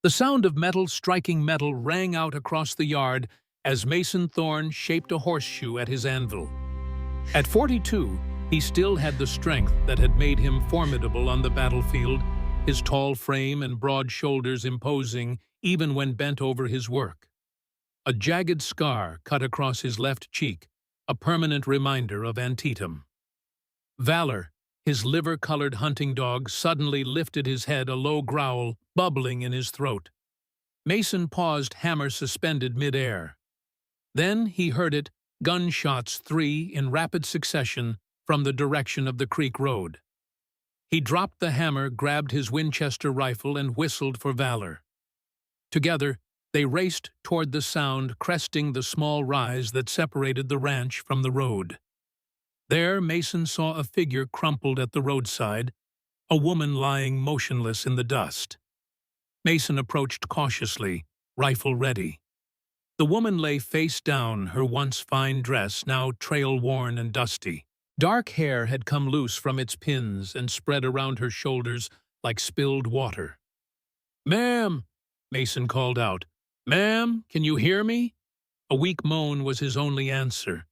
The sound of metal striking metal rang out across the yard as Mason Thorne shaped a horseshoe at his anvil. At 42, he still had the strength that had made him formidable on the battlefield, his tall frame and broad shoulders imposing even when bent over his work. A jagged scar cut across his left cheek, a permanent reminder of Antietam. Valor, his liver-colored hunting dog, suddenly lifted his head, a low growl bubbling in his throat. Mason paused, hammer suspended mid-air. Then he heard it, gunshots, 3 in rapid succession from the direction of the creek road. He dropped the hammer, grabbed his Winchester rifle, and whistled for Valor. Together, they raced toward the sound, cresting the small rise that separated the ranch from the road. There, Mason saw a figure crumpled at the roadside, a woman lying motionless in the dust. Mason approached cautiously, rifle ready. The woman lay face down, her once fine dress now trail-worn and dusty. Dark hair had come loose from its pins and spread around her shoulders like spilled water. "Ma'am," Mason called out. "Ma'am, can you hear me?" A weak moan was his only answer.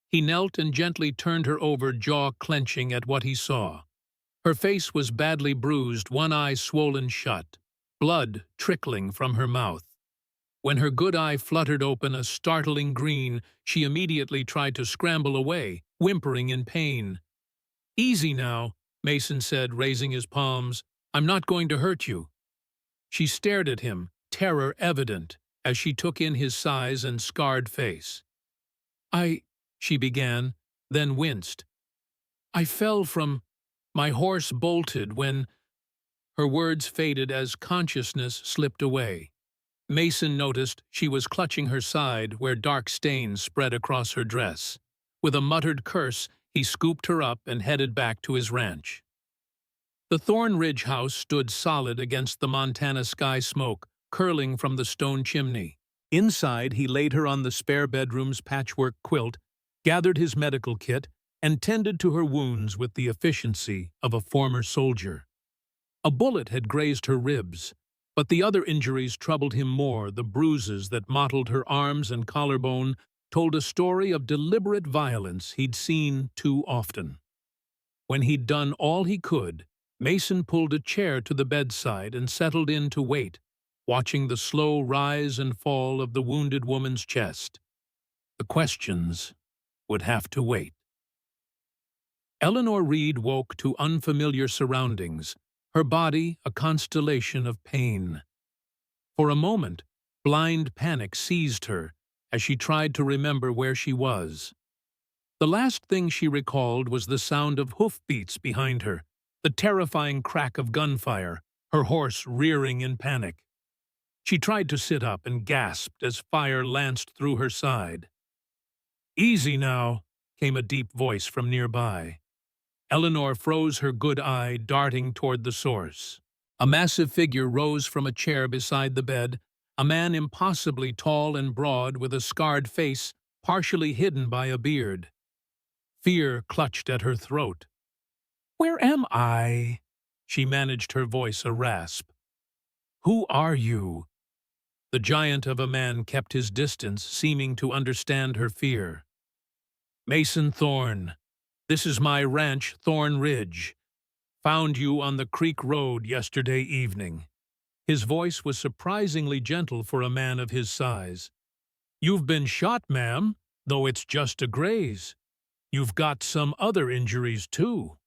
He knelt and gently turned her over, jaw clenching at what he saw. Her face was badly bruised, one eye swollen shut, blood trickling from her mouth. When her good eye fluttered open a startling green, she immediately tried to scramble away, whimpering in pain. "Easy now," Mason said, raising his palms. "I'm not going to hurt you." She stared at him, terror evident, as she took in his size and scarred face. She began, then winced. "I fell from... my horse bolted when..." Her words faded as consciousness slipped away. Mason noticed she was clutching her side where dark stains spread across her dress. With a muttered curse, he scooped her up and headed back to his ranch. The Thorn Ridge house stood solid against the Montana sky, smoke curling from the stone chimney. Inside, he laid her on the spare bedroom's patchwork quilt, gathered his medical kit, and tended to her wounds with the efficiency of a former soldier. A bullet had grazed her ribs, but the other injuries troubled him more. The bruises that mottled her arms and collarbone told a story of deliberate violence he'd seen too often. When he'd done all he could, Mason pulled a chair to the bedside and settled in to wait, watching the slow rise and fall of the wounded woman's chest. The questions would have to wait. Eleanor Reed woke to unfamiliar surroundings, her body a constellation of pain. For a moment, blind panic seized her as she tried to remember where she was. The last thing she recalled was the sound of hoofbeats behind her, the terrifying crack of gunfire, her horse rearing in panic. She tried to sit up and gasped as fire lanced through her side. "Easy now," came a deep voice from nearby. Eleanor froze, her good eye darting toward the source. A massive figure rose from a chair beside the bed, a man impossibly tall and broad with a scarred face partially hidden by a beard. Fear clutched at her throat. "Where am I?" She managed her voice a rasp. "Who are you?" The giant of a man kept his distance, seeming to understand her fear. "Mason Thorne. This is my ranch, Thorn Ridge. Found you on the creek road yesterday evening." His voice was surprisingly gentle for a man of his size. "You've been shot, ma'am, though it's just a graze. You've got some other injuries, too."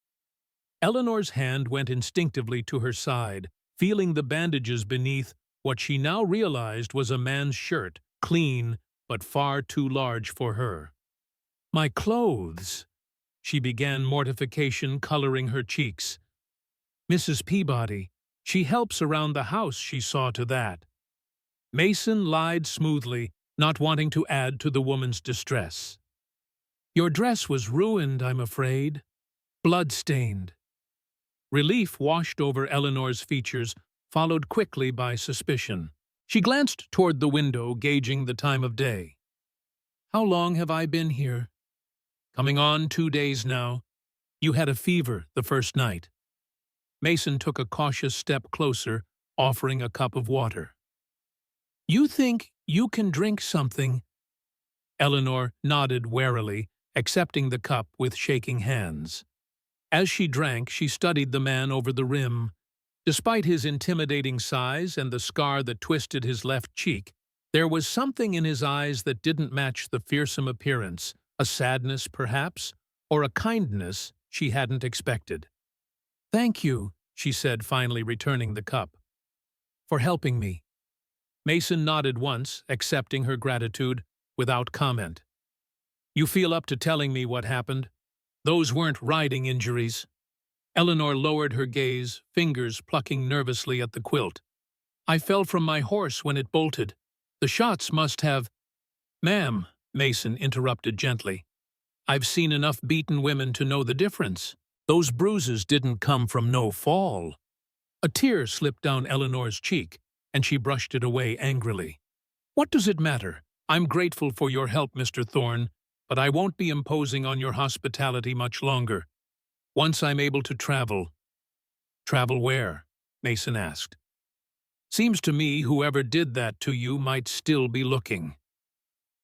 Eleanor's hand went instinctively to her side, feeling the bandages beneath what she now realized was a man's shirt, clean but far too large for her. "My clothes," she began, mortification coloring her cheeks. "Mrs. Peabody, she helps around the house, she saw to that." Mason lied smoothly, not wanting to add to the woman's distress. "Your dress was ruined, I'm afraid. Blood-stained." Relief washed over Eleanor's features, followed quickly by suspicion. She glanced toward the window, gauging the time of day. "How long have I been here?" "Coming on 2 days now. You had a fever the first night." Mason took a cautious step closer, offering a cup of water. You think you can drink something? Eleanor nodded warily, accepting the cup with shaking hands. As she drank, she studied the man over the rim. Despite his intimidating size and the scar that twisted his left cheek, there was something in his eyes that didn't match the fearsome appearance, a sadness, perhaps, or a kindness she hadn't expected. "Thank you," she said, finally returning the cup, "for helping me." Mason nodded once, accepting her gratitude, without comment. "You feel up to telling me what happened? Those weren't riding injuries." Eleanor lowered her gaze, fingers plucking nervously at the quilt. "I fell from my horse when it bolted. The shots must have—" "Ma'am," Mason interrupted gently, "I've seen enough beaten women to know the difference. Those bruises didn't come from no fall." A tear slipped down Eleanor's cheek, and she brushed it away angrily. "What does it matter? I'm grateful for your help, Mr. Thorne, but I won't be imposing on your hospitality much longer. Once I'm able to travel—" "Travel where?" Mason asked. "Seems to me whoever did that to you might still be looking."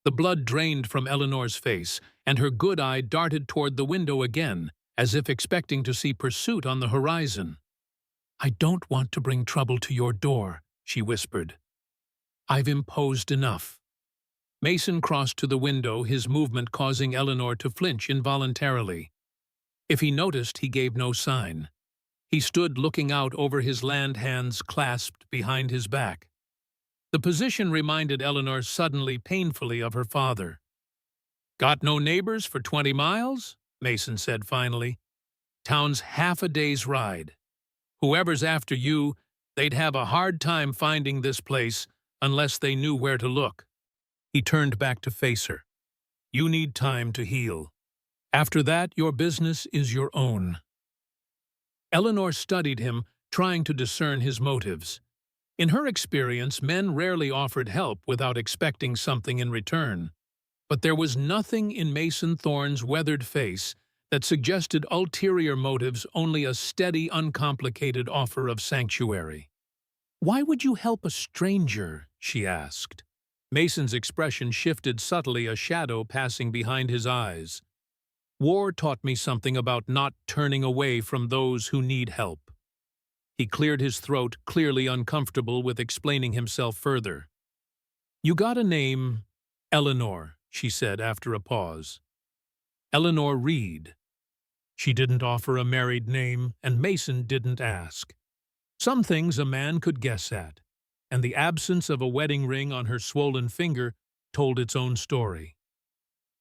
The blood drained from Eleanor's face, and her good eye darted toward the window again, as if expecting to see pursuit on the horizon. "I don't want to bring trouble to your door," she whispered. "I've imposed enough." Mason crossed to the window, his movement causing Eleanor to flinch involuntarily. If he noticed, he gave no sign. He stood looking out over his land, hands clasped behind his back. The position reminded Eleanor suddenly painfully of her father. "Got no neighbors for 20 miles?" Mason said finally. "Town's half a day's ride. Whoever's after you, they'd have a hard time finding this place unless they knew where to look." He turned back to face her. "You need time to heal. After that, your business is your own." Eleanor studied him, trying to discern his motives. In her experience, men rarely offered help without expecting something in return. But there was nothing in Mason Thorne's weathered face that suggested ulterior motives, only a steady, uncomplicated offer of sanctuary. "Why would you help a stranger?" she asked. Mason's expression shifted subtly, a shadow passing behind his eyes. "War taught me something about not turning away from those who need help." He cleared his throat, clearly uncomfortable with explaining himself further. "You got a name, Eleanor," she said after a pause. "Eleanor Reed." She didn't offer a married name, and Mason didn't ask. Some things a man could guess at, and the absence of a wedding ring on her swollen finger told its own story.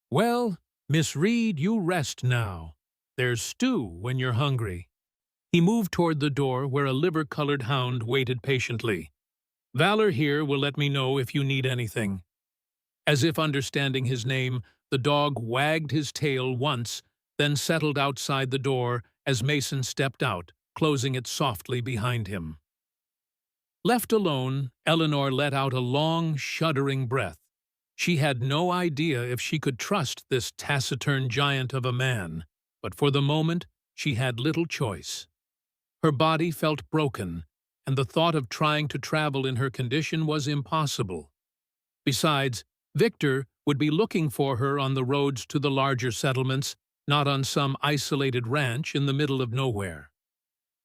"Well, Miss Reed, you rest now. There's stew when you're hungry." He moved toward the door where a liver-colored hound waited patiently. "Valor here will let me know if you need anything." As if understanding his name, the dog wagged his tail once, then settled outside the door as Mason stepped out, closing it softly behind him. Left alone, Eleanor let out a long, shuddering breath. She had no idea if she could trust this taciturn giant of a man, but for the moment she had little choice. Her body felt broken, and the thought of trying to travel in her condition was impossible. Besides, Victor would be looking for her on the roads to the larger settlements, not on some isolated ranch in the middle of nowhere.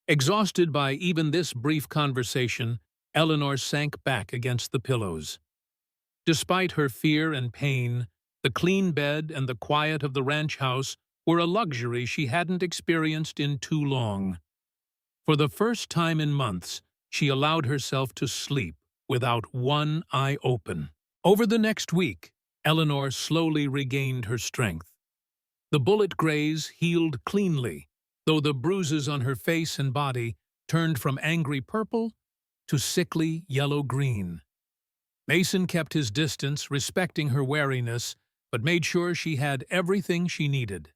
Exhausted by even this brief conversation, Eleanor sank back against the pillows. Despite her fear and pain, the clean bed and the quiet of the ranch house were a luxury she hadn't experienced in too long. For the first time in months, she allowed herself to sleep without one eye open. Over the next week, Eleanor slowly regained her strength. The bullet graze healed cleanly, though the bruises on her face and body turned from angry purple to sickly yellow-green. Mason kept his distance, respecting her wariness, but made sure she had everything she needed.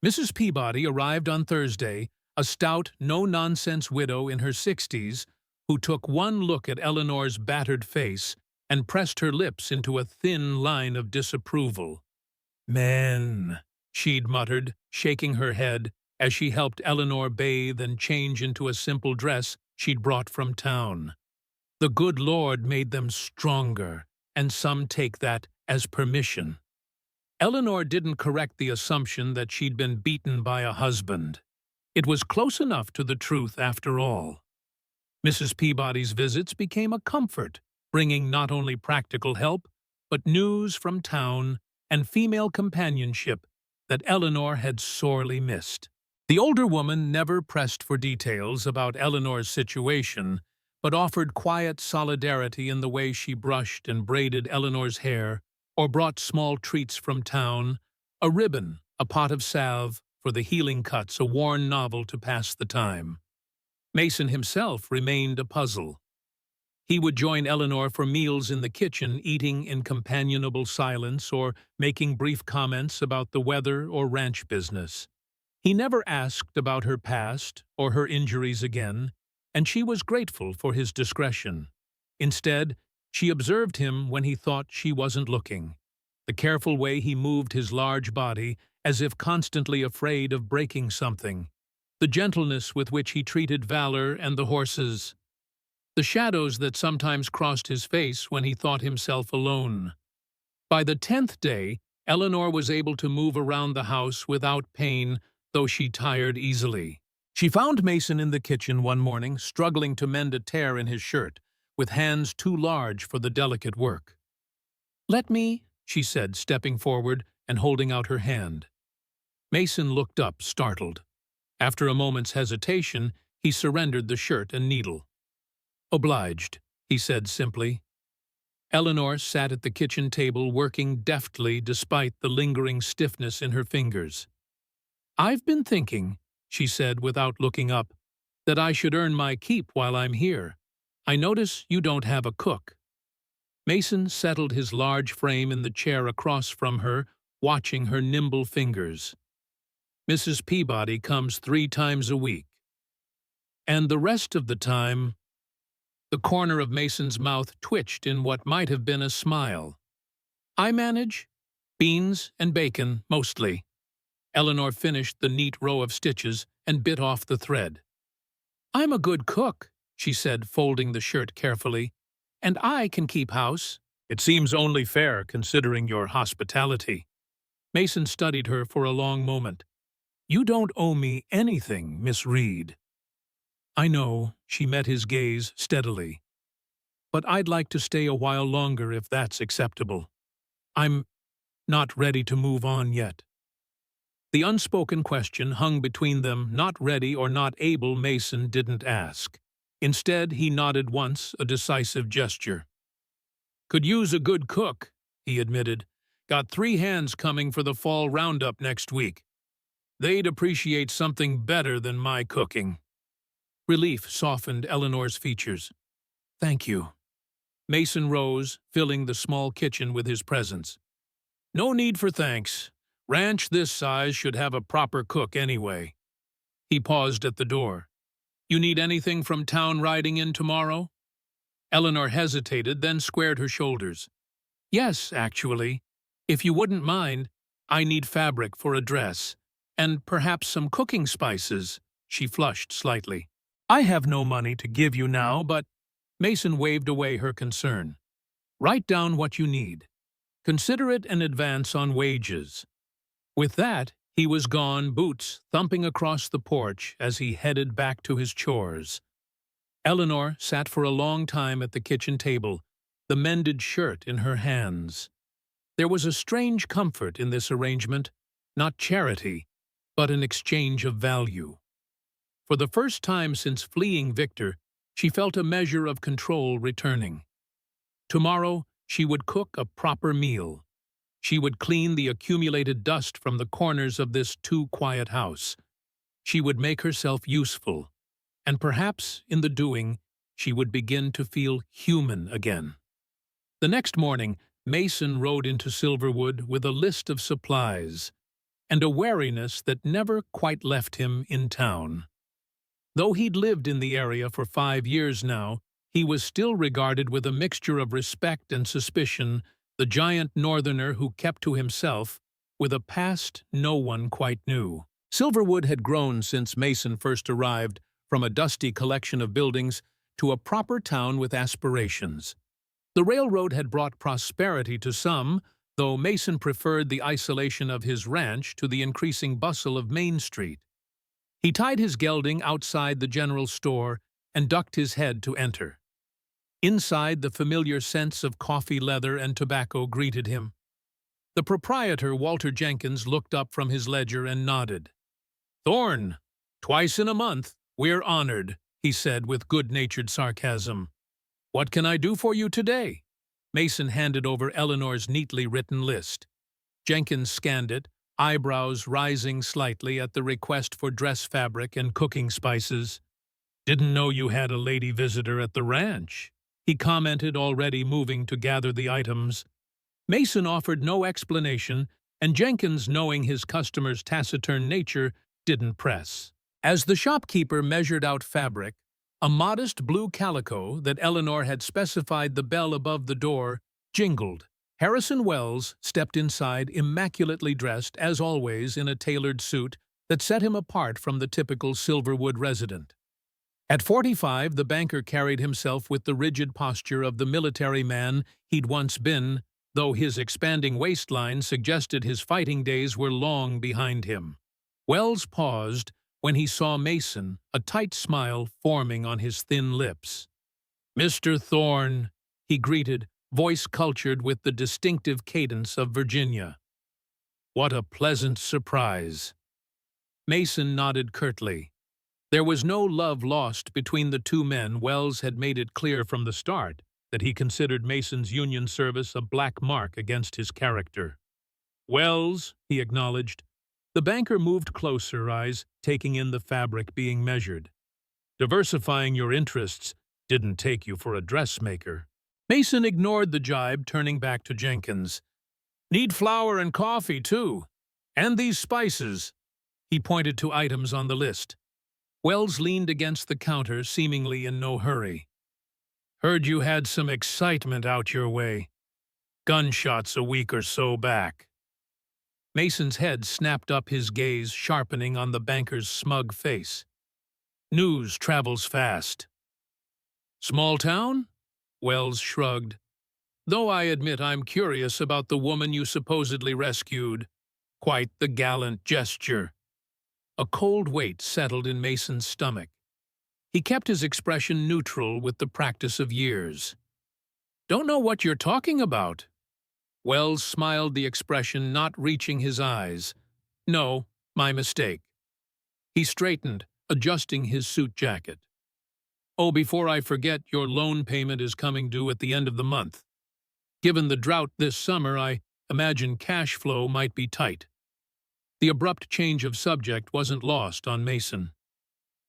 Mrs. Peabody arrived on Thursday, a stout, no-nonsense widow in her 60s, who took one look at Eleanor's battered face and pressed her lips into a thin line of disapproval. "Men," she'd muttered, shaking her head as she helped Eleanor bathe and change into a simple dress she'd brought from town. The good Lord made them stronger, and some take that as permission. Eleanor didn't correct the assumption that she'd been beaten by a husband. It was close enough to the truth after all. Mrs. Peabody's visits became a comfort, bringing not only practical help, but news from town and female companionship that Eleanor had sorely missed. The older woman never pressed for details about Eleanor's situation, but offered quiet solidarity in the way she brushed and braided Eleanor's hair or brought small treats from town, a ribbon, a pot of salve, for the healing cuts, a worn novel to pass the time. Mason himself remained a puzzle. He would join Eleanor for meals in the kitchen, eating in companionable silence or making brief comments about the weather or ranch business. He never asked about her past or her injuries again, and she was grateful for his discretion. Instead, she observed him when he thought she wasn't looking. The careful way he moved his large body, as if constantly afraid of breaking something. The gentleness with which he treated Valor and the horses. The shadows that sometimes crossed his face when he thought himself alone. By the 10th day, Eleanor was able to move around the house without pain, though she tired easily. She found Mason in the kitchen one morning, struggling to mend a tear in his shirt, with hands too large for the delicate work. "Let me," she said, stepping forward and holding out her hand. Mason looked up, startled. After a moment's hesitation, he surrendered the shirt and needle. "Obliged," he said simply. Eleanor sat at the kitchen table working deftly despite the lingering stiffness in her fingers. "I've been thinking," she said without looking up, "that I should earn my keep while I'm here. I notice you don't have a cook." Mason settled his large frame in the chair across from her, watching her nimble fingers. "Mrs. Peabody comes 3 times a week. And the rest of the time—" The corner of Mason's mouth twitched in what might have been a smile. "I manage. Beans and bacon, mostly." Eleanor finished the neat row of stitches and bit off the thread. "I'm a good cook," she said, folding the shirt carefully, "and I can keep house." "It seems only fair, considering your hospitality." Mason studied her for a long moment. "You don't owe me anything, Miss Reed." "I know," she met his gaze steadily. "But I'd like to stay a while longer if that's acceptable. I'm not ready to move on yet." The unspoken question hung between them, not ready or not able. Mason didn't ask. Instead, he nodded once, a decisive gesture. "Could use a good cook," he admitted. "Got 3 hands coming for the fall roundup next week. They'd appreciate something better than my cooking." Relief softened Eleanor's features. "Thank you." Mason rose, filling the small kitchen with his presence. "No need for thanks. Ranch this size should have a proper cook anyway." He paused at the door. "You need anything from town riding in tomorrow?" Eleanor hesitated, then squared her shoulders. "Yes, actually. If you wouldn't mind, I need fabric for a dress. And perhaps some cooking spices." She flushed slightly. "I have no money to give you now, but—" Mason waved away her concern. "Write down what you need. Consider it an advance on wages." With that, he was gone, boots thumping across the porch as he headed back to his chores. Eleanor sat for a long time at the kitchen table, the mended shirt in her hands. There was a strange comfort in this arrangement, not charity, but an exchange of value. For the first time since fleeing Victor, she felt a measure of control returning. Tomorrow, she would cook a proper meal. She would clean the accumulated dust from the corners of this too-quiet house. She would make herself useful, and perhaps, in the doing, she would begin to feel human again. The next morning, Mason rode into Silverwood with a list of supplies, and a wariness that never quite left him in town. Though he'd lived in the area for 5 years now, he was still regarded with a mixture of respect and suspicion, the giant northerner who kept to himself, with a past no one quite knew. Silverwood had grown since Mason first arrived, from a dusty collection of buildings to a proper town with aspirations. The railroad had brought prosperity to some, though Mason preferred the isolation of his ranch to the increasing bustle of Main Street. He tied his gelding outside the general store and ducked his head to enter. Inside, the familiar scents of coffee leather and tobacco greeted him. The proprietor, Walter Jenkins, looked up from his ledger and nodded. "Thorne, twice in a month, we're honored," he said with good-natured sarcasm. "What can I do for you today?" Mason handed over Eleanor's neatly written list. Jenkins scanned it, eyebrows rising slightly at the request for dress fabric and cooking spices. "Didn't know you had a lady visitor at the ranch," he commented, already moving to gather the items. Mason offered no explanation, and Jenkins, knowing his customer's taciturn nature, didn't press. As the shopkeeper measured out fabric, a modest blue calico that Eleanor had specified the bell above the door jingled. Harrison Wells stepped inside, immaculately dressed, as always, in a tailored suit that set him apart from the typical Silverwood resident. At 45, the banker carried himself with the rigid posture of the military man he'd once been, though his expanding waistline suggested his fighting days were long behind him. Wells paused when he saw Mason, a tight smile forming on his thin lips. "Mr. Thorne," he greeted, voice cultured with the distinctive cadence of Virginia. "What a pleasant surprise." Mason nodded curtly. There was no love lost between the two men. Wells had made it clear from the start that he considered Mason's Union service a black mark against his character. "Wells," he acknowledged. The banker moved closer, eyes taking in the fabric being measured. "Diversifying your interests didn't take you for a dressmaker." Mason ignored the jibe, turning back to Jenkins. "Need flour and coffee, too. And these spices." He pointed to items on the list. Wells leaned against the counter, seemingly in no hurry. "Heard you had some excitement out your way. Gunshots a week or so back." Mason's head snapped up, his gaze sharpening on the banker's smug face. "News travels fast." "Small town?" Wells shrugged. "Though I admit I'm curious about the woman you supposedly rescued. Quite the gallant gesture." A cold weight settled in Mason's stomach. He kept his expression neutral with the practice of years. "Don't know what you're talking about." Wells smiled, the expression not reaching his eyes. "No, my mistake." He straightened, adjusting his suit jacket. "Oh, before I forget, your loan payment is coming due at the end of the month. Given the drought this summer, I imagine cash flow might be tight." The abrupt change of subject wasn't lost on Mason.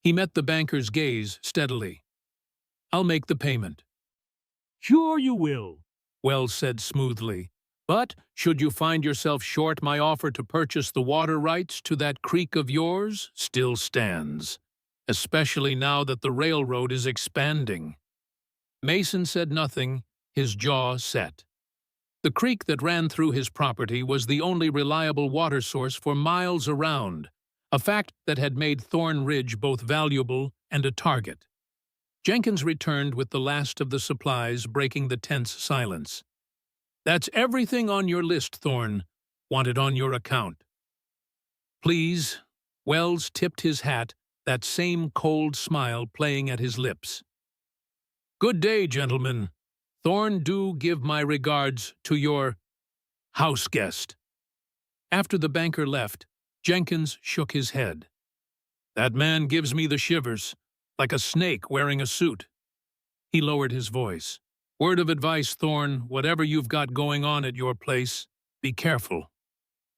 He met the banker's gaze steadily. "I'll make the payment." "Sure you will," Wells said smoothly. "But should you find yourself short, my offer to purchase the water rights to that creek of yours still stands, especially now that the railroad is expanding." Mason said nothing, his jaw set. The creek that ran through his property was the only reliable water source for miles around, a fact that had made Thorn Ridge both valuable and a target. Jenkins returned with the last of the supplies, breaking the tense silence. "That's everything on your list, Thorne. Want it on your account." "Please." Wells tipped his hat, that same cold smile playing at his lips. "Good day, gentlemen. Thorne, do give my regards to your house guest." After the banker left, Jenkins shook his head. "That man gives me the shivers, like a snake wearing a suit." He lowered his voice. "Word of advice, Thorne, whatever you've got going on at your place, be careful.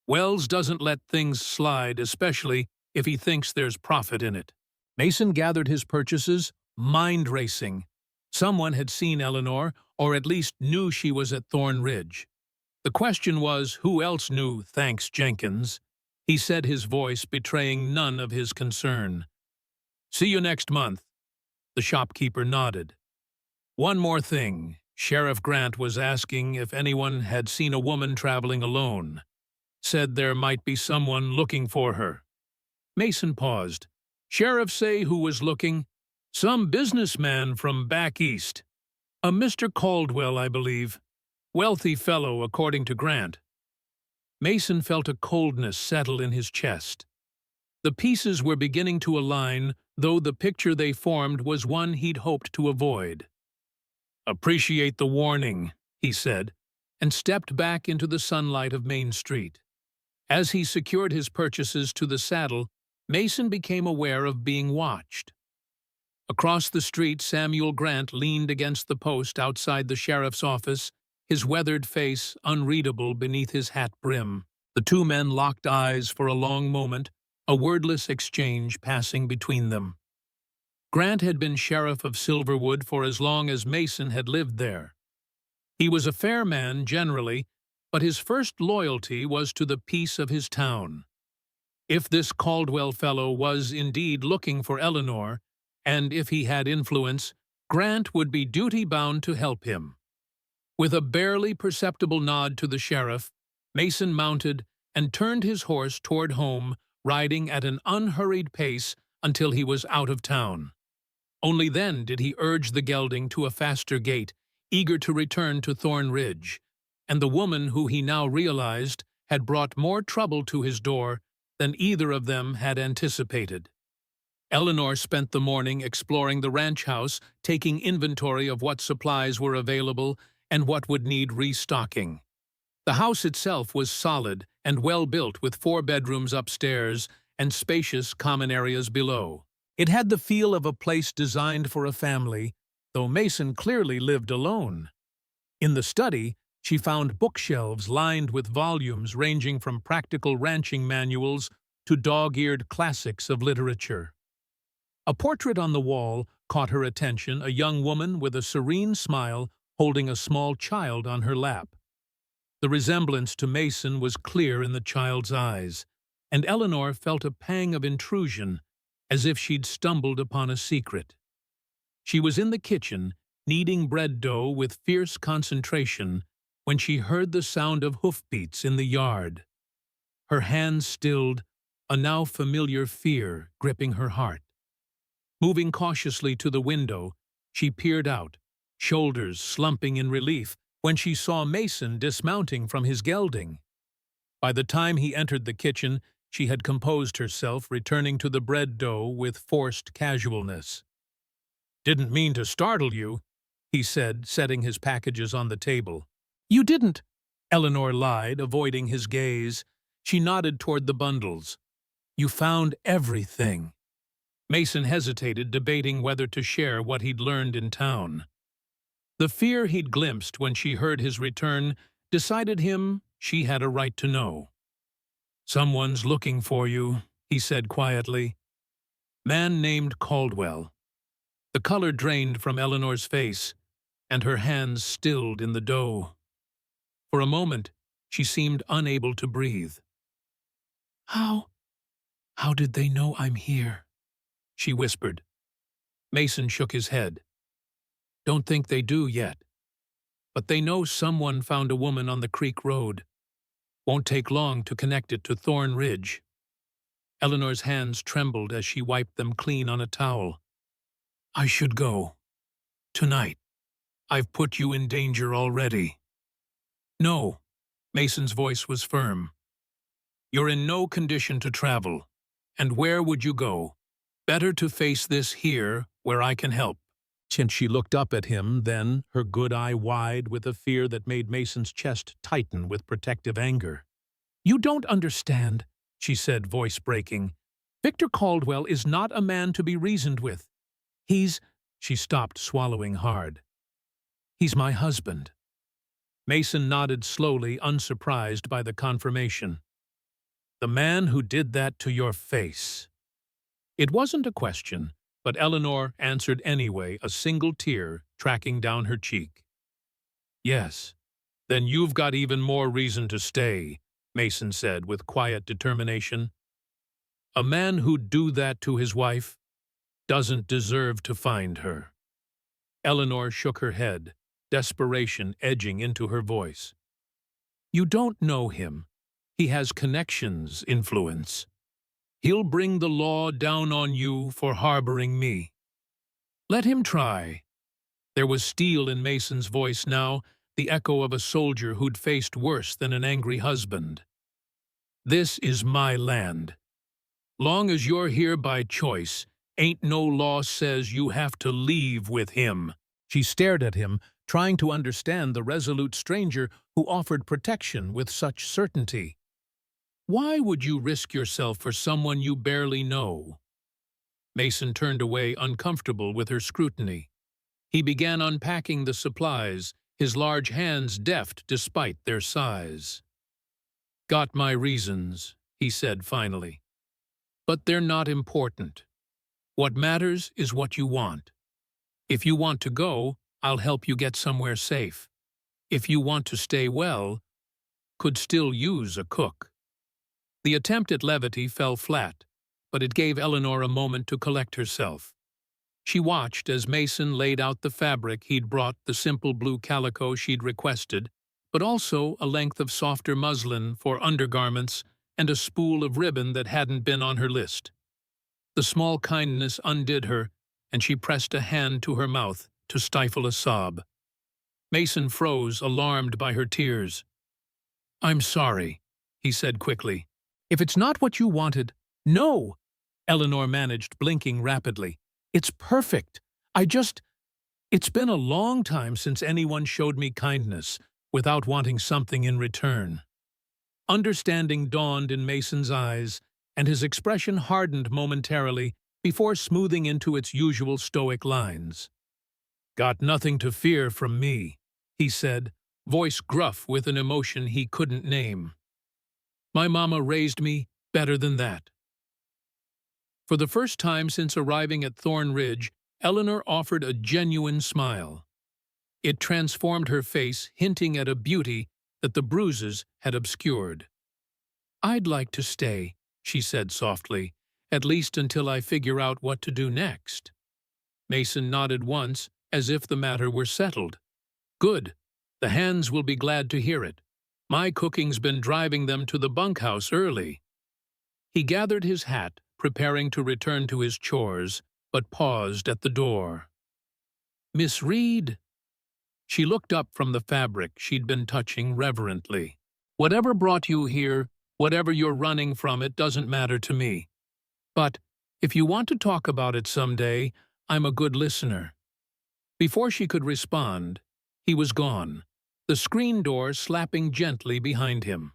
Wells doesn't let things slide, especially if he thinks there's profit in it." Mason gathered his purchases, mind racing. Someone had seen Eleanor, or at least knew she was at Thorn Ridge. The question was, who else knew, thanks Jenkins? He said, his voice betraying none of his concern. "See you next month." The shopkeeper nodded. "One more thing. Sheriff Grant was asking if anyone had seen a woman traveling alone. Said there might be someone looking for her." Mason paused. "Sheriff say who was looking?" Some businessman from back east. A Mr. Caldwell, I believe. Wealthy fellow, according to Grant. Mason felt a coldness settle in his chest. The pieces were beginning to align, though the picture they formed was one he'd hoped to avoid. "Appreciate the warning," he said, and stepped back into the sunlight of Main Street. As he secured his purchases to the saddle, Mason became aware of being watched. Across the street, Samuel Grant leaned against the post outside the sheriff's office, his weathered face unreadable beneath his hat brim. The two men locked eyes for a long moment, a wordless exchange passing between them. Grant had been sheriff of Silverwood for as long as Mason had lived there. He was a fair man generally, but his first loyalty was to the peace of his town. If this Caldwell fellow was indeed looking for Eleanor, and if he had influence, Grant would be duty-bound to help him. With a barely perceptible nod to the sheriff, Mason mounted and turned his horse toward home, riding at an unhurried pace until he was out of town. Only then did he urge the gelding to a faster gait, eager to return to Thorn Ridge, and the woman who he now realized had brought more trouble to his door than either of them had anticipated. Eleanor spent the morning exploring the ranch house, taking inventory of what supplies were available and what would need restocking. The house itself was solid and well-built with 4 bedrooms upstairs and spacious common areas below. It had the feel of a place designed for a family, though Mason clearly lived alone. In the study, she found bookshelves lined with volumes ranging from practical ranching manuals to dog-eared classics of literature. A portrait on the wall caught her attention, a young woman with a serene smile holding a small child on her lap. The resemblance to Mason was clear in the child's eyes, and Eleanor felt a pang of intrusion, as if she'd stumbled upon a secret. She was in the kitchen, kneading bread dough with fierce concentration, when she heard the sound of hoofbeats in the yard. Her hands stilled, a now familiar fear gripping her heart. Moving cautiously to the window, she peered out, shoulders slumping in relief, when she saw Mason dismounting from his gelding. By the time he entered the kitchen, she had composed herself, returning to the bread dough with forced casualness. "Didn't mean to startle you," he said, setting his packages on the table. "You didn't," Eleanor lied, avoiding his gaze. She nodded toward the bundles. "You found everything." Mason hesitated, debating whether to share what he'd learned in town. The fear he'd glimpsed when she heard his return decided him she had a right to know. "Someone's looking for you," he said quietly. "Man named Caldwell." The color drained from Eleanor's face, and her hands stilled in the dough. For a moment, she seemed unable to breathe. How did they know I'm here?" she whispered. Mason shook his head. "Don't think they do yet. But they know someone found a woman on the creek road. Won't take long to connect it to Thorn Ridge." Eleanor's hands trembled as she wiped them clean on a towel. "I should go. Tonight. I've put you in danger already." "No." Mason's voice was firm. "You're in no condition to travel. And where would you go? Better to face this here, where I can help." And she looked up at him, then, her good eye wide with a fear that made Mason's chest tighten with protective anger. "You don't understand," she said, voice breaking. "Victor Caldwell is not a man to be reasoned with. He's—" She stopped, swallowing hard. "He's my husband." Mason nodded slowly, unsurprised by the confirmation. "The man who did that to your face." It wasn't a question, but Eleanor answered anyway, a single tear tracking down her cheek. "Yes, then you've got even more reason to stay," Mason said with quiet determination. "A man who'd do that to his wife doesn't deserve to find her." Eleanor shook her head, desperation edging into her voice. "You don't know him. He has connections, influence. He'll bring the law down on you for harboring me." Let him try. There was steel in Mason's voice now, the echo of a soldier who'd faced worse than an angry husband. This is my land. Long as you're here by choice, ain't no law says you have to leave with him. She stared at him, trying to understand the resolute stranger who offered protection with such certainty. Why would you risk yourself for someone you barely know? Mason turned away, uncomfortable with her scrutiny. He began unpacking the supplies, his large hands deft despite their size. Got my reasons, he said finally. But they're not important. What matters is what you want. If you want to go, I'll help you get somewhere safe. If you want to stay well, could still use a cook. The attempt at levity fell flat, but it gave Eleanor a moment to collect herself. She watched as Mason laid out the fabric he'd brought, the simple blue calico she'd requested, but also a length of softer muslin for undergarments and a spool of ribbon that hadn't been on her list. The small kindness undid her, and she pressed a hand to her mouth to stifle a sob. Mason froze, alarmed by her tears. "I'm sorry," he said quickly. "If it's not what you wanted—" "No!" Eleanor managed, blinking rapidly. "It's perfect. It's been a long time since anyone showed me kindness without wanting something in return." Understanding dawned in Mason's eyes, and his expression hardened momentarily before smoothing into its usual stoic lines. "Got nothing to fear from me," he said, voice gruff with an emotion he couldn't name. "My mama raised me better than that." For the first time since arriving at Thorn Ridge, Eleanor offered a genuine smile. It transformed her face, hinting at a beauty that the bruises had obscured. "I'd like to stay," she said softly, "at least until I figure out what to do next." Mason nodded once, as if the matter were settled. "Good. The hands will be glad to hear it. My cooking's been driving them to the bunkhouse early." He gathered his hat, preparing to return to his chores, but paused at the door. "Miss Reed?" She looked up from the fabric she'd been touching reverently. "Whatever brought you here, whatever you're running from, it doesn't matter to me. But if you want to talk about it someday, I'm a good listener." Before she could respond, he was gone, the screen door slapping gently behind him.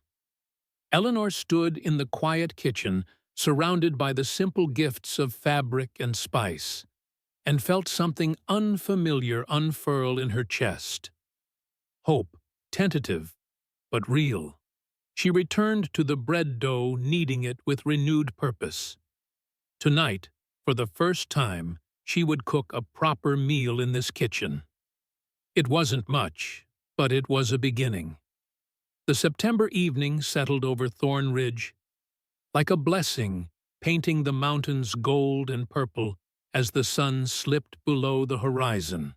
Eleanor stood in the quiet kitchen, surrounded by the simple gifts of fabric and spice, and felt something unfamiliar unfurl in her chest. Hope, tentative, but real. She returned to the bread dough, kneading it with renewed purpose. Tonight, for the first time, she would cook a proper meal in this kitchen. It wasn't much, but it was a beginning. The September evening settled over Thorn Ridge, like a blessing, painting the mountains gold and purple as the sun slipped below the horizon.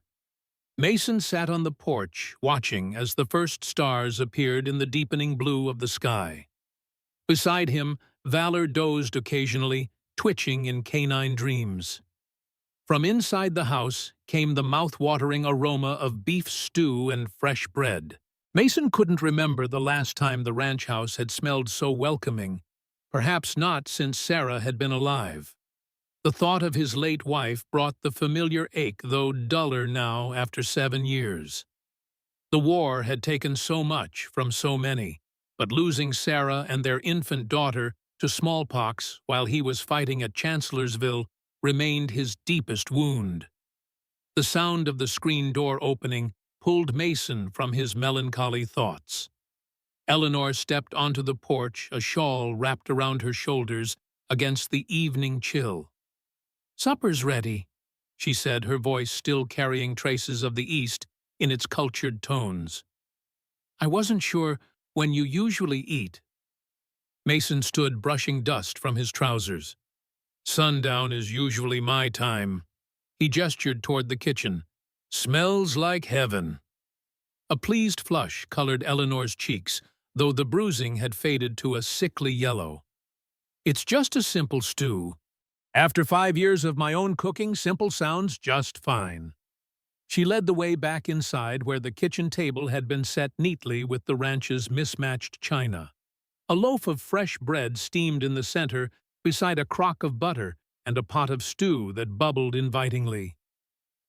Mason sat on the porch, watching as the first stars appeared in the deepening blue of the sky. Beside him, Valor dozed occasionally, twitching in canine dreams. From inside the house came the mouth-watering aroma of beef stew and fresh bread. Mason couldn't remember the last time the ranch house had smelled so welcoming, perhaps not since Sarah had been alive. The thought of his late wife brought the familiar ache, though duller now after 7 years. The war had taken so much from so many, but losing Sarah and their infant daughter to smallpox while he was fighting at Chancellorsville remained his deepest wound. The sound of the screen door opening pulled Mason from his melancholy thoughts. Eleanor stepped onto the porch, a shawl wrapped around her shoulders against the evening chill. "Supper's ready," she said, her voice still carrying traces of the East in its cultured tones. "I wasn't sure when you usually eat." Mason stood brushing dust from his trousers. "Sundown is usually my time." He gestured toward the kitchen. "Smells like heaven." A pleased flush colored Eleanor's cheeks, though the bruising had faded to a sickly yellow. "It's just a simple stew." After 5 years of my own cooking, simple sounds just fine. She led the way back inside where the kitchen table had been set neatly with the ranch's mismatched china. A loaf of fresh bread steamed in the center beside a crock of butter and a pot of stew that bubbled invitingly.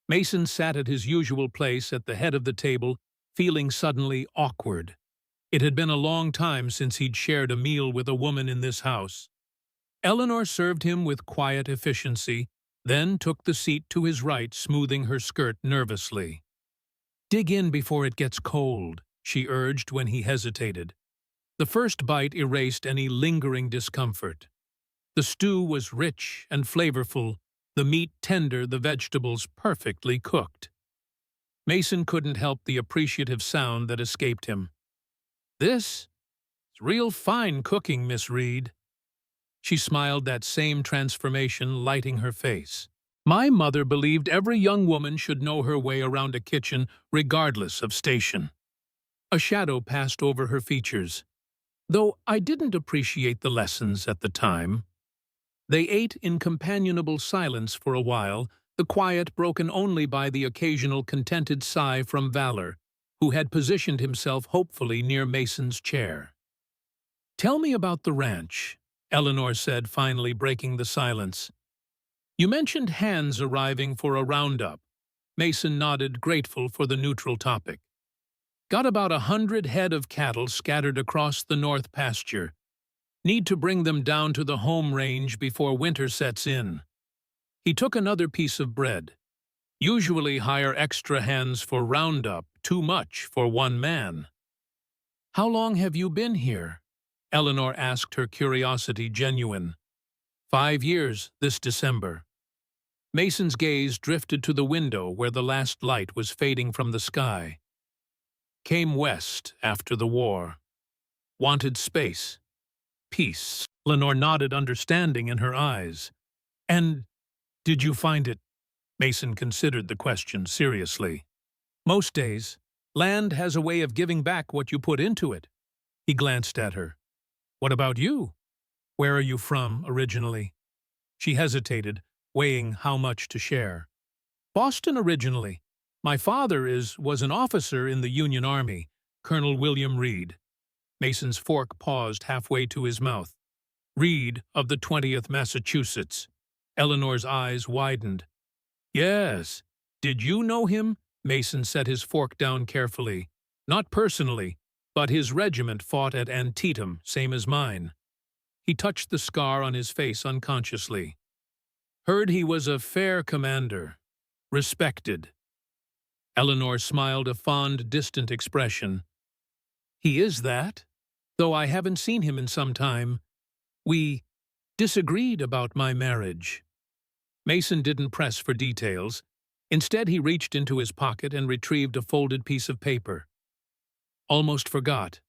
Mason sat at his usual place at the head of the table, feeling suddenly awkward. It had been a long time since he'd shared a meal with a woman in this house. Eleanor served him with quiet efficiency, then took the seat to his right, smoothing her skirt nervously. "Dig in before it gets cold," she urged when he hesitated. The first bite erased any lingering discomfort. The stew was rich and flavorful, the meat tender, the vegetables perfectly cooked. Mason couldn't help the appreciative sound that escaped him. "This is real fine cooking, Miss Reed." She smiled, that same transformation lighting her face. "My mother believed every young woman should know her way around a kitchen regardless of station." A shadow passed over her features. "Though I didn't appreciate the lessons at the time." They ate in companionable silence for a while, the quiet broken only by the occasional contented sigh from Valor, who had positioned himself hopefully near Mason's chair. "Tell me about the ranch," Eleanor said, finally breaking the silence. "You mentioned hands arriving for a roundup." Mason nodded, grateful for the neutral topic. "Got about 100 head of cattle scattered across the north pasture. Need to bring them down to the home range before winter sets in." He took another piece of bread. "Usually hire extra hands for roundup, too much for one man." "How long have you been here?" Eleanor asked, her curiosity genuine. 5 years this December." Mason's gaze drifted to the window where the last light was fading from the sky. "Came west after the war. Wanted space. Peace." Eleanor nodded, understanding in her eyes. "And did you find it?" Mason considered the question seriously. "Most days, land has a way of giving back what you put into it." He glanced at her. "What about you? Where are you from, originally?" She hesitated, weighing how much to share. "Boston originally. My father was an officer in the Union Army, Colonel William Reed." Mason's fork paused halfway to his mouth. "Reed of the 20th Massachusetts." Eleanor's eyes widened. "Yes. Did you know him?" Mason set his fork down carefully. "Not personally, but his regiment fought at Antietam, same as mine." He touched the scar on his face unconsciously. "Heard he was a fair commander. Respected." Eleanor smiled, a fond, distant expression. "He is that, though I haven't seen him in some time. We disagreed about my marriage." Mason didn't press for details. Instead, he reached into his pocket and retrieved a folded piece of paper. "Almost forgot.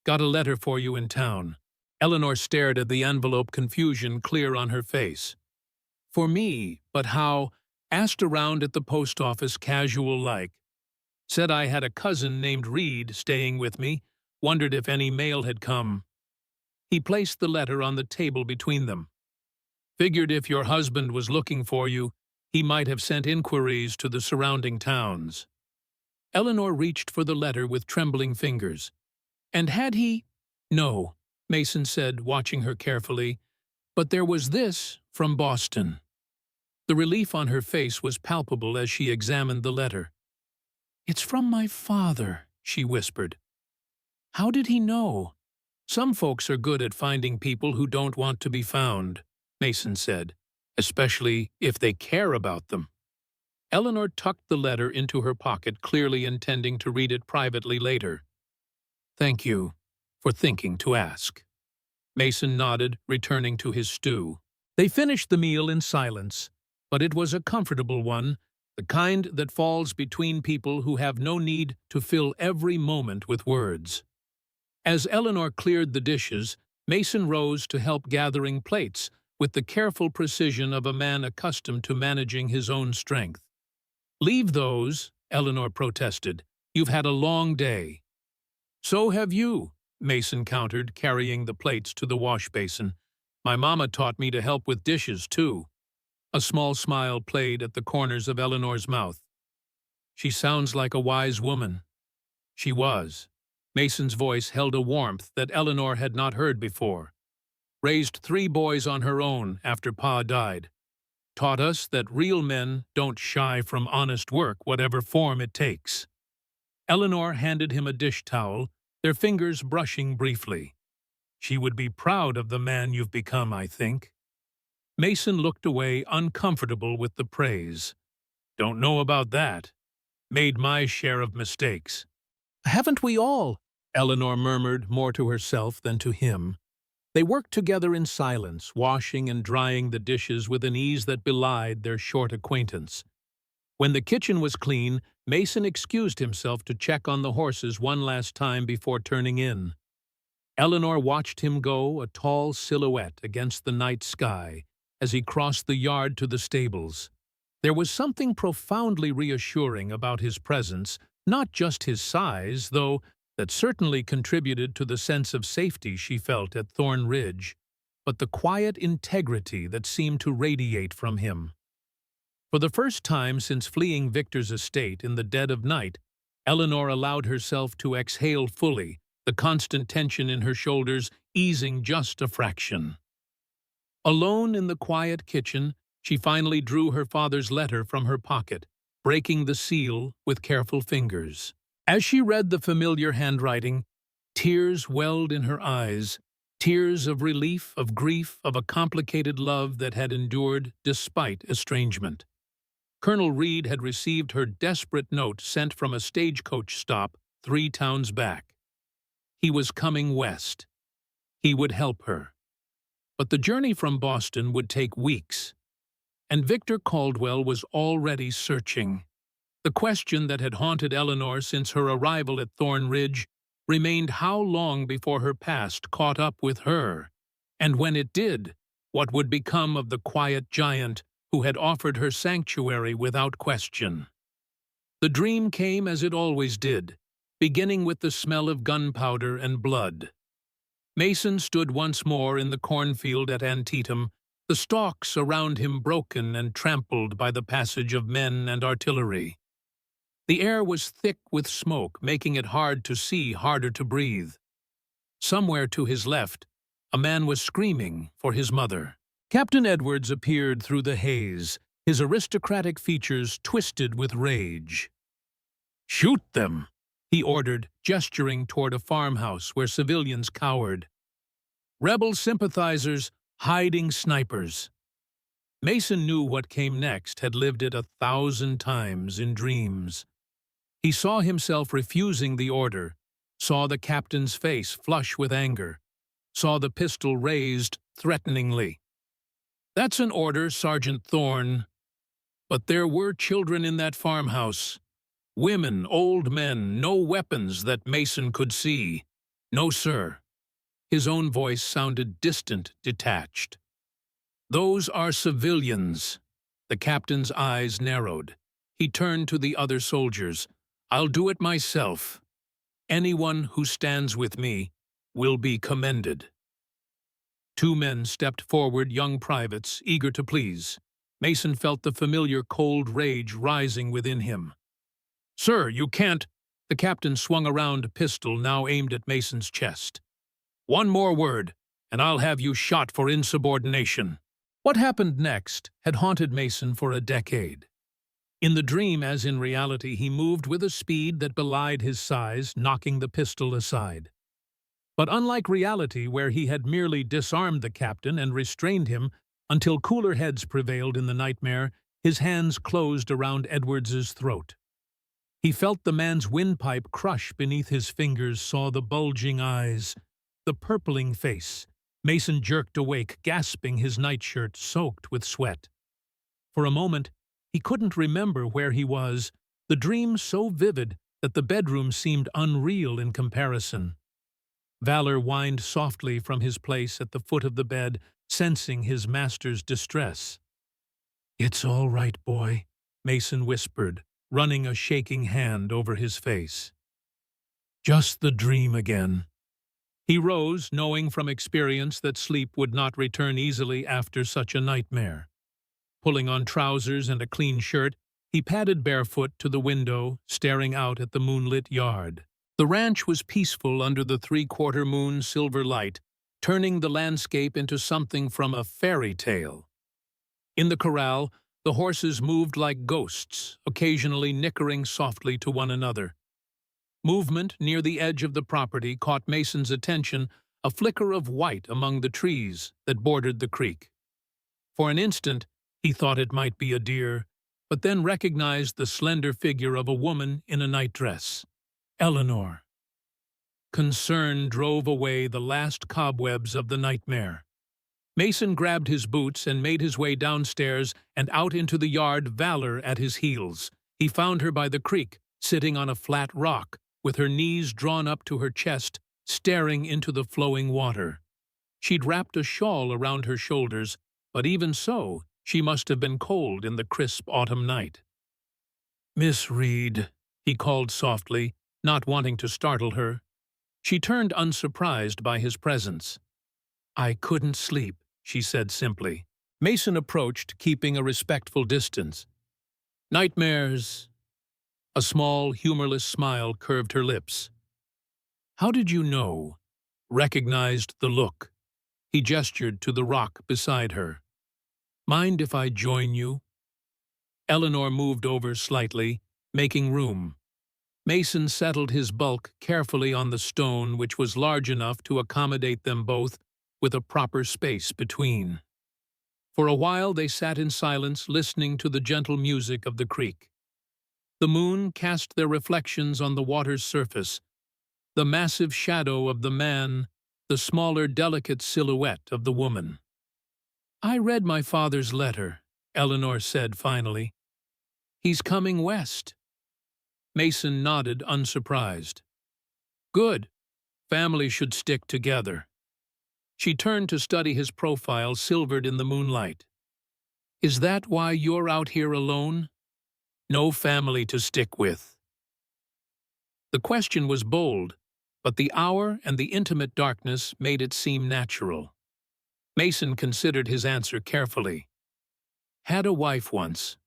Got a letter for you in town." Eleanor stared at the envelope, confusion clear on her face. "For me, but how?" Asked around at the post office, casual-like. "Said I had a cousin named Reed staying with me. Wondered if any mail had come." He placed the letter on the table between them. "Figured if your husband was looking for you, he might have sent inquiries to the surrounding towns." Eleanor reached for the letter with trembling fingers. "And had he?" "No," Mason said, watching her carefully. "But there was this from Boston." The relief on her face was palpable as she examined the letter. "It's from my father," she whispered. "How did he know?" "Some folks are good at finding people who don't want to be found," Mason said, "especially if they care about them." Eleanor tucked the letter into her pocket, clearly intending to read it privately later. "Thank you for thinking to ask." Mason nodded, returning to his stew. They finished the meal in silence, but it was a comfortable one, the kind that falls between people who have no need to fill every moment with words. As Eleanor cleared the dishes, Mason rose to help gathering plates with the careful precision of a man accustomed to managing his own strength. "Leave those," Eleanor protested. "You've had a long day." "So have you," Mason countered, carrying the plates to the wash basin. "My mama taught me to help with dishes, too." A small smile played at the corners of Eleanor's mouth. She sounds like a wise woman. She was. Mason's voice held a warmth that Eleanor had not heard before. Raised 3 boys on her own after Pa died. Taught us that real men don't shy from honest work, whatever form it takes. Eleanor handed him a dish towel, their fingers brushing briefly. She would be proud of the man you've become, I think. Mason looked away, uncomfortable with the praise. Don't know about that. Made my share of mistakes. Haven't we all? Eleanor murmured, more to herself than to him. They worked together in silence, washing and drying the dishes with an ease that belied their short acquaintance. When the kitchen was clean, Mason excused himself to check on the horses one last time before turning in. Eleanor watched him go, a tall silhouette against the night sky, as he crossed the yard to the stables. There was something profoundly reassuring about his presence, not just his size, though that certainly contributed to the sense of safety she felt at Thorn Ridge, but the quiet integrity that seemed to radiate from him. For the first time since fleeing Victor's estate in the dead of night, Eleanor allowed herself to exhale fully, the constant tension in her shoulders easing just a fraction. Alone in the quiet kitchen, she finally drew her father's letter from her pocket, breaking the seal with careful fingers. As she read the familiar handwriting, tears welled in her eyes, tears of relief, of grief, of a complicated love that had endured despite estrangement. Colonel Reed had received her desperate note sent from a stagecoach stop 3 towns back. He was coming west. He would help her. But the journey from Boston would take weeks, and Victor Caldwell was already searching. The question that had haunted Eleanor since her arrival at Thorn Ridge remained how long before her past caught up with her, and when it did, what would become of the quiet giant who had offered her sanctuary without question. The dream came as it always did, beginning with the smell of gunpowder and blood. Mason stood once more in the cornfield at Antietam, the stalks around him broken and trampled by the passage of men and artillery. The air was thick with smoke, making it hard to see, harder to breathe. Somewhere to his left, a man was screaming for his mother. Captain Edwards appeared through the haze, his aristocratic features twisted with rage. "Shoot them!" he ordered, gesturing toward a farmhouse where civilians cowered. "Rebel sympathizers, hiding snipers." Mason knew what came next, had lived it 1,000 times in dreams. He saw himself refusing the order, saw the captain's face flush with anger, saw the pistol raised threateningly. "That's an order, Sergeant Thorne." But there were children in that farmhouse. Women, old men, no weapons that Mason could see. "No, sir." His own voice sounded distant, detached. "Those are civilians." The captain's eyes narrowed. He turned to the other soldiers. "I'll do it myself. Anyone who stands with me will be commended." 2 men stepped forward, young privates, eager to please. Mason felt the familiar cold rage rising within him. "Sir, you can't—" The captain swung around, a pistol now aimed at Mason's chest. "One more word, and I'll have you shot for insubordination." What happened next had haunted Mason for a decade. In the dream, as in reality, he moved with a speed that belied his size, knocking the pistol aside. But unlike reality, where he had merely disarmed the captain and restrained him until cooler heads prevailed in the nightmare, his hands closed around Edwards's throat. He felt the man's windpipe crush beneath his fingers, saw the bulging eyes, the purpling face. Mason jerked awake, gasping, his nightshirt soaked with sweat. For a moment, he couldn't remember where he was, the dream so vivid that the bedroom seemed unreal in comparison. Valor whined softly from his place at the foot of the bed, sensing his master's distress. "It's all right, boy," Mason whispered, running a shaking hand over his face. "Just the dream again." He rose, knowing from experience that sleep would not return easily after such a nightmare. Pulling on trousers and a clean shirt, he padded barefoot to the window, staring out at the moonlit yard. The ranch was peaceful under the three-quarter moon silver light, turning the landscape into something from a fairy tale. In the corral, the horses moved like ghosts, occasionally nickering softly to one another. Movement near the edge of the property caught Mason's attention, a flicker of white among the trees that bordered the creek. For an instant, he thought it might be a deer, but then recognized the slender figure of a woman in a nightdress. Eleanor. Concern drove away the last cobwebs of the nightmare. Mason grabbed his boots and made his way downstairs and out into the yard, Valor at his heels. He found her by the creek, sitting on a flat rock, with her knees drawn up to her chest, staring into the flowing water. She'd wrapped a shawl around her shoulders, but even so, she must have been cold in the crisp autumn night. "Miss Reed," he called softly, not wanting to startle her. She turned unsurprised by his presence. "I couldn't sleep," she said simply. Mason approached, keeping a respectful distance. "Nightmares." A small, humorless smile curved her lips. "How did you know?" Recognized the look. He gestured to the rock beside her. "Mind if I join you?" Eleanor moved over slightly, making room. Mason settled his bulk carefully on the stone, which was large enough to accommodate them both, with a proper space between. For a while they sat in silence, listening to the gentle music of the creek. The moon cast their reflections on the water's surface, the massive shadow of the man, the smaller, delicate silhouette of the woman. "I read my father's letter," Eleanor said finally. "He's coming west." Mason nodded, unsurprised. "Good. Family should stick together." She turned to study his profile, silvered in the moonlight. "Is that why you're out here alone? No family to stick with." The question was bold, but the hour and the intimate darkness made it seem natural. Mason considered his answer carefully. "Had a wife once,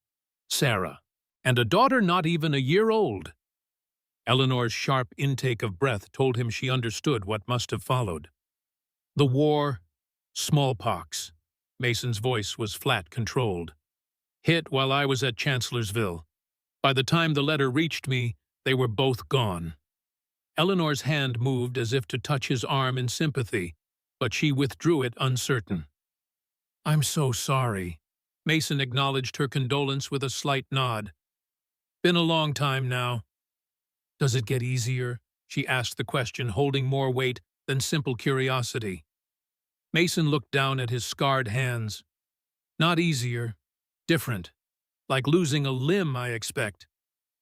Sarah, and a daughter not even a year old." Eleanor's sharp intake of breath told him she understood what must have followed. "The war, smallpox." Mason's voice was flat, controlled. "Hit while I was at Chancellorsville. By the time the letter reached me, they were both gone." Eleanor's hand moved as if to touch his arm in sympathy, but she withdrew it uncertain. "I'm so sorry." Mason acknowledged her condolence with a slight nod. "Been a long time now." "Does it get easier?" she asked the question, holding more weight than simple curiosity. Mason looked down at his scarred hands. "Not easier. Different. Like losing a limb, I expect.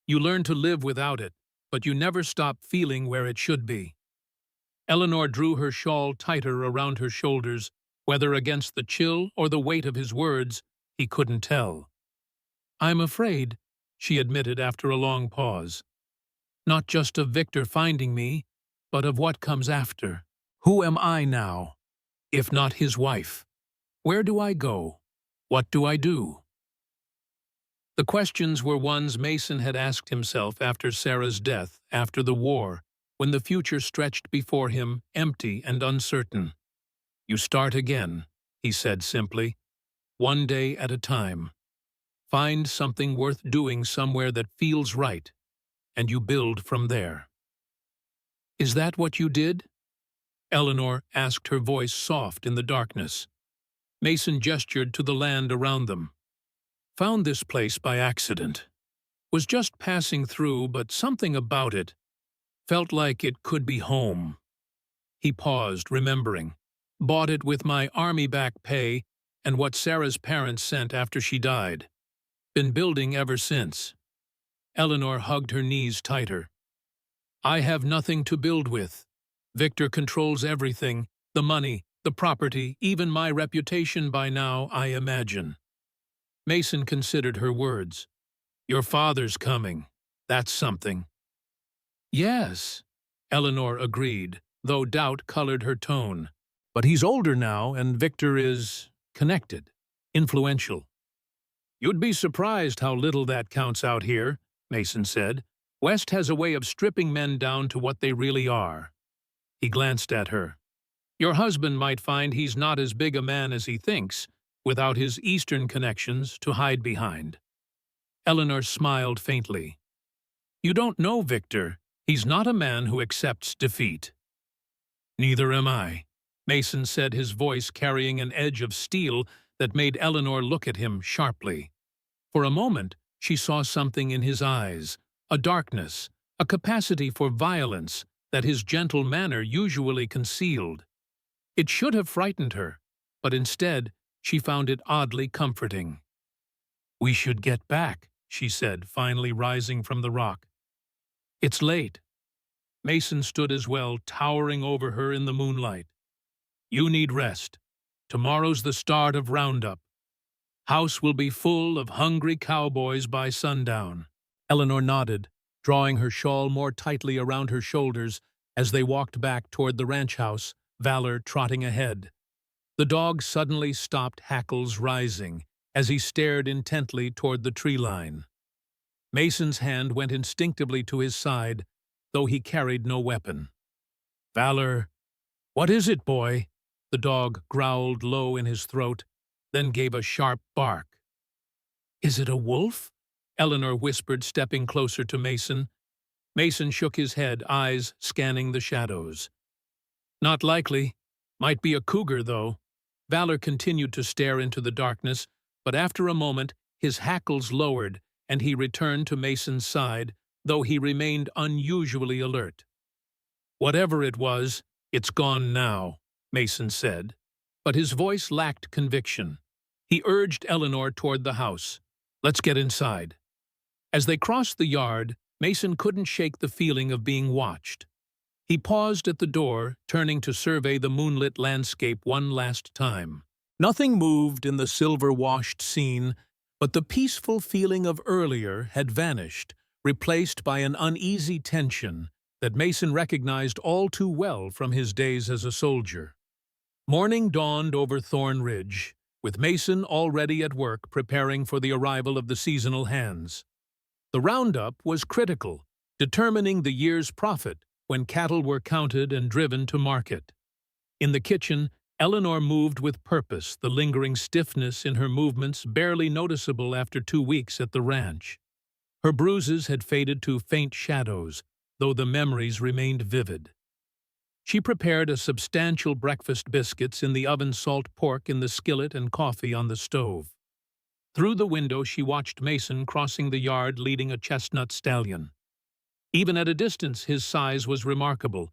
You learn to live without it, but you never stop feeling where it should be." Eleanor drew her shawl tighter around her shoulders, whether against the chill or the weight of his words, he couldn't tell. "I'm afraid," she admitted after a long pause. "Not just of Victor finding me, but of what comes after. Who am I now, if not his wife? Where do I go? What do I do?" The questions were ones Mason had asked himself after Sarah's death, after the war, when the future stretched before him, empty and uncertain. "You start again," he said simply, "one day at a time. Find something worth doing somewhere that feels right, and you build from there." "Is that what you did?" Eleanor asked, her voice soft in the darkness. Mason gestured to the land around them. "Found this place by accident. Was just passing through, but something about it felt like it could be home." He paused, remembering. "Bought it with my army back pay and what Sarah's parents sent after she died. Been building ever since." Eleanor hugged her knees tighter. "I have nothing to build with. Victor controls everything, the money, the property, even my reputation by now, I imagine." Mason considered her words. "Your father's coming. That's something." "Yes," Eleanor agreed, though doubt colored her tone. "But he's older now, and Victor is connected, influential." You'd be surprised how little that counts out here, Mason said. West has a way of stripping men down to what they really are. He glanced at her. Your husband might find he's not as big a man as he thinks, without his Eastern connections to hide behind. Eleanor smiled faintly. You don't know Victor. He's not a man who accepts defeat. Neither am I, Mason said, his voice carrying an edge of steel that made Eleanor look at him sharply. For a moment, she saw something in his eyes, a darkness, a capacity for violence that his gentle manner usually concealed. It should have frightened her, but instead, she found it oddly comforting. We should get back, she said, finally rising from the rock. It's late. Mason stood as well, towering over her in the moonlight. You need rest. Tomorrow's the start of roundup. House will be full of hungry cowboys by sundown. Eleanor nodded, drawing her shawl more tightly around her shoulders as they walked back toward the ranch house, Valor trotting ahead. The dog suddenly stopped, hackles rising, as he stared intently toward the tree line. Mason's hand went instinctively to his side, though he carried no weapon. Valor, what is it, boy? The dog growled low in his throat, then gave a sharp bark. Is it a wolf? Eleanor whispered, stepping closer to Mason. Mason shook his head, eyes scanning the shadows. Not likely. Might be a cougar, though. Valor continued to stare into the darkness, but after a moment, his hackles lowered, and he returned to Mason's side, though he remained unusually alert. Whatever it was, it's gone now, Mason said, but his voice lacked conviction. He urged Eleanor toward the house. Let's get inside. As they crossed the yard, Mason couldn't shake the feeling of being watched. He paused at the door, turning to survey the moonlit landscape one last time. Nothing moved in the silver-washed scene, but the peaceful feeling of earlier had vanished, replaced by an uneasy tension that Mason recognized all too well from his days as a soldier. Morning dawned over Thorn Ridge, with Mason already at work preparing for the arrival of the seasonal hands. The roundup was critical, determining the year's profit when cattle were counted and driven to market. In the kitchen, Eleanor moved with purpose, the lingering stiffness in her movements barely noticeable after 2 weeks at the ranch. Her bruises had faded to faint shadows, though the memories remained vivid. She prepared a substantial breakfast, biscuits in the oven, salt pork in the skillet, and coffee on the stove. Through the window she watched Mason crossing the yard leading a chestnut stallion. Even at a distance his size was remarkable,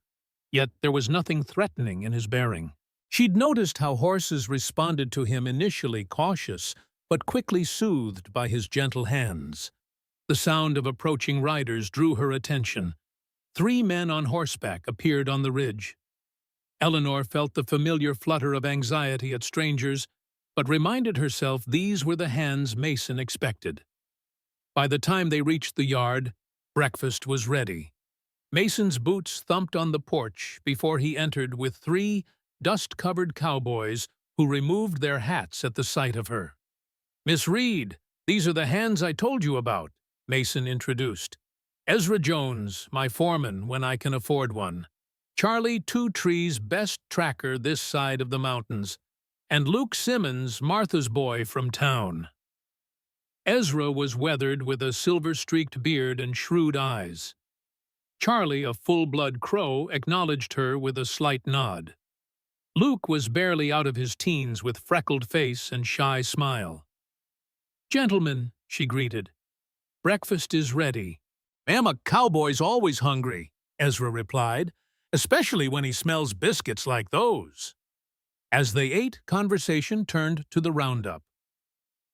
yet there was nothing threatening in his bearing. She'd noticed how horses responded to him, initially cautious, but quickly soothed by his gentle hands. The sound of approaching riders drew her attention. 3 men on horseback appeared on the ridge. Eleanor felt the familiar flutter of anxiety at strangers, but reminded herself these were the hands Mason expected. By the time they reached the yard, breakfast was ready. Mason's boots thumped on the porch before he entered with 3 dust-covered cowboys who removed their hats at the sight of her. Miss Reed, these are the hands I told you about, Mason introduced. Ezra Jones, my foreman when I can afford one. Charlie Two Trees' best tracker this side of the mountains. And Luke Simmons, Martha's boy from town. Ezra was weathered with a silver-streaked beard and shrewd eyes. Charlie, a full-blood crow, acknowledged her with a slight nod. Luke was barely out of his teens with freckled face and shy smile. Gentlemen, she greeted. Breakfast is ready. Ma'am, a cowboy's always hungry, Ezra replied, especially when he smells biscuits like those. As they ate, conversation turned to the roundup.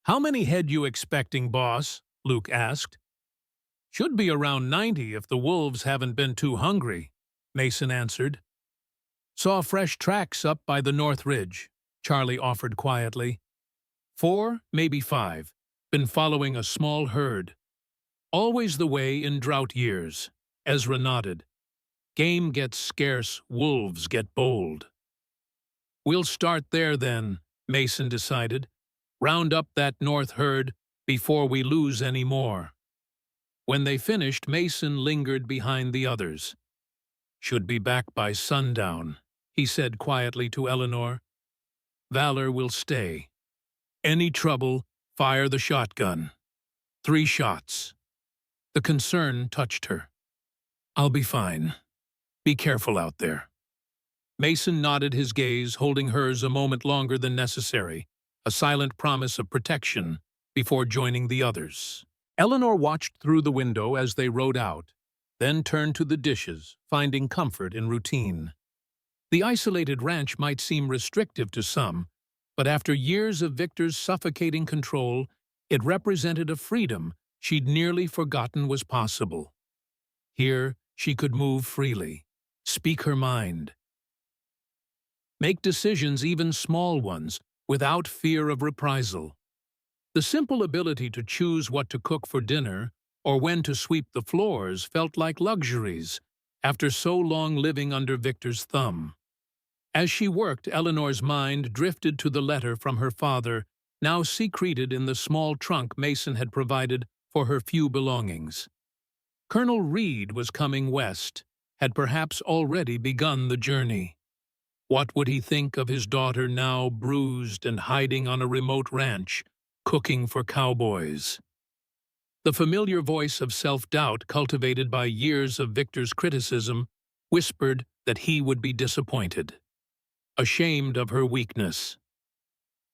How many head you expecting, boss? Luke asked. Should be around 90 if the wolves haven't been too hungry, Mason answered. Saw fresh tracks up by the North Ridge, Charlie offered quietly. 4, maybe 5. Been following a small herd. Always the way in drought years, Ezra nodded. Game gets scarce, wolves get bold. We'll start there then, Mason decided. Round up that north herd, before we lose any more." When they finished, Mason lingered behind the others. "Should be back by sundown," he said quietly to Eleanor. "Valor will stay. Any trouble, fire the shotgun. 3 shots." The concern touched her. "I'll be fine. Be careful out there." Mason nodded his gaze, holding hers a moment longer than necessary, a silent promise of protection before joining the others. Eleanor watched through the window as they rode out, then turned to the dishes, finding comfort in routine. The isolated ranch might seem restrictive to some, but after years of Victor's suffocating control, it represented a freedom she'd nearly forgotten was possible. Here, she could move freely, speak her mind, make decisions, even small ones, without fear of reprisal. The simple ability to choose what to cook for dinner or when to sweep the floors felt like luxuries after so long living under Victor's thumb. As she worked, Eleanor's mind drifted to the letter from her father, now secreted in the small trunk Mason had provided for her few belongings. Colonel Reed was coming west, had perhaps already begun the journey. What would he think of his daughter now bruised and hiding on a remote ranch, cooking for cowboys? The familiar voice of self-doubt cultivated by years of Victor's criticism whispered that he would be disappointed, ashamed of her weakness,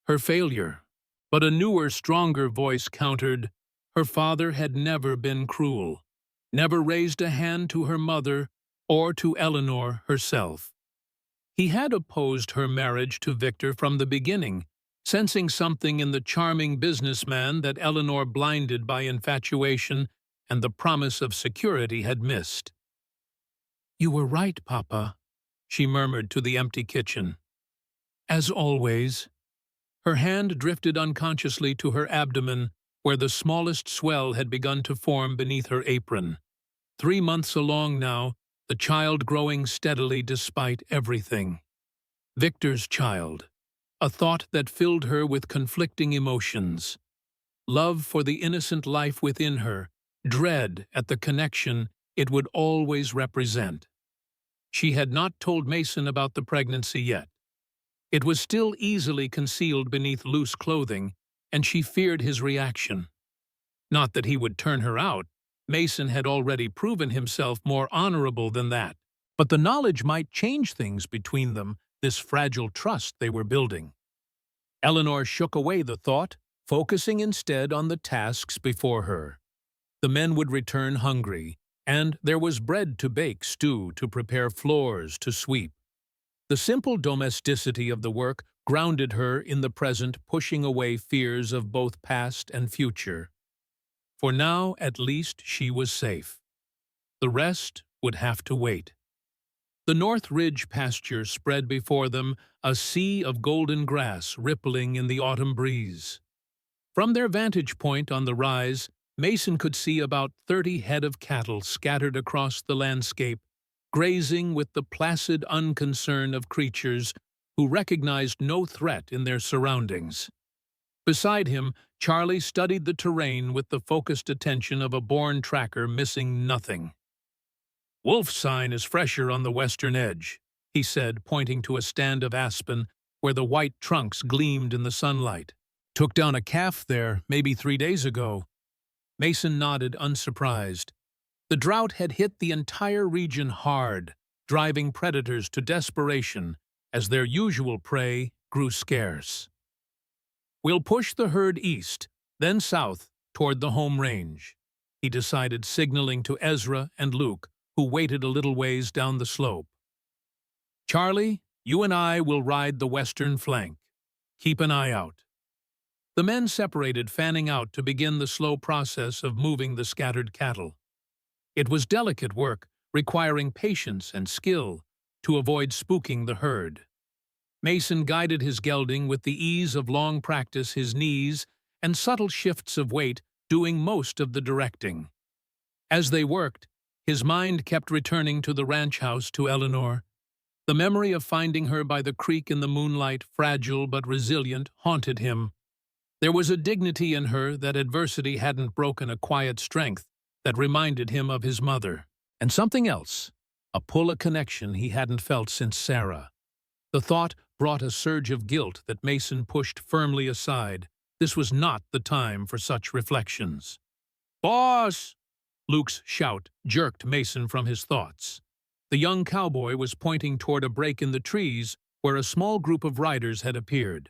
her failure. But a newer, stronger voice countered, her father had never been cruel, never raised a hand to her mother or to Eleanor herself. He had opposed her marriage to Victor from the beginning, sensing something in the charming businessman that Eleanor, blinded by infatuation and the promise of security, had missed. "You were right, Papa," she murmured to the empty kitchen. "As always." Her hand drifted unconsciously to her abdomen, where the smallest swell had begun to form beneath her apron. 3 months along now, the child growing steadily despite everything. Victor's child, a thought that filled her with conflicting emotions. Love for the innocent life within her, dread at the connection it would always represent. She had not told Mason about the pregnancy yet. It was still easily concealed beneath loose clothing, and she feared his reaction. Not that he would turn her out. Mason had already proven himself more honorable than that. But the knowledge might change things between them, this fragile trust they were building. Eleanor shook away the thought, focusing instead on the tasks before her. The men would return hungry, and there was bread to bake, stew to prepare, floors to sweep. The simple domesticity of the work grounded her in the present, pushing away fears of both past and future. For now, at least, she was safe. The rest would have to wait. The North Ridge pasture spread before them, a sea of golden grass rippling in the autumn breeze. From their vantage point on the rise, Mason could see about 30 head of cattle scattered across the landscape, grazing with the placid unconcern of creatures who recognized no threat in their surroundings. Beside him, Charlie studied the terrain with the focused attention of a born tracker missing nothing. "Wolf sign is fresher on the western edge," he said, pointing to a stand of aspen where the white trunks gleamed in the sunlight. "Took down a calf there maybe 3 days ago." Mason nodded, unsurprised. The drought had hit the entire region hard, driving predators to desperation as their usual prey grew scarce. "We'll push the herd east, then south toward the home range," he decided, signaling to Ezra and Luke, who waited a little ways down the slope. "Charlie, you and I will ride the western flank. Keep an eye out." The men separated, fanning out to begin the slow process of moving the scattered cattle. It was delicate work, requiring patience and skill to avoid spooking the herd. Mason guided his gelding with the ease of long practice, his knees and subtle shifts of weight doing most of the directing. As they worked, his mind kept returning to the ranch house, to Eleanor. The memory of finding her by the creek in the moonlight, fragile but resilient, haunted him. There was a dignity in her that adversity hadn't broken, a quiet strength that reminded him of his mother. And something else, a pull, a connection he hadn't felt since Sarah. The thought brought a surge of guilt that Mason pushed firmly aside. This was not the time for such reflections. "Boss!" Luke's shout jerked Mason from his thoughts. The young cowboy was pointing toward a break in the trees where a small group of riders had appeared.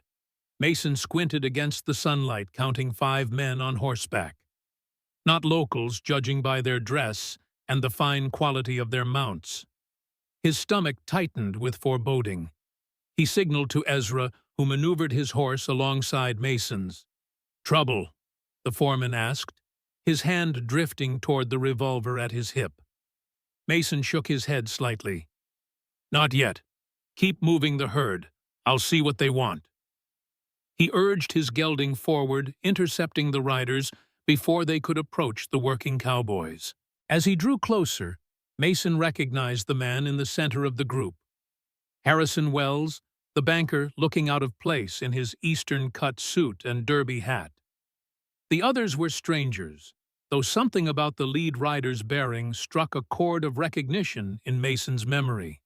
Mason squinted against the sunlight, counting 5 men on horseback. Not locals, judging by their dress and the fine quality of their mounts. His stomach tightened with foreboding. He signaled to Ezra, who maneuvered his horse alongside Mason's. "Trouble?" the foreman asked, his hand drifting toward the revolver at his hip. Mason shook his head slightly. "Not yet. Keep moving the herd. I'll see what they want." He urged his gelding forward, intercepting the riders before they could approach the working cowboys. As he drew closer, Mason recognized the man in the center of the group. Harrison Wells, the banker, looking out of place in his Eastern-cut suit and derby hat. The others were strangers, though something about the lead rider's bearing struck a chord of recognition in Mason's memory.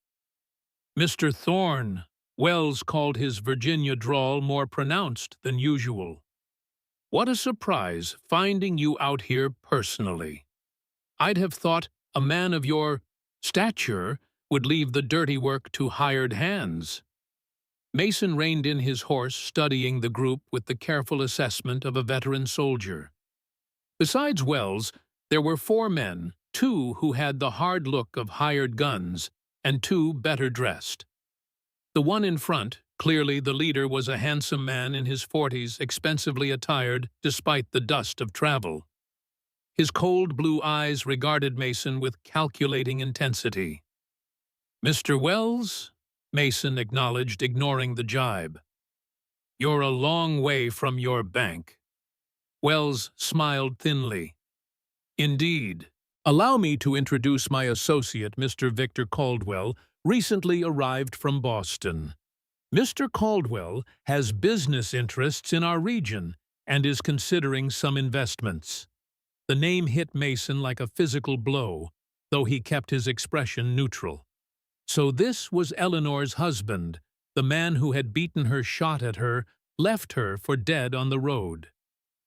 "Mr. Thorne," Wells called, his Virginia drawl more pronounced than usual. "What a surprise finding you out here personally. I'd have thought a man of your stature would leave the dirty work to hired hands." Mason reined in his horse, studying the group with the careful assessment of a veteran soldier. Besides Wells, there were 4 men, 2 who had the hard look of hired guns, and 2 better dressed. The one in front, clearly the leader, was a handsome man in his 40s, expensively attired despite the dust of travel. His cold blue eyes regarded Mason with calculating intensity. "Mr. Wells?" Mason acknowledged, ignoring the jibe. "You're a long way from your bank." Wells smiled thinly. "Indeed. Allow me to introduce my associate, Mr. Victor Caldwell, recently arrived from Boston. Mr. Caldwell has business interests in our region and is considering some investments." The name hit Mason like a physical blow, though he kept his expression neutral. So this was Eleanor's husband, the man who had beaten her, shot at her, left her for dead on the road.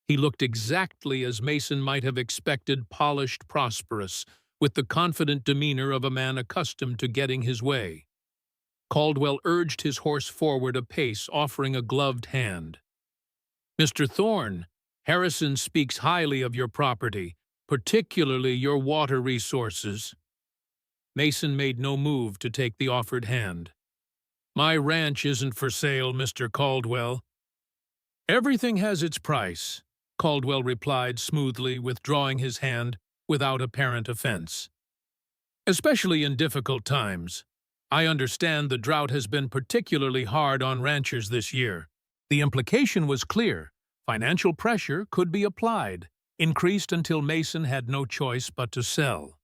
He looked exactly as Mason might have expected, polished, prosperous, with the confident demeanor of a man accustomed to getting his way. Caldwell urged his horse forward a pace, offering a gloved hand. "Mr. Thorne, Harrison speaks highly of your property, particularly your water resources." Mason made no move to take the offered hand. "My ranch isn't for sale, Mr. Caldwell." "Everything has its price," Caldwell replied smoothly, withdrawing his hand without apparent offense. "Especially in difficult times. I understand the drought has been particularly hard on ranchers this year." The implication was clear. Financial pressure could be applied, increased until Mason had no choice but to sell.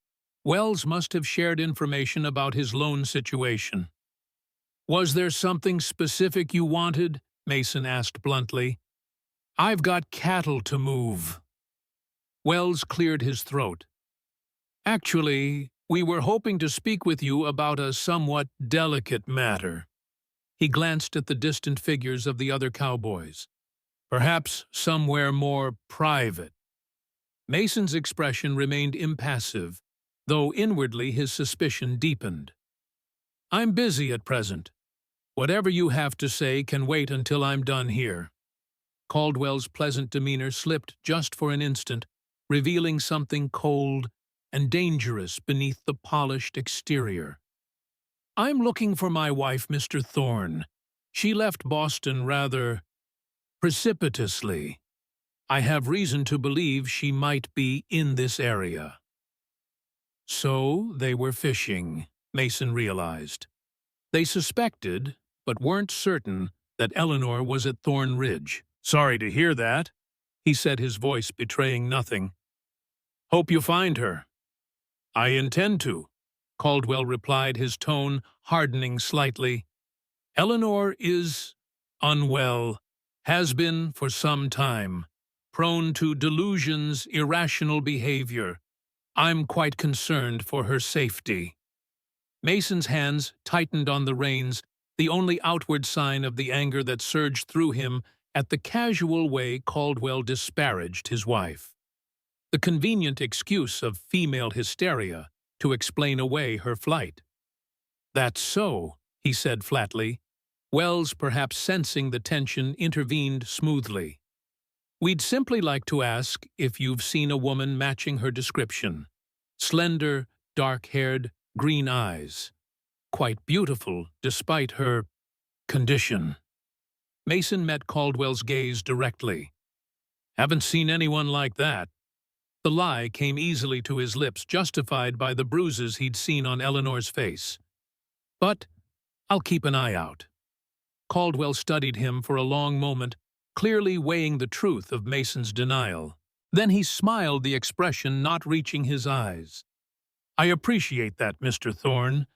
Wells must have shared information about his loan situation. "Was there something specific you wanted?" Mason asked bluntly. "I've got cattle to move." Wells cleared his throat. "Actually, we were hoping to speak with you about a somewhat delicate matter." He glanced at the distant figures of the other cowboys. "Perhaps somewhere more private." Mason's expression remained impassive, though inwardly his suspicion deepened. "I'm busy at present. Whatever you have to say can wait until I'm done here." Caldwell's pleasant demeanor slipped just for an instant, revealing something cold and dangerous beneath the polished exterior. "I'm looking for my wife, Mr. Thorne. She left Boston rather precipitously. I have reason to believe she might be in this area." So they were fishing, Mason realized. They suspected, but weren't certain, that Eleanor was at Thorn Ridge. "Sorry to hear that," he said, his voice betraying nothing. "Hope you find her." "I intend to," Caldwell replied, his tone hardening slightly. "Eleanor is unwell, Has been for some time. Prone to delusions, irrational behavior. I'm quite concerned for her safety." Mason's hands tightened on the reins, the only outward sign of the anger that surged through him at the casual way Caldwell disparaged his wife. The convenient excuse of female hysteria to explain away her flight. "That's so," he said flatly. Wells, perhaps sensing the tension, intervened smoothly. "We'd simply like to ask if you've seen a woman matching her description. Slender, dark-haired, green eyes. Quite beautiful, despite her condition." Mason met Caldwell's gaze directly. "Haven't seen anyone like that." The lie came easily to his lips, justified by the bruises he'd seen on Eleanor's face. "But I'll keep an eye out." Caldwell studied him for a long moment, clearly weighing the truth of Mason's denial. Then he smiled, the expression not reaching his eyes. "I appreciate that, Mr. Thorne.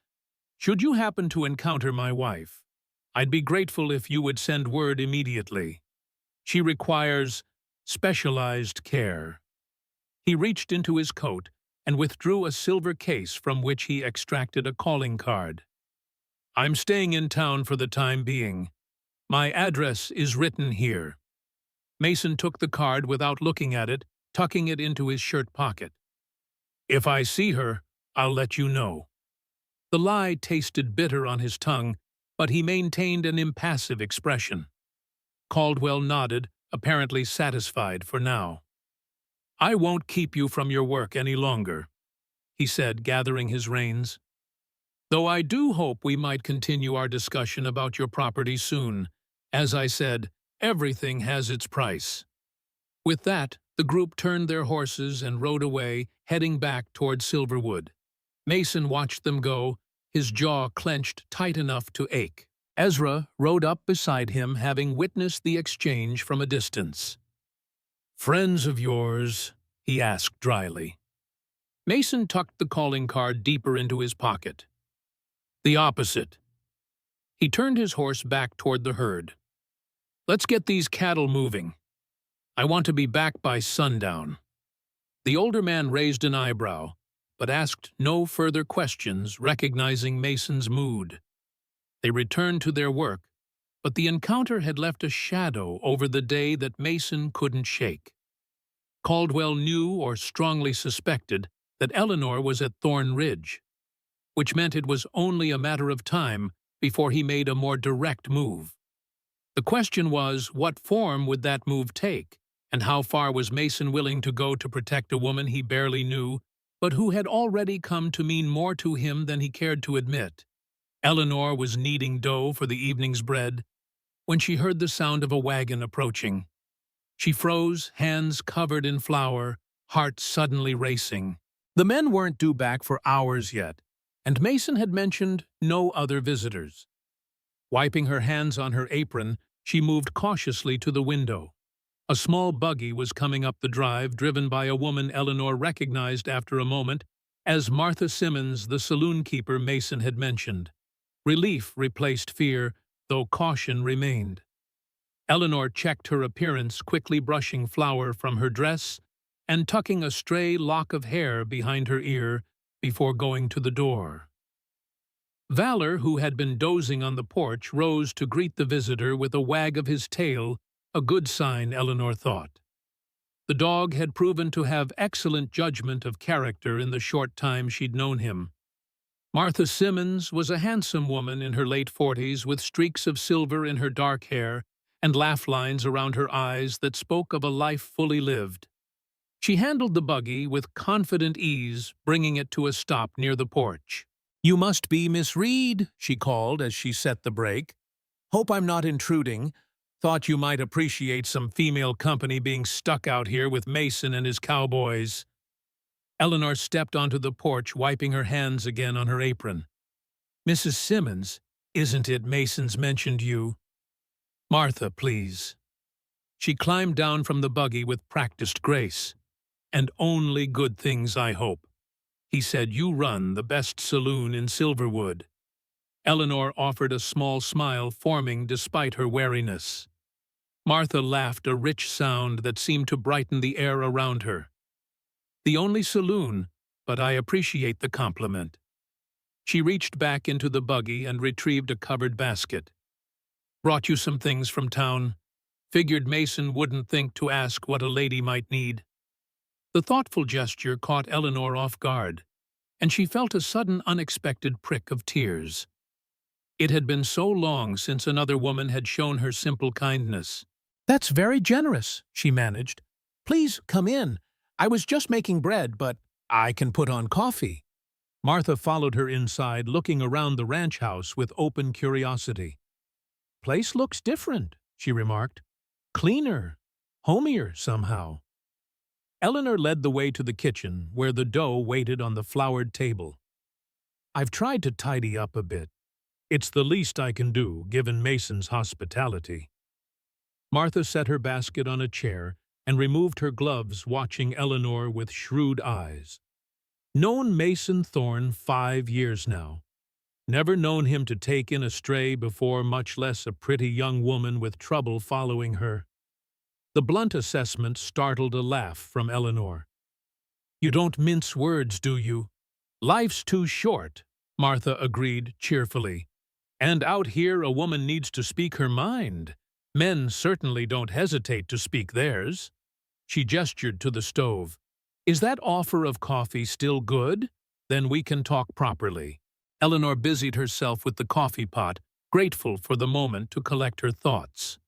Should you happen to encounter my wife, I'd be grateful if you would send word immediately. She requires specialized care." He reached into his coat and withdrew a silver case from which he extracted a calling card. "I'm staying in town for the time being. My address is written here." Mason took the card without looking at it, tucking it into his shirt pocket. "If I see her, I'll let you know." The lie tasted bitter on his tongue, but he maintained an impassive expression. Caldwell nodded, apparently satisfied for now. "I won't keep you from your work any longer," he said, gathering his reins. "Though I do hope we might continue our discussion about your property soon. As I said, everything has its price." With that, the group turned their horses and rode away, heading back toward Silverwood. Mason watched them go, his jaw clenched tight enough to ache. Ezra rode up beside him, having witnessed the exchange from a distance. "Friends of yours?" he asked dryly. Mason tucked the calling card deeper into his pocket. "The opposite." He turned his horse back toward the herd. "Let's get these cattle moving. I want to be back by sundown." The older man raised an eyebrow, but asked no further questions, recognizing Mason's mood. They returned to their work, but the encounter had left a shadow over the day that Mason couldn't shake. Caldwell knew, or strongly suspected, that Eleanor was at Thorn Ridge, which meant it was only a matter of time before he made a more direct move. The question was, what form would that move take, and how far was Mason willing to go to protect a woman he barely knew, but who had already come to mean more to him than he cared to admit? Eleanor was kneading dough for the evening's bread when she heard the sound of a wagon approaching. She froze, hands covered in flour, heart suddenly racing. The men weren't due back for hours yet, and Mason had mentioned no other visitors. Wiping her hands on her apron, she moved cautiously to the window. A small buggy was coming up the drive, driven by a woman Eleanor recognized after a moment as Martha Simmons, the saloon keeper Mason had mentioned. Relief replaced fear, though caution remained. Eleanor checked her appearance, quickly brushing flour from her dress and tucking a stray lock of hair behind her ear before going to the door. Valor, who had been dozing on the porch, rose to greet the visitor with a wag of his tail, a good sign, Eleanor thought. The dog had proven to have excellent judgment of character in the short time she'd known him. Martha Simmons was a handsome woman in her late 40s, with streaks of silver in her dark hair and laugh lines around her eyes that spoke of a life fully lived. She handled the buggy with confident ease, bringing it to a stop near the porch. "You must be Miss Reed," she called as she set the brake. "Hope I'm not intruding. Thought you might appreciate some female company being stuck out here with Mason and his cowboys." Eleanor stepped onto the porch, wiping her hands again on her apron. "Mrs. Simmons, isn't it Mason's mentioned you?" "Martha, please." She climbed down from the buggy with practiced grace. "And only good things, I hope. He said you run the best saloon in Silverwood." Eleanor offered a small smile, forming despite her wariness. Martha laughed, a rich sound that seemed to brighten the air around her. The only saloon, but I appreciate the compliment. She reached back into the buggy and retrieved a covered basket. Brought you some things from town. Figured Mason wouldn't think to ask what a lady might need. The thoughtful gesture caught Eleanor off guard, and she felt a sudden unexpected prick of tears. It had been so long since another woman had shown her simple kindness. "That's very generous," she managed. "Please come in. I was just making bread, but I can put on coffee." Martha followed her inside, looking around the ranch house with open curiosity. "Place looks different," she remarked. "Cleaner, homier somehow." Eleanor led the way to the kitchen, where the dough waited on the floured table. "I've tried to tidy up a bit. It's the least I can do, given Mason's hospitality." Martha set her basket on a chair and removed her gloves, watching Eleanor with shrewd eyes. Known Mason Thorne 5 years now. Never known him to take in a stray before, much less a pretty young woman with trouble following her. The blunt assessment startled a laugh from Eleanor. "You don't mince words, do you?" "Life's too short," Martha agreed cheerfully. "And out here a woman needs to speak her mind. Men certainly don't hesitate to speak theirs." She gestured to the stove. "Is that offer of coffee still good? Then we can talk properly." Eleanor busied herself with the coffee pot, grateful for the moment to collect her thoughts.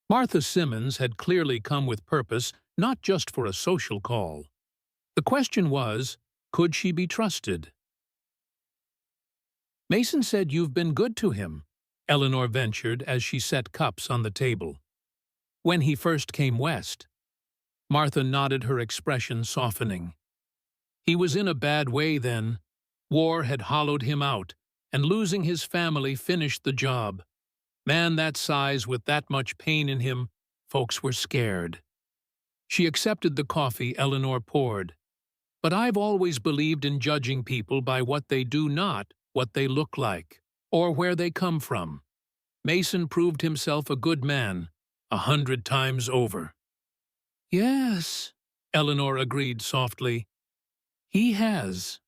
Martha Simmons had clearly come with purpose, not just for a social call. The question was, could she be trusted? "Mason said you've been good to him," Eleanor ventured as she set cups on the table. "When he first came west." Martha nodded, her expression softening. "He was in a bad way then. War had hollowed him out, and losing his family finished the job. Man that size with that much pain in him, folks were scared." She accepted the coffee Eleanor poured. "But I've always believed in judging people by what they do, not what they look like, or where they come from. Mason proved himself a good man, 100 times over." "Yes," Eleanor agreed softly. "He has."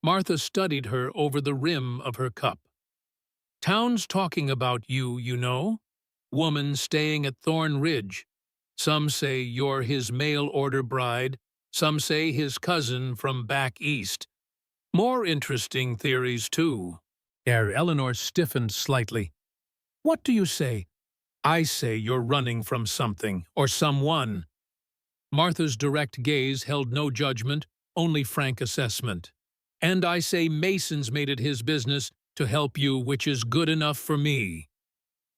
Martha studied her over the rim of her cup. "Town's talking about you, you know. Woman staying at Thorn Ridge. Some say you're his mail-order bride, some say his cousin from back east. More interesting theories, too." Eleanor stiffened slightly. "What do you say?" "I say you're running from something, or someone." Martha's direct gaze held no judgment, only frank assessment. "And I say Mason's made it his business to help you, which is good enough for me."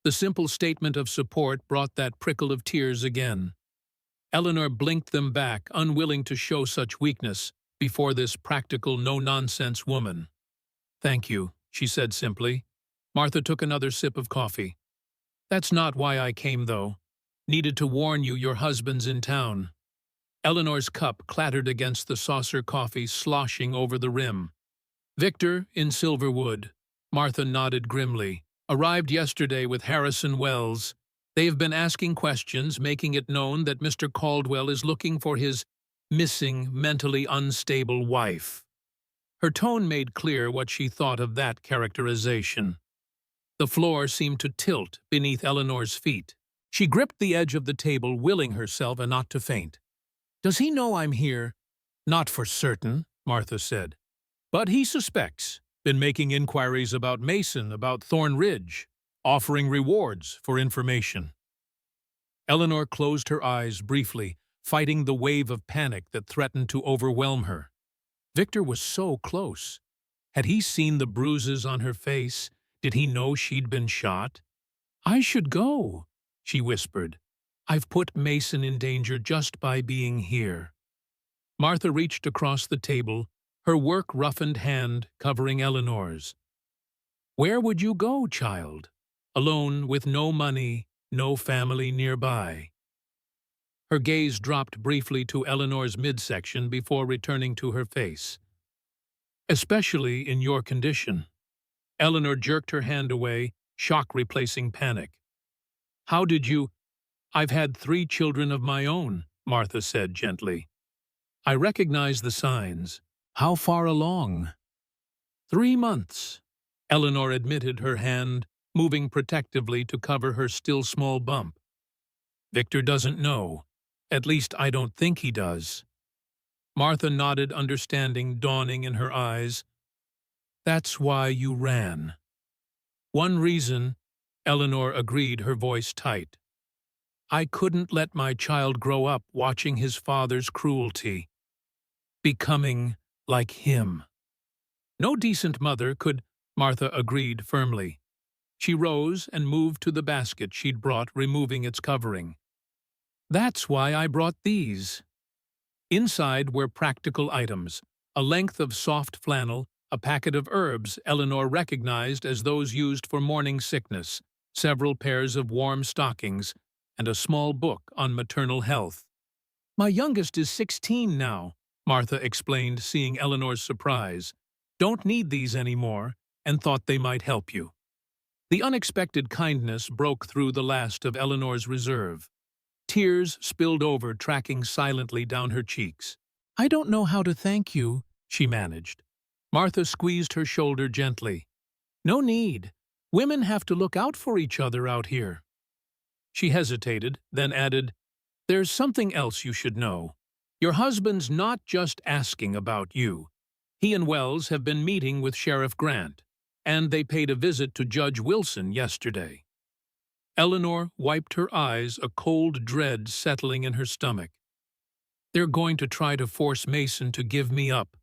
The simple statement of support brought that prickle of tears again. Eleanor blinked them back, unwilling to show such weakness before this practical, no-nonsense woman. "Thank you," she said simply. Martha took another sip of coffee. "That's not why I came, though. Needed to warn you your husband's in town." Eleanor's cup clattered against the saucer, coffee sloshing over the rim. "Victor, in Silverwood." Martha nodded grimly. "Arrived yesterday with Harrison Wells. They have been asking questions, making it known that Mr. Caldwell is looking for his missing, mentally unstable wife." Her tone made clear what she thought of that characterization. The floor seemed to tilt beneath Eleanor's feet. She gripped the edge of the table, willing herself not to faint. "Does he know I'm here?" "Not for certain," Martha said. "But he suspects. Been making inquiries about Mason, about Thorn Ridge, offering rewards for information." Eleanor closed her eyes briefly, fighting the wave of panic that threatened to overwhelm her. Victor was so close. Had he seen the bruises on her face? Did he know she'd been shot? "I should go," she whispered. "I've put Mason in danger just by being here." Martha reached across the table, her work-roughened hand covering Eleanor's. "Where would you go, child? Alone, with no money, no family nearby?" Her gaze dropped briefly to Eleanor's midsection before returning to her face. "Especially in your condition." Eleanor jerked her hand away, shock replacing panic. "How did you—" I've had 3 children of my own, Martha said gently. I recognize the signs. How far along? 3 months. Eleanor admitted, her hand moving protectively to cover her still small bump. Victor doesn't know. At least I don't think he does. Martha nodded, understanding dawning in her eyes. That's why you ran. One reason, Eleanor agreed, her voice tight. I couldn't let my child grow up watching his father's cruelty, becoming like him. No decent mother could, Martha agreed firmly. She rose and moved to the basket she'd brought, removing its covering. That's why I brought these. Inside were practical items, a length of soft flannel, a packet of herbs Eleanor recognized as those used for morning sickness, several pairs of warm stockings, and a small book on maternal health. My youngest is 16 now, Martha explained, seeing Eleanor's surprise. Don't need these anymore, and thought they might help you. The unexpected kindness broke through the last of Eleanor's reserve. Tears spilled over, tracking silently down her cheeks. I don't know how to thank you, she managed. Martha squeezed her shoulder gently. No need. Women have to look out for each other out here. She hesitated, then added, There's something else you should know. Your husband's not just asking about you. He and Wells have been meeting with Sheriff Grant, and they paid a visit to Judge Wilson yesterday. Eleanor wiped her eyes, a cold dread settling in her stomach. They're going to try to force Mason to give me up.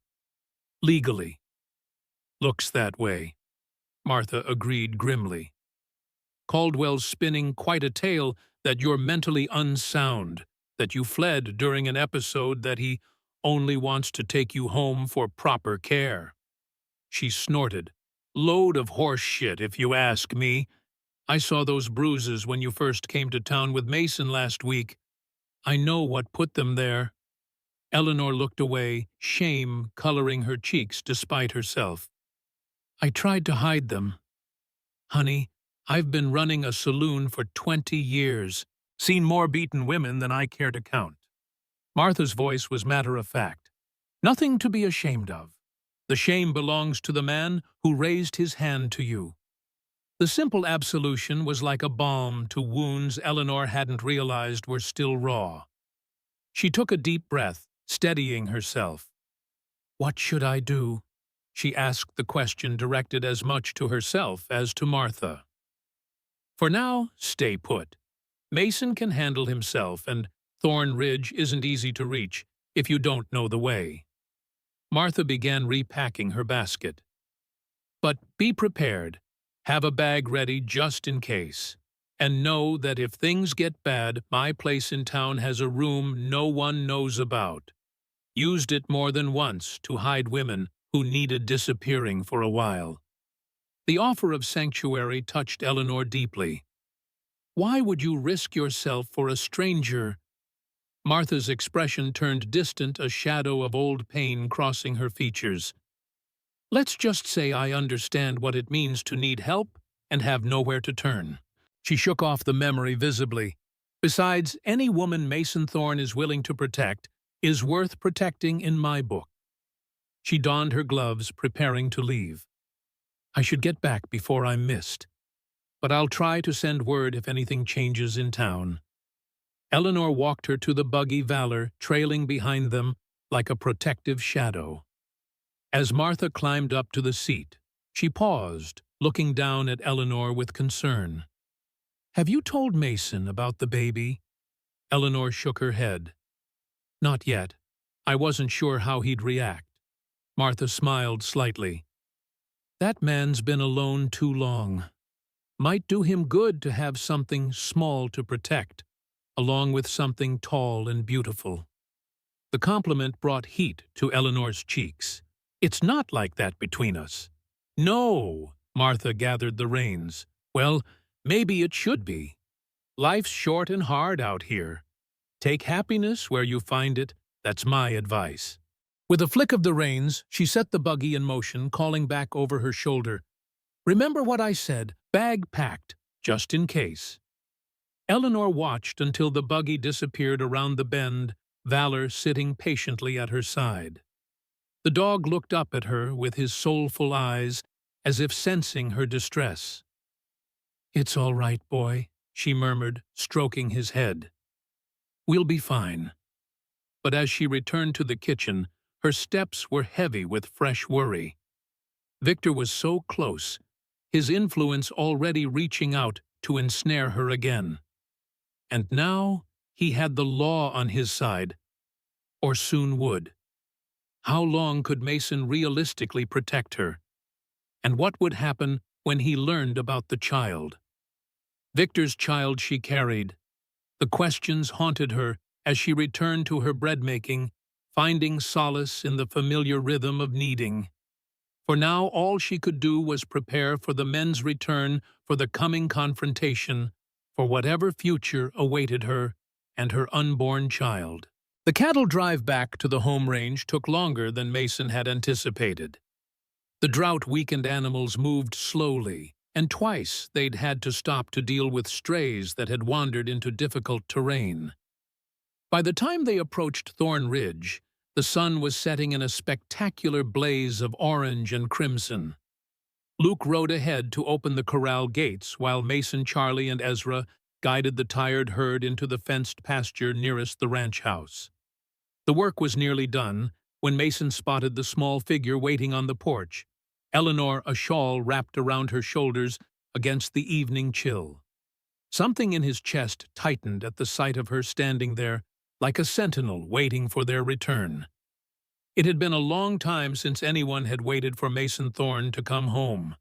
Legally. Looks that way, Martha agreed grimly. Caldwell's spinning quite a tale that you're mentally unsound, that you fled during an episode, that he only wants to take you home for proper care. She snorted. Load of horse shit, if you ask me. I saw those bruises when you first came to town with Mason last week. I know what put them there. Eleanor looked away, shame coloring her cheeks despite herself. I tried to hide them. Honey, I've been running a saloon for 20 years, seen more beaten women than I care to count. Martha's voice was matter-of-fact. Nothing to be ashamed of. The shame belongs to the man who raised his hand to you. The simple absolution was like a balm to wounds Eleanor hadn't realized were still raw. She took a deep breath, steadying herself. What should I do? She asked, the question directed as much to herself as to Martha. For now, stay put. Mason can handle himself, and Thorn Ridge isn't easy to reach if you don't know the way. Martha began repacking her basket. But be prepared. Have a bag ready just in case. And know that if things get bad, my place in town has a room no one knows about. Used it more than once to hide women who needed disappearing for a while. The offer of sanctuary touched Eleanor deeply. Why would you risk yourself for a stranger? Martha's expression turned distant, a shadow of old pain crossing her features. Let's just say I understand what it means to need help and have nowhere to turn. She shook off the memory visibly. Besides, any woman Mason Thorne is willing to protect is worth protecting in my book. She donned her gloves, preparing to leave. I should get back before I'm missed. But I'll try to send word if anything changes in town. Eleanor walked her to the buggy, Valor trailing behind them like a protective shadow. As Martha climbed up to the seat, she paused, looking down at Eleanor with concern. Have you told Mason about the baby? Eleanor shook her head. Not yet. I wasn't sure how he'd react. Martha smiled slightly. That man's been alone too long. Might do him good to have something small to protect, along with something tall and beautiful. The compliment brought heat to Eleanor's cheeks. It's not like that between us. No, Martha gathered the reins. Well, maybe it should be. Life's short and hard out here. Take happiness where you find it. That's my advice. With a flick of the reins, she set the buggy in motion, calling back over her shoulder. Remember what I said, bag packed, just in case. Eleanor watched until the buggy disappeared around the bend, Valor sitting patiently at her side. The dog looked up at her with his soulful eyes, as if sensing her distress. "It's all right, boy," she murmured, stroking his head. "We'll be fine." But as she returned to the kitchen, her steps were heavy with fresh worry. Victor was so close, his influence already reaching out to ensnare her again. And now he had the law on his side, or soon would. How long could Mason realistically protect her? And what would happen when he learned about the child? Victor's child she carried. The questions haunted her as she returned to her bread-making, finding solace in the familiar rhythm of kneading. For now all she could do was prepare for the men's return, for the coming confrontation, for whatever future awaited her and her unborn child. The cattle drive back to the home range took longer than Mason had anticipated. The drought-weakened animals moved slowly, and twice they'd had to stop to deal with strays that had wandered into difficult terrain. By the time they approached Thorn Ridge, the sun was setting in a spectacular blaze of orange and crimson. Luke rode ahead to open the corral gates while Mason, Charlie, and Ezra guided the tired herd into the fenced pasture nearest the ranch house. The work was nearly done when Mason spotted the small figure waiting on the porch, Eleanor, a shawl wrapped around her shoulders against the evening chill. Something in his chest tightened at the sight of her standing there, like a sentinel waiting for their return. It had been a long time since anyone had waited for Mason Thorne to come home.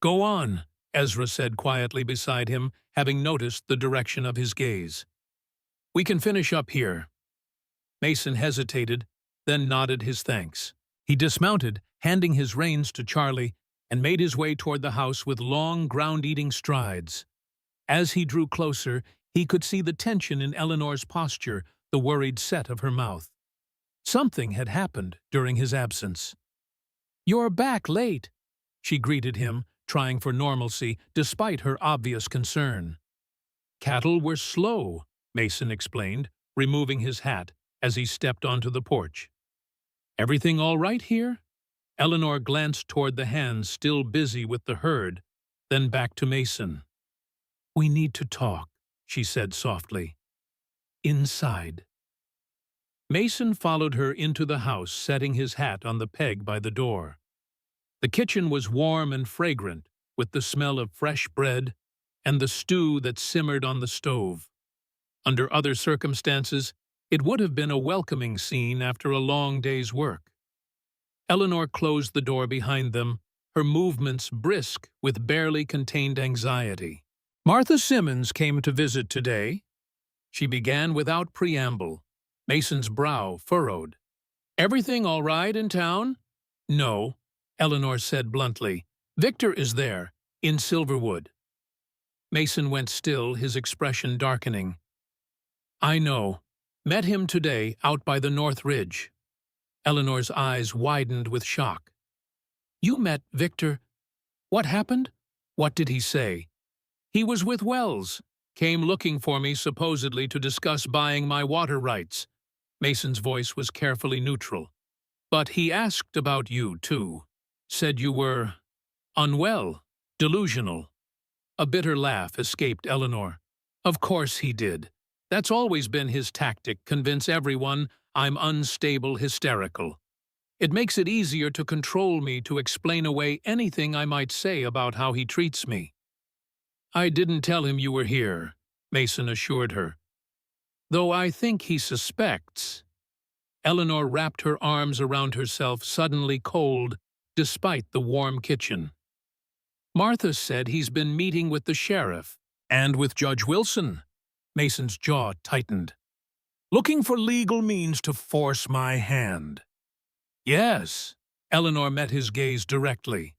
"Go on," Ezra said quietly beside him, having noticed the direction of his gaze. "We can finish up here." Mason hesitated, then nodded his thanks. He dismounted, handing his reins to Charlie, and made his way toward the house with long, ground-eating strides. As he drew closer, he could see the tension in Eleanor's posture, the worried set of her mouth. Something had happened during his absence. "You're back late," she greeted him, trying for normalcy despite her obvious concern. "Cattle were slow," Mason explained, removing his hat as he stepped onto the porch. "Everything all right here?" Eleanor glanced toward the hands still busy with the herd, then back to Mason. "We need to talk," she said softly. "Inside." Mason followed her into the house, setting his hat on the peg by the door. The kitchen was warm and fragrant, with the smell of fresh bread and the stew that simmered on the stove. Under other circumstances, it would have been a welcoming scene after a long day's work. Eleanor closed the door behind them, her movements brisk with barely contained anxiety. "Martha Simmons came to visit today," she began without preamble, Mason's brow furrowed. "Everything all right in town?" "No," Eleanor said bluntly. "Victor is there, in Silverwood." Mason went still, his expression darkening. "I know. Met him today out by the North Ridge." Eleanor's eyes widened with shock. "You met Victor? What happened? What did he say?" "He was with Wells. Came looking for me supposedly to discuss buying my water rights." Mason's voice was carefully neutral. "But he asked about you, too. Said you were unwell, delusional." A bitter laugh escaped Eleanor. "Of course he did. That's always been his tactic, convince everyone I'm unstable, hysterical. It makes it easier to control me, to explain away anything I might say about how he treats me." "I didn't tell him you were here," Mason assured her. "Though I think he suspects." Eleanor wrapped her arms around herself, suddenly cold, despite the warm kitchen. "Martha said he's been meeting with the sheriff and with Judge Wilson." Mason's jaw tightened. "Looking for legal means to force my hand." "Yes." Eleanor met his gaze directly.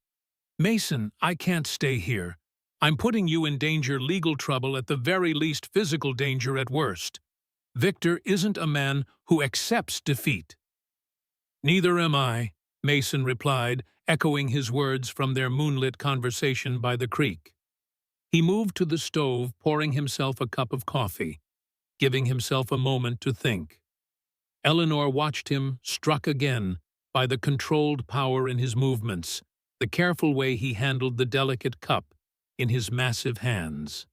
"Mason, I can't stay here. I'm putting you in danger, legal trouble, at the very least physical danger at worst. Victor isn't a man who accepts defeat." "Neither am I," Mason replied, echoing his words from their moonlit conversation by the creek. He moved to the stove, pouring himself a cup of coffee, giving himself a moment to think. Eleanor watched him, struck again by the controlled power in his movements, the careful way he handled the delicate cup in his massive hands.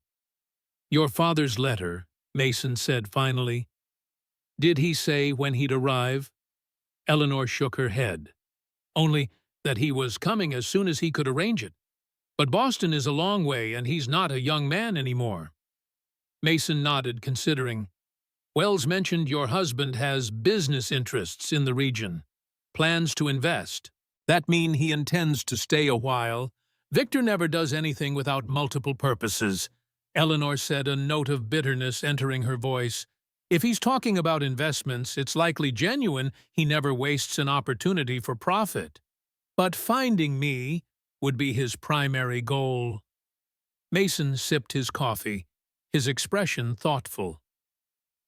"Your father's letter," Mason said finally. "Did he say when he'd arrive?" Eleanor shook her head. "Only that he was coming as soon as he could arrange it. But Boston is a long way, and he's not a young man anymore." Mason nodded, considering. "Wells mentioned your husband has business interests in the region, plans to invest. That mean he intends to stay a while? Victor never does anything without multiple purposes," Eleanor said, a note of bitterness entering her voice. "If he's talking about investments, it's likely genuine. He never wastes an opportunity for profit. But finding me would be his primary goal." Mason sipped his coffee, his expression thoughtful.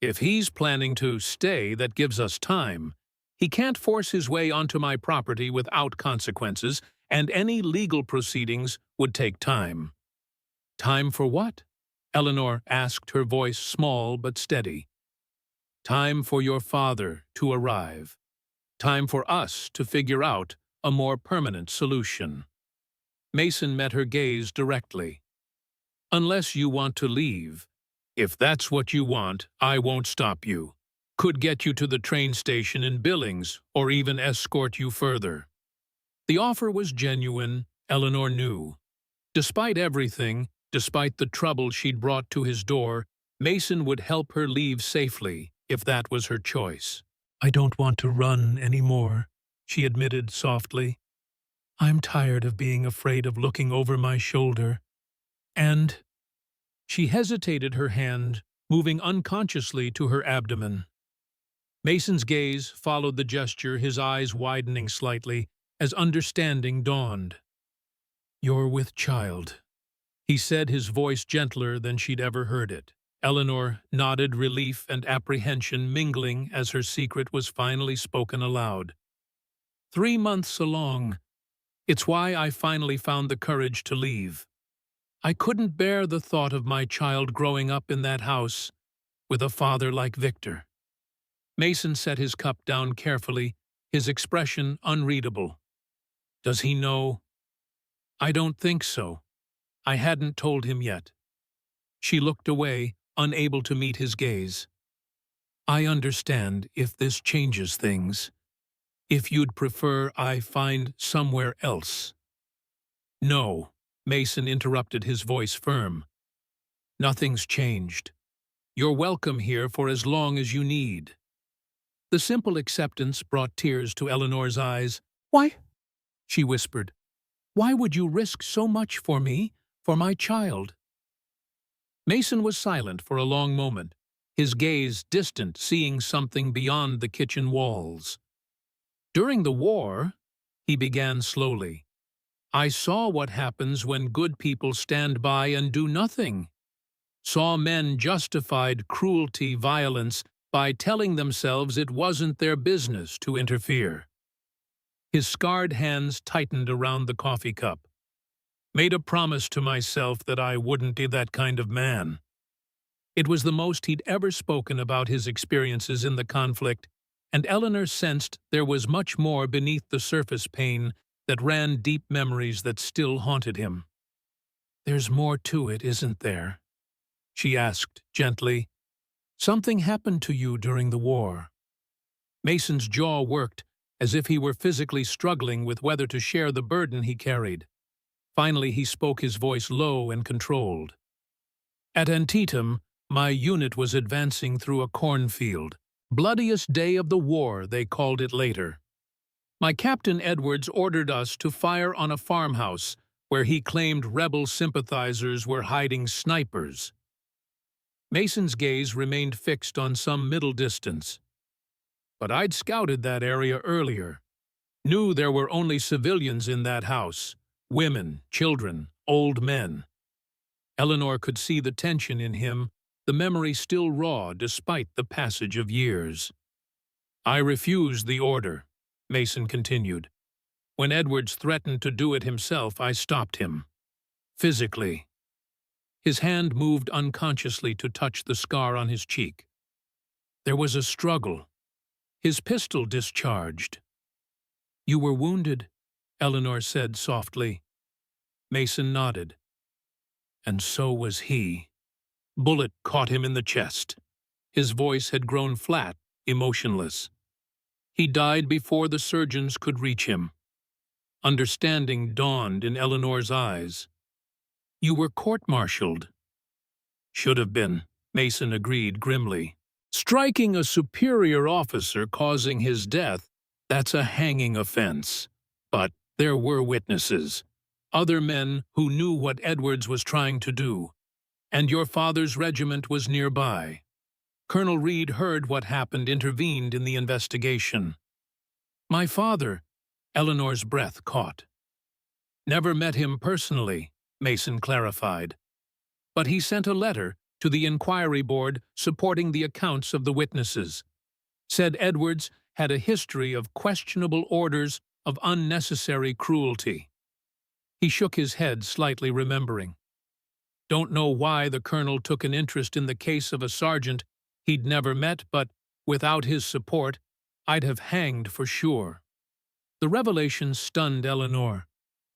"If he's planning to stay, that gives us time. He can't force his way onto my property without consequences, and any legal proceedings would take time." "Time for what?" Eleanor asked, her voice small but steady. "Time for your father to arrive. Time for us to figure out a more permanent solution." Mason met her gaze directly. "Unless you want to leave. If that's what you want, I won't stop you. Could get you to the train station in Billings, or even escort you further." The offer was genuine, Eleanor knew. Despite everything, despite the trouble she'd brought to his door, Mason would help her leave safely, if that was her choice. "I don't want to run anymore," she admitted softly. "I'm tired of being afraid of looking over my shoulder. And—" She hesitated, her hand moving unconsciously to her abdomen. Mason's gaze followed the gesture, his eyes widening slightly as understanding dawned. "You're with child," he said, his voice gentler than she'd ever heard it. Eleanor nodded, relief and apprehension mingling as her secret was finally spoken aloud. 3 months along. It's why I finally found the courage to leave. I couldn't bear the thought of my child growing up in that house with a father like Victor." Mason set his cup down carefully, his expression unreadable. "Does he know?" "I don't think so. I hadn't told him yet." She looked away, unable to meet his gaze. "I understand if this changes things. If you'd prefer I find somewhere else." "No," Mason interrupted, his voice firm. "Nothing's changed. You're welcome here for as long as you need." The simple acceptance brought tears to Eleanor's eyes. "Why?" she whispered. "Why would you risk so much for me, for my child?" Mason was silent for a long moment, his gaze distant, seeing something beyond the kitchen walls. "During the war," he began slowly, "I saw what happens when good people stand by and do nothing. Saw men justified cruelty, violence, by telling themselves it wasn't their business to interfere." His scarred hands tightened around the coffee cup. "Made a promise to myself that I wouldn't be that kind of man." It was the most he'd ever spoken about his experiences in the conflict, and Eleanor sensed there was much more beneath the surface pain that ran deep, memories that still haunted him. "There's more to it, isn't there?" she asked gently. "Something happened to you during the war." Mason's jaw worked, as if he were physically struggling with whether to share the burden he carried. Finally he spoke, his voice low and controlled. "At Antietam, my unit was advancing through a cornfield. Bloodiest day of the war, they called it later. My Captain Edwards ordered us to fire on a farmhouse where he claimed rebel sympathizers were hiding snipers." Mason's gaze remained fixed on some middle distance. "But I'd scouted that area earlier. Knew there were only civilians in that house. Women, children, old men." Eleanor could see the tension in him, the memory still raw despite the passage of years. "I refused the order," Mason continued. "When Edwards threatened to do it himself, I stopped him. Physically. His hand moved unconsciously to touch the scar on his cheek. There was a struggle. His pistol discharged. "You were wounded," Eleanor said softly. Mason nodded. "And so was he." Bullet caught him in the chest. His voice had grown flat, emotionless. He died before the surgeons could reach him. Understanding dawned in Eleanor's eyes. "You were court-martialed." "Should have been," Mason agreed grimly. "Striking a superior officer causing his death, that's a hanging offense. But there were witnesses, other men who knew what Edwards was trying to do, and your father's regiment was nearby. Colonel Reed heard what happened, intervened in the investigation." "My father," Eleanor's breath caught. "Never met him personally," Mason clarified. "But he sent a letter to the inquiry board supporting the accounts of the witnesses. Said Edwards had a history of questionable orders of unnecessary cruelty." He shook his head, slightly remembering. "Don't know why the colonel took an interest in the case of a sergeant he'd never met, but without his support, I'd have hanged for sure." The revelation stunned Eleanor.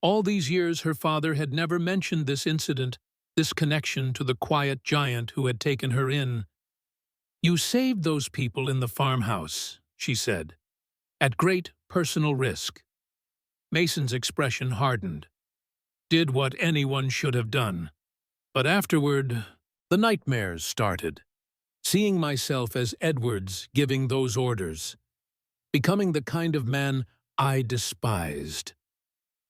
All these years her father had never mentioned this incident, this connection to the quiet giant who had taken her in. "You saved those people in the farmhouse," she said, "at great personal risk." Mason's expression hardened. "Did what anyone should have done. But afterward, the nightmares started. Seeing myself as Edwards giving those orders. Becoming the kind of man I despised."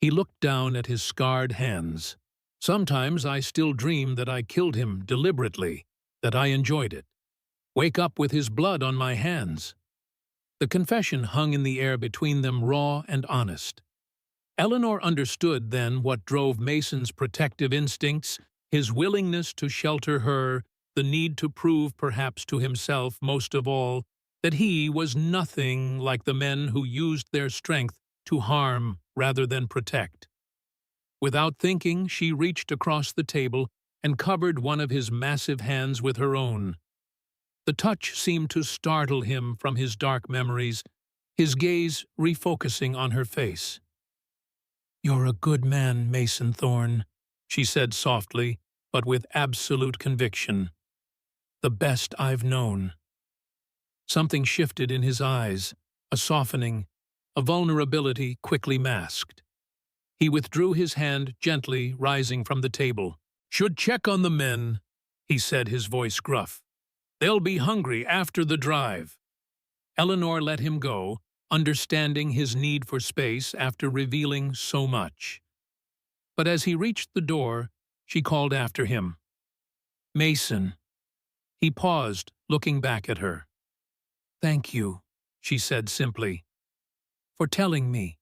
He looked down at his scarred hands. "Sometimes I still dream that I killed him deliberately, that I enjoyed it. Wake up with his blood on my hands." The confession hung in the air between them, raw and honest. Eleanor understood then what drove Mason's protective instincts, his willingness to shelter her, the need to prove perhaps to himself most of all that he was nothing like the men who used their strength to harm rather than protect. Without thinking, she reached across the table and covered one of his massive hands with her own. The touch seemed to startle him from his dark memories, his gaze refocusing on her face. "You're a good man, Mason Thorne," she said softly, but with absolute conviction. "The best I've known." Something shifted in his eyes, a softening, a vulnerability quickly masked. He withdrew his hand gently, rising from the table. "Should check on the men," he said, his voice gruff. "They'll be hungry after the drive." Eleanor let him go, understanding his need for space after revealing so much. But as he reached the door, she called after him. "Mason." He paused, looking back at her. "Thank you," she said simply, "for telling me,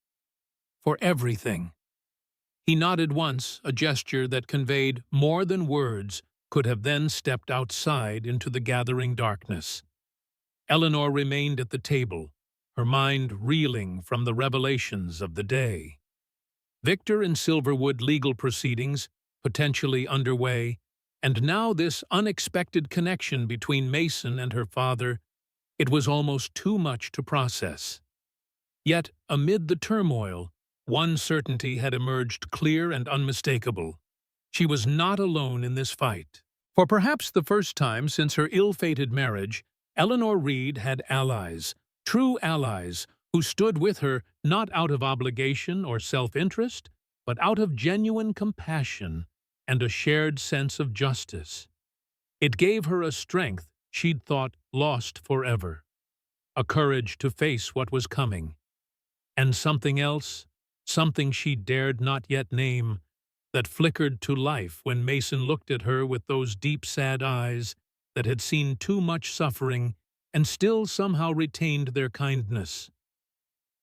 for everything." He nodded once, a gesture that conveyed more than words could have, then stepped outside into the gathering darkness. Eleanor remained at the table, her mind reeling from the revelations of the day. Victor and Silverwood legal proceedings, potentially underway, and now this unexpected connection between Mason and her father. It was almost too much to process. Yet, amid the turmoil, one certainty had emerged clear and unmistakable. She was not alone in this fight. For perhaps the first time since her ill-fated marriage, Eleanor Reed had allies, true allies, who stood with her not out of obligation or self-interest, but out of genuine compassion and a shared sense of justice. It gave her a strength she'd thought lost forever, a courage to face what was coming, and something else, something she dared not yet name, that flickered to life when Mason looked at her with those deep, sad eyes that had seen too much suffering and still somehow retained their kindness.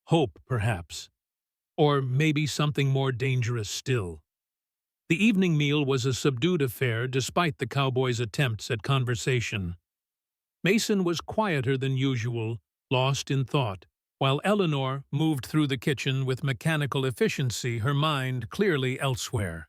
Hope, perhaps, or maybe something more dangerous still. The evening meal was a subdued affair despite the cowboys' attempts at conversation. Mason was quieter than usual, lost in thought, while Eleanor moved through the kitchen with mechanical efficiency, her mind clearly elsewhere.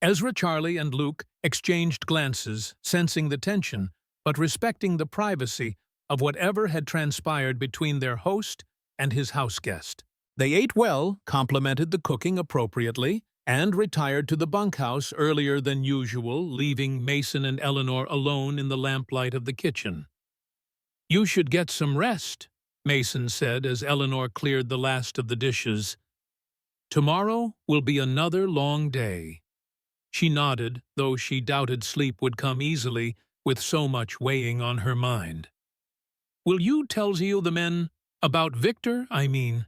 Ezra, Charlie, and Luke exchanged glances, sensing the tension, but respecting the privacy of whatever had transpired between their host and his house guest. They ate well, complimented the cooking appropriately, and retired to the bunkhouse earlier than usual, leaving Mason and Eleanor alone in the lamplight of the kitchen. "You should get some rest," Mason said as Eleanor cleared the last of the dishes. "Tomorrow will be another long day." She nodded, though she doubted sleep would come easily with so much weighing on her mind. "Will you tell the men about Victor, I mean?"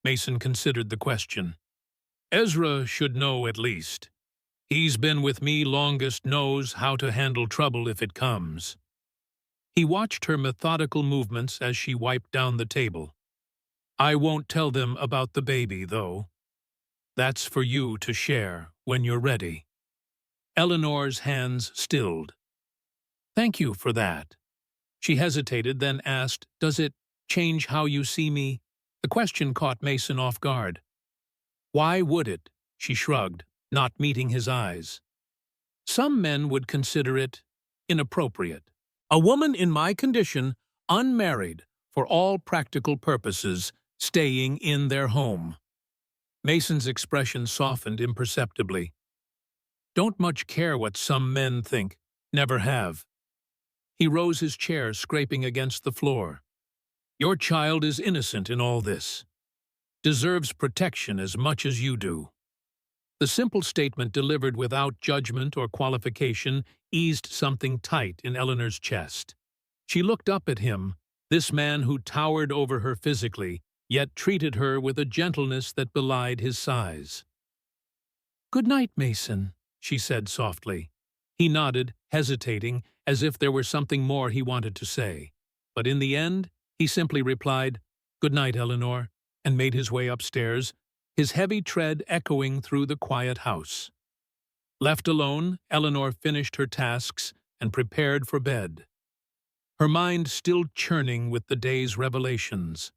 Mason considered the question. "Ezra should know at least. He's been with me longest, knows how to handle trouble if it comes." He watched her methodical movements as she wiped down the table. "I won't tell them about the baby, though. That's for you to share when you're ready." Eleanor's hands stilled. "Thank you for that." She hesitated, then asked, "Does it change how you see me?" The question caught Mason off guard. "Why would it?" She shrugged, not meeting his eyes. "Some men would consider it inappropriate. A woman in my condition, unmarried, for all practical purposes, staying in their home." Mason's expression softened imperceptibly. "Don't much care what some men think, never have." He rose his chair, scraping against the floor. "Your child is innocent in all this. Deserves protection as much as you do." The simple statement, delivered without judgment or qualification, eased something tight in Eleanor's chest. She looked up at him, this man who towered over her physically, yet treated her with a gentleness that belied his size. "Good night, Mason," she said softly. He nodded, hesitating, as if there were something more he wanted to say. But in the end, he simply replied, "Good night, Eleanor," and made his way upstairs, his heavy tread echoing through the quiet house. Left alone, Eleanor finished her tasks and prepared for bed, her mind still churning with the day's revelations.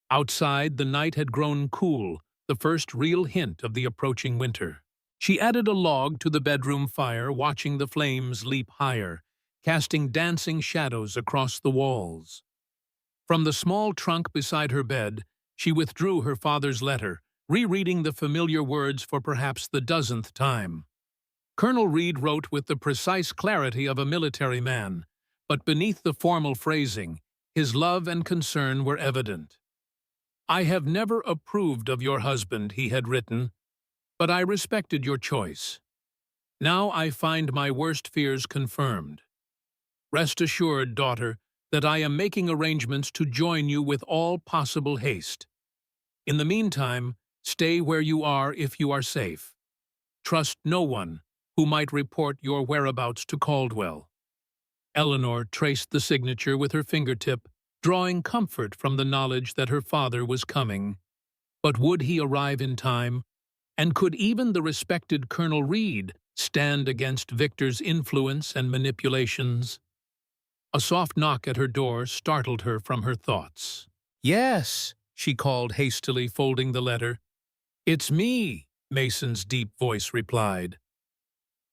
Outside, the night had grown cool, the first real hint of the approaching winter. She added a log to the bedroom fire, watching the flames leap higher, casting dancing shadows across the walls. From the small trunk beside her bed, she withdrew her father's letter, rereading the familiar words for perhaps the dozenth time. Colonel Reed wrote with the precise clarity of a military man, but beneath the formal phrasing, his love and concern were evident. "I have never approved of your husband," he had written, "but I respected your choice. Now I find my worst fears confirmed. Rest assured, daughter, that I am making arrangements to join you with all possible haste. In the meantime, stay where you are if you are safe. Trust no one who might report your whereabouts to Caldwell." Eleanor traced the signature with her fingertip, drawing comfort from the knowledge that her father was coming. But would he arrive in time? And could even the respected Colonel Reed stand against Victor's influence and manipulations? A soft knock at her door startled her from her thoughts. "Yes," she called hastily, folding the letter. "It's me," Mason's deep voice replied.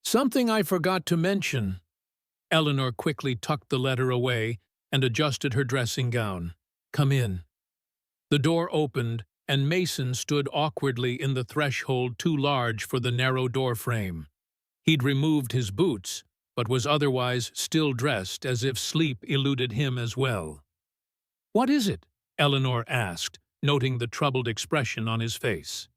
"Something I forgot to mention." Eleanor quickly tucked the letter away and adjusted her dressing gown. "Come in." The door opened, and Mason stood awkwardly in the threshold, too large for the narrow doorframe. He'd removed his boots, but was otherwise still dressed as if sleep eluded him as well. "What is it?" Eleanor asked, noting the troubled expression on his face.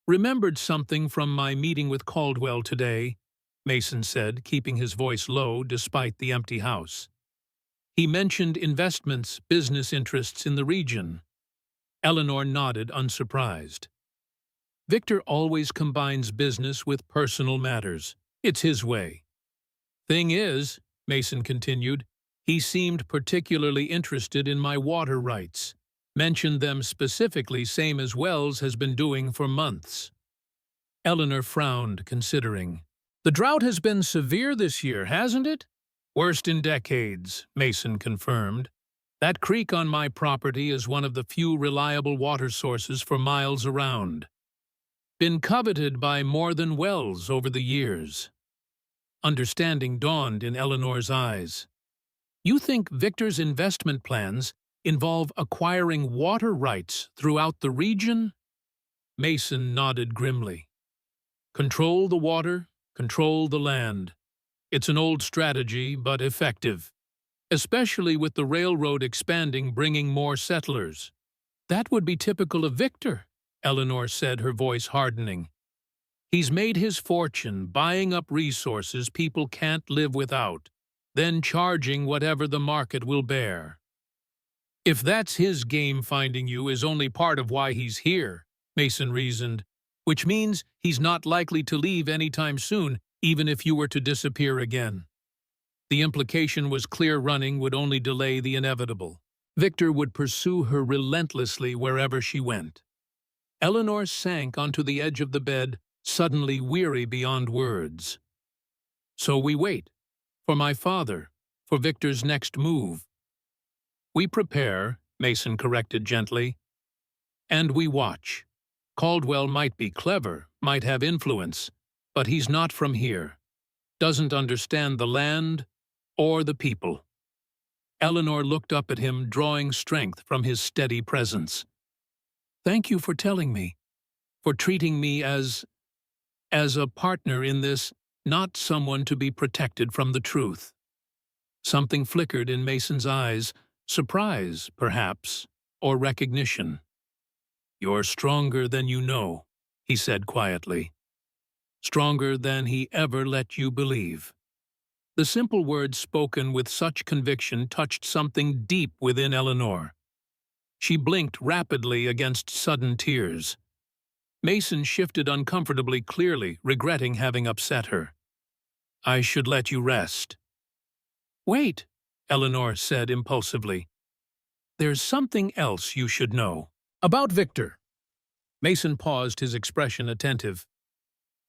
"Remembered something from my meeting with Caldwell today," Mason said, keeping his voice low despite the empty house. "He mentioned investments, business interests in the region." Eleanor nodded, unsurprised. "Victor always combines business with personal matters. It's his way. Thing is," Mason continued, "he seemed particularly interested in my water rights. Mentioned them specifically, same as Wells has been doing for months." Eleanor frowned, considering. "The drought has been severe this year, hasn't it?" "Worst in decades," Mason confirmed. "That creek on my property is one of the few reliable water sources for miles around. been coveted by more than Wells over the years. Understanding dawned in Eleanor's eyes. You think Victor's investment plans involve acquiring water rights throughout the region? Mason nodded grimly. Control the water, control the land. It's an old strategy, but effective, especially with the railroad expanding, bringing more settlers. That would be typical of Victor, Eleanor said, her voice hardening. He's made his fortune buying up resources people can't live without, then charging whatever the market will bear. If that's his game, finding you is only part of why he's here, Mason reasoned, which means he's not likely to leave anytime soon, even if you were to disappear again. The implication was clear: running would only delay the inevitable. Victor would pursue her relentlessly wherever she went. Eleanor sank onto the edge of the bed, suddenly weary beyond words. So we wait, for my father, for Victor's next move. We prepare, Mason corrected gently, and we watch. Caldwell might be clever, might have influence, but he's not from here. Doesn't understand the land or the people. Eleanor looked up at him, drawing strength from his steady presence. Thank you for telling me, for treating me as a partner in this, not someone to be protected from the truth. Something flickered in Mason's eyes, surprise, perhaps, or recognition. You're stronger than you know, he said quietly. Stronger than he ever let you believe. The simple words spoken with such conviction touched something deep within Eleanor. She blinked rapidly against sudden tears. Mason shifted uncomfortably, clearly regretting having upset her. I should let you rest. Wait, Eleanor said impulsively. There's something else you should know. About Victor. Mason paused, his expression attentive.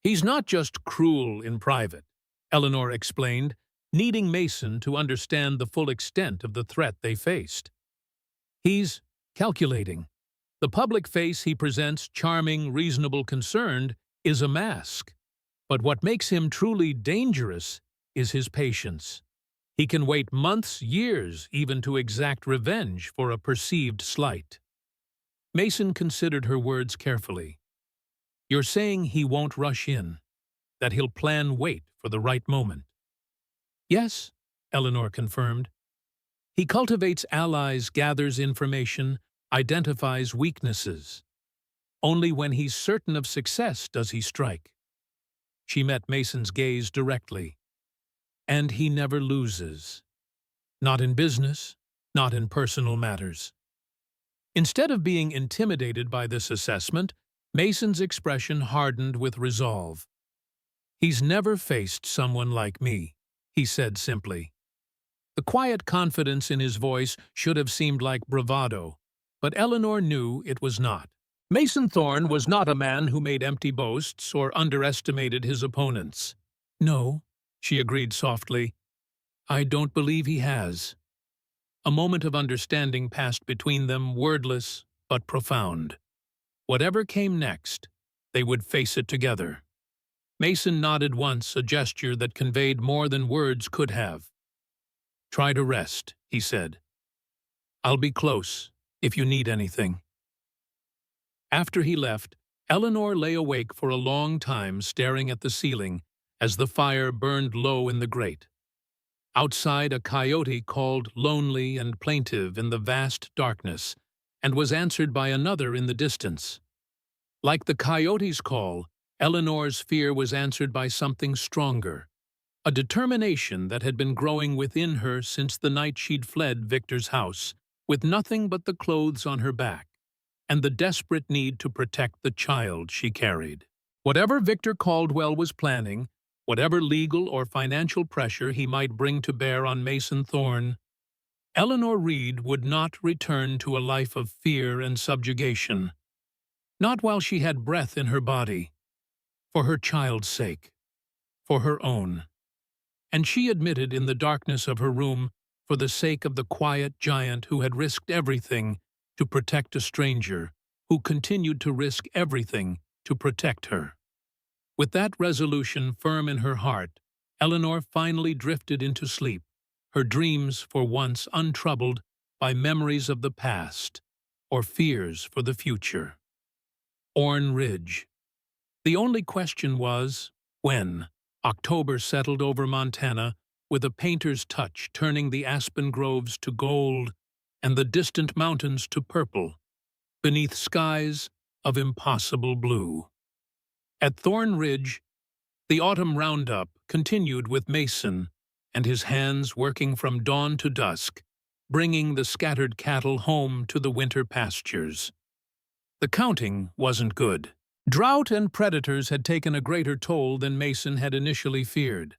He's not just cruel in private, Eleanor explained, needing Mason to understand the full extent of the threat they faced. He's calculating. The public face he presents, charming, reasonable, concerned, is a mask. But what makes him truly dangerous is his patience. He can wait months, years, even to exact revenge for a perceived slight. Mason considered her words carefully. You're saying he won't rush in, that he'll wait for the right moment. Yes, Eleanor confirmed. He cultivates allies, gathers information, identifies weaknesses. Only when he's certain of success does he strike. She met Mason's gaze directly. And he never loses. Not in business, not in personal matters. Instead of being intimidated by this assessment, Mason's expression hardened with resolve. He's never faced someone like me, he said simply. The quiet confidence in his voice should have seemed like bravado, but Eleanor knew it was not. Mason Thorne was not a man who made empty boasts or underestimated his opponents. No, she agreed softly. I don't believe he has. A moment of understanding passed between them, wordless but profound. Whatever came next, they would face it together. Mason nodded once, a gesture that conveyed more than words could have. Try to rest, he said. I'll be close, if you need anything. After he left, Eleanor lay awake for a long time, staring at the ceiling as the fire burned low in the grate. Outside, a coyote called lonely and plaintive in the vast darkness, and was answered by another in the distance. Like the coyote's call, Eleanor's fear was answered by something stronger, a determination that had been growing within her since the night she'd fled Victor's house, with nothing but the clothes on her back, and the desperate need to protect the child she carried. Whatever Victor Caldwell was planning, whatever legal or financial pressure he might bring to bear on Mason Thorne, Eleanor Reed would not return to a life of fear and subjugation. Not while she had breath in her body. For her child's sake. For her own. And she admitted in the darkness of her room, for the sake of the quiet giant who had risked everything to protect a stranger, who continued to risk everything to protect her. With that resolution firm in her heart, Eleanor finally drifted into sleep, her dreams for once untroubled by memories of the past or fears for the future. Orne Ridge. The only question was, when? October settled over Montana, with a painter's touch turning the aspen groves to gold and the distant mountains to purple, beneath skies of impossible blue. At Thorn Ridge, the autumn roundup continued with Mason and his hands working from dawn to dusk, bringing the scattered cattle home to the winter pastures. The counting wasn't good. Drought and predators had taken a greater toll than Mason had initially feared.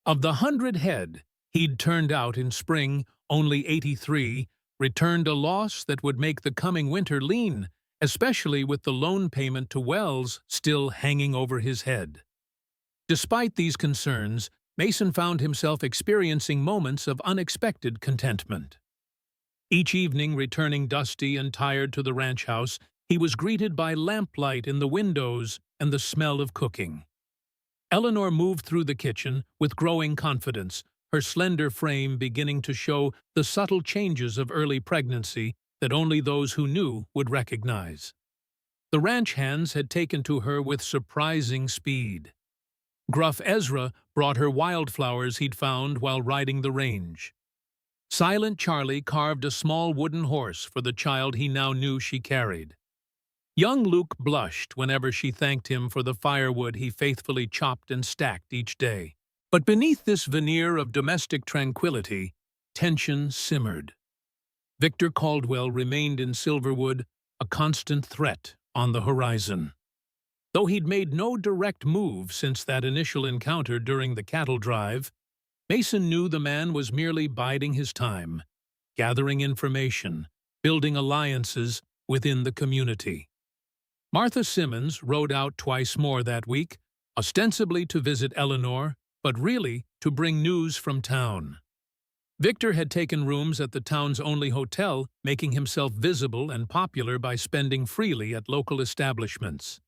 Of the 100 head he'd turned out in spring, only 83 returned a loss that would make the coming winter lean, especially with the loan payment to Wells still hanging over his head. Despite these concerns, Mason found himself experiencing moments of unexpected contentment. Each evening, returning dusty and tired to the ranch house, he was greeted by lamplight in the windows and the smell of cooking. Eleanor moved through the kitchen with growing confidence, her slender frame beginning to show the subtle changes of early pregnancy that only those who knew would recognize. The ranch hands had taken to her with surprising speed. Gruff Ezra brought her wildflowers he'd found while riding the range. Silent Charlie carved a small wooden horse for the child he now knew she carried. Young Luke blushed whenever she thanked him for the firewood he faithfully chopped and stacked each day. But beneath this veneer of domestic tranquility, tension simmered. Victor Caldwell remained in Silverwood, a constant threat on the horizon. Though he'd made no direct move since that initial encounter during the cattle drive, Mason knew the man was merely biding his time, gathering information, building alliances within the community. Martha Simmons rode out twice more that week, ostensibly to visit Eleanor, but really to bring news from town. Victor had taken rooms at the town's only hotel, making himself visible and popular by spending freely at local establishments.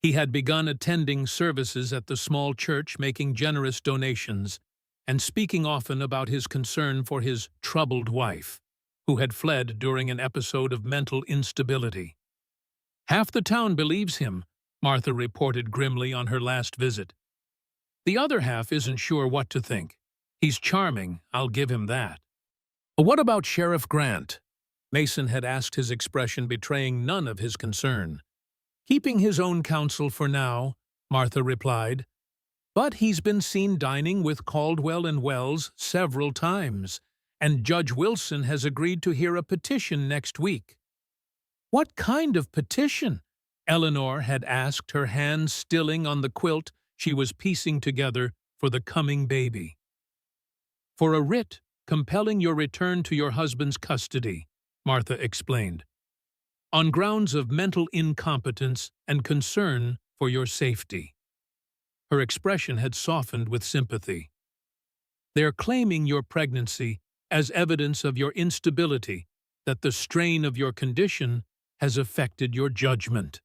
He had begun attending services at the small church, making generous donations, and speaking often about his concern for his troubled wife, who had fled during an episode of mental instability. "Half the town believes him," Martha reported grimly on her last visit. "The other half isn't sure what to think. He's charming, I'll give him that." "What about Sheriff Grant?" Mason had asked, his expression betraying none of his concern. "Keeping his own counsel for now," Martha replied. "But he's been seen dining with Caldwell and Wells several times, and Judge Wilson has agreed to hear a petition next week." "What kind of petition?" Eleanor had asked, her hands stilling on the quilt she was piecing together for the coming baby. "For a writ compelling your return to your husband's custody," Martha explained, "on grounds of mental incompetence and concern for your safety." Her expression had softened with sympathy. "They're claiming your pregnancy as evidence of your instability, that the strain of your condition has affected your judgment."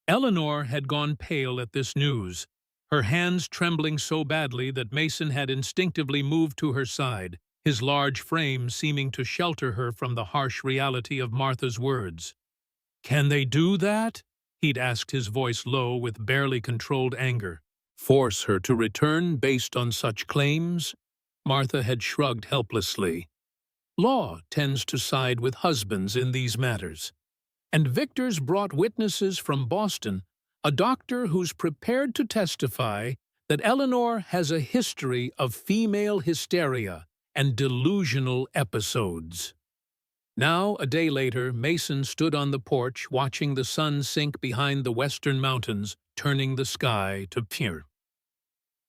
Eleanor had gone pale at this news, her hands trembling so badly that Mason had instinctively moved to her side, his large frame seeming to shelter her from the harsh reality of Martha's words. "Can they do that?" he'd asked, his voice low with barely controlled anger. "Force her to return based on such claims?" Martha had shrugged helplessly. "Law tends to side with husbands in these matters. And Victor's brought witnesses from Boston, a doctor who's prepared to testify that Eleanor has a history of female hysteria and delusional episodes." Now, a day later, Mason stood on the porch watching the sun sink behind the western mountains, turning the sky to pure.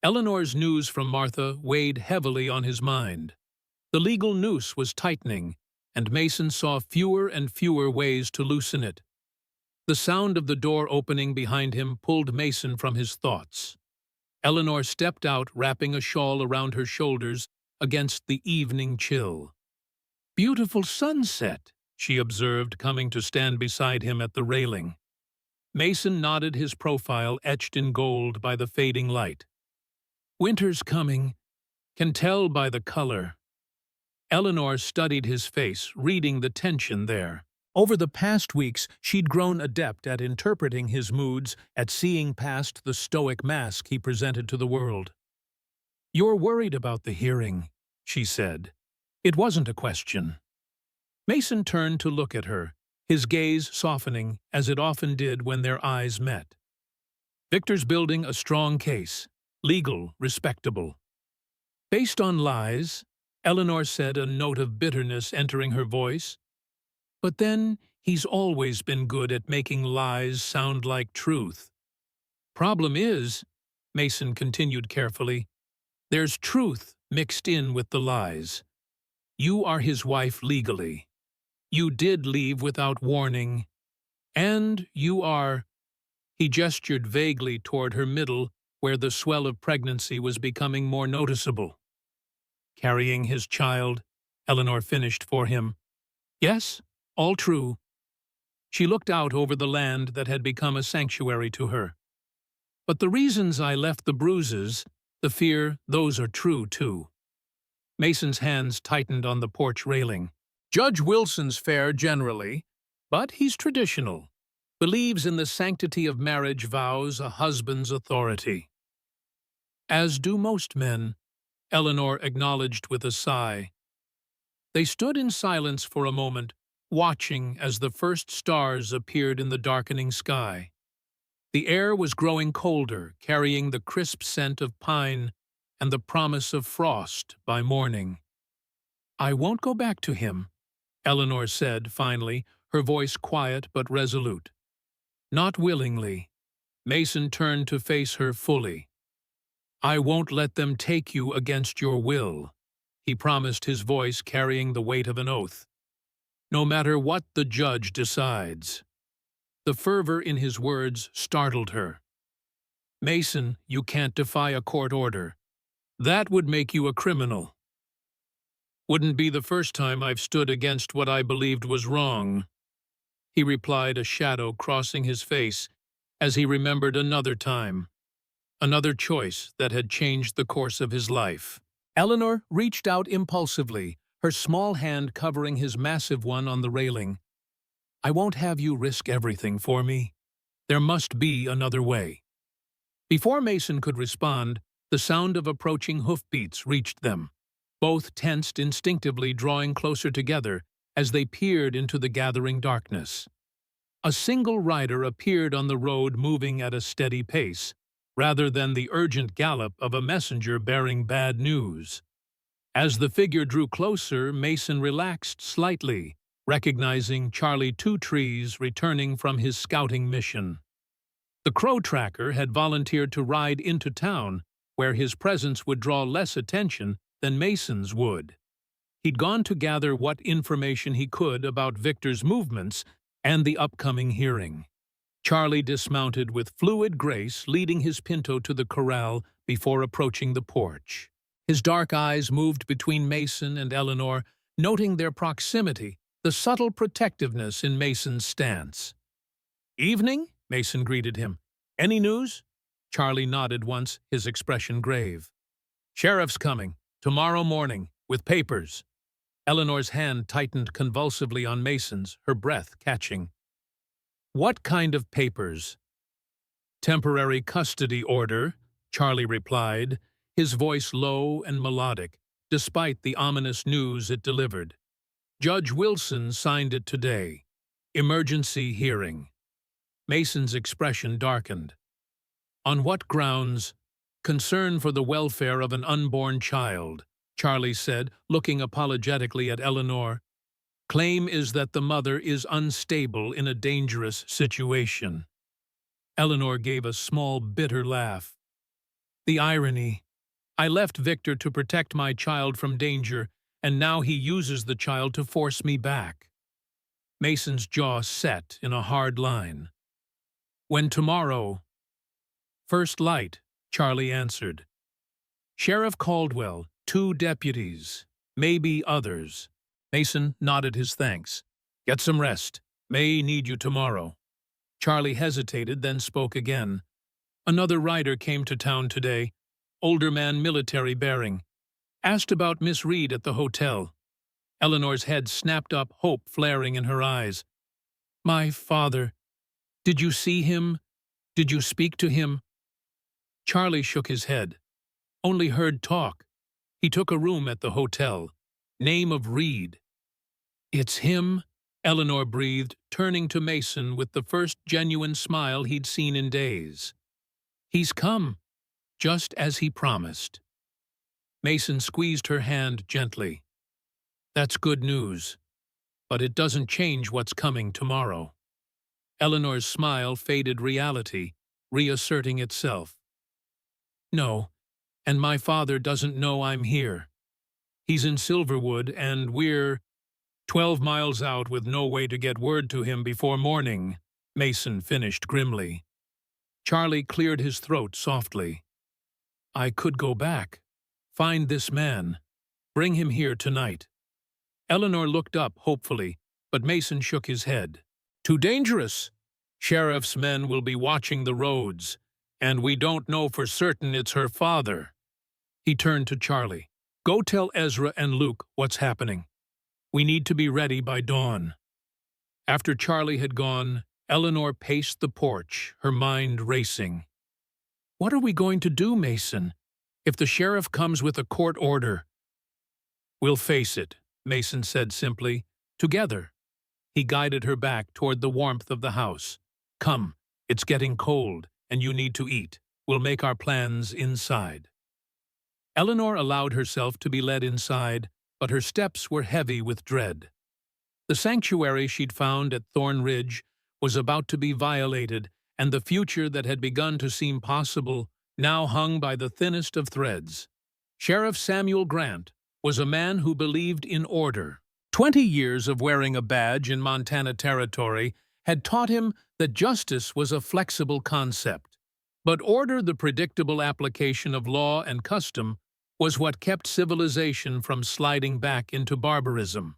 Eleanor's news from Martha weighed heavily on his mind. The legal noose was tightening, and Mason saw fewer and fewer ways to loosen it. The sound of the door opening behind him pulled Mason from his thoughts. Eleanor stepped out, wrapping a shawl around her shoulders against the evening chill. "Beautiful sunset," she observed, coming to stand beside him at the railing. Mason nodded, his profile etched in gold by the fading light. "Winter's coming. Can tell by the color." Eleanor studied his face, reading the tension there. Over the past weeks, she'd grown adept at interpreting his moods, at seeing past the stoic mask he presented to the world. "You're worried about the hearing," she said. It wasn't a question. Mason turned to look at her, his gaze softening, as it often did when their eyes met. "Victor's building a strong case, legal, respectable." "Based on lies," Eleanor said, a note of bitterness entering her voice. "But then, he's always been good at making lies sound like truth." "Problem is," Mason continued carefully, "there's truth mixed in with the lies. You are his wife legally. You did leave without warning. And you are—" He gestured vaguely toward her middle, where the swell of pregnancy was becoming more noticeable. "Carrying his child," Eleanor finished for him. "Yes, all true." She looked out over the land that had become a sanctuary to her. "But the reasons I left the Bruises, the fear, those are true, too." Mason's hands tightened on the porch railing. "Judge Wilson's fair generally, but he's traditional. Believes in the sanctity of marriage vows, a husband's authority." "As do most men," Eleanor acknowledged with a sigh. They stood in silence for a moment, watching as the first stars appeared in the darkening sky. The air was growing colder, carrying the crisp scent of pine and the promise of frost by morning. "I won't go back to him," Eleanor said finally, her voice quiet but resolute. "Not willingly." Mason turned to face her fully. "I won't let them take you against your will," he promised, his voice carrying the weight of an oath. "No matter what the judge decides." The fervor in his words startled her. "Mason, you can't defy a court order. That would make you a criminal." "Wouldn't be the first time I've stood against what I believed was wrong," he replied, a shadow crossing his face as he remembered another time, another choice that had changed the course of his life. Eleanor reached out impulsively, her small hand covering his massive one on the railing. "I won't have you risk everything for me. There must be another way." Before Mason could respond, the sound of approaching hoofbeats reached them, both tensed instinctively, drawing closer together as they peered into the gathering darkness. A single rider appeared on the road, moving at a steady pace, rather than the urgent gallop of a messenger bearing bad news. As the figure drew closer, Mason relaxed slightly, recognizing Charlie Two Trees returning from his scouting mission. The crow tracker had volunteered to ride into town, where his presence would draw less attention than Mason's would. He'd gone to gather what information he could about Victor's movements and the upcoming hearing. Charlie dismounted with fluid grace, leading his pinto to the corral before approaching the porch. His dark eyes moved between Mason and Eleanor, noting their proximity, the subtle protectiveness in Mason's stance. "Evening?" Mason greeted him. "Any news?" Charlie nodded once, his expression grave. "Sheriff's coming, tomorrow morning, with papers." Eleanor's hand tightened convulsively on Mason's, her breath catching. "What kind of papers?" "Temporary custody order," Charlie replied, his voice low and melodic, despite the ominous news it delivered. "Judge Wilson signed it today. Emergency hearing." Mason's expression darkened. "On what grounds?" "Concern for the welfare of an unborn child," Charlie said, looking apologetically at Eleanor. "Claim is that the mother is unstable in a dangerous situation." Eleanor gave a small, bitter laugh. "The irony. I left Victor to protect my child from danger, and now he uses the child to force me back." Mason's jaw set in a hard line. "When tomorrow?" "First light," Charlie answered. "Sheriff Caldwell, 2 deputies, maybe others." Mason nodded his thanks. "Get some rest. May need you tomorrow." Charlie hesitated, then spoke again. Another rider came to town today, older man, military bearing. Asked about Miss Reed at the hotel. Eleanor's head snapped up, hope flaring in her eyes. My father. Did you see him? Did you speak to him? Charlie shook his head. Only heard talk. He took a room at the hotel. Name of Reed. It's him, Eleanor breathed, turning to Mason with the first genuine smile he'd seen in days. He's come, just as he promised. Mason squeezed her hand gently. That's good news, but it doesn't change what's coming tomorrow. Eleanor's smile faded reality, reasserting itself. No, and my father doesn't know I'm here. He's in Silverwood, and we're 12 miles out with no way to get word to him before morning, Mason finished grimly. Charlie cleared his throat softly. I could go back. Find this man. Bring him here tonight. Eleanor looked up hopefully, but Mason shook his head. Too dangerous. Sheriff's men will be watching the roads, and we don't know for certain it's her father. He turned to Charlie. Go tell Ezra and Luke what's happening. We need to be ready by dawn. After Charlie had gone, Eleanor paced the porch, her mind racing. What are we going to do, Mason, if the sheriff comes with a court order? We'll face it, Mason said simply. Together. He guided her back toward the warmth of the house. Come, it's getting cold, and you need to eat. We'll make our plans inside. Eleanor allowed herself to be led inside, but her steps were heavy with dread. The sanctuary she'd found at Thorn Ridge was about to be violated, and the future that had begun to seem possible now hung by the thinnest of threads. Sheriff Samuel Grant was a man who believed in order. 20 years of wearing a badge in Montana Territory had taught him that justice was a flexible concept. But order, the predictable application of law and custom, was what kept civilization from sliding back into barbarism.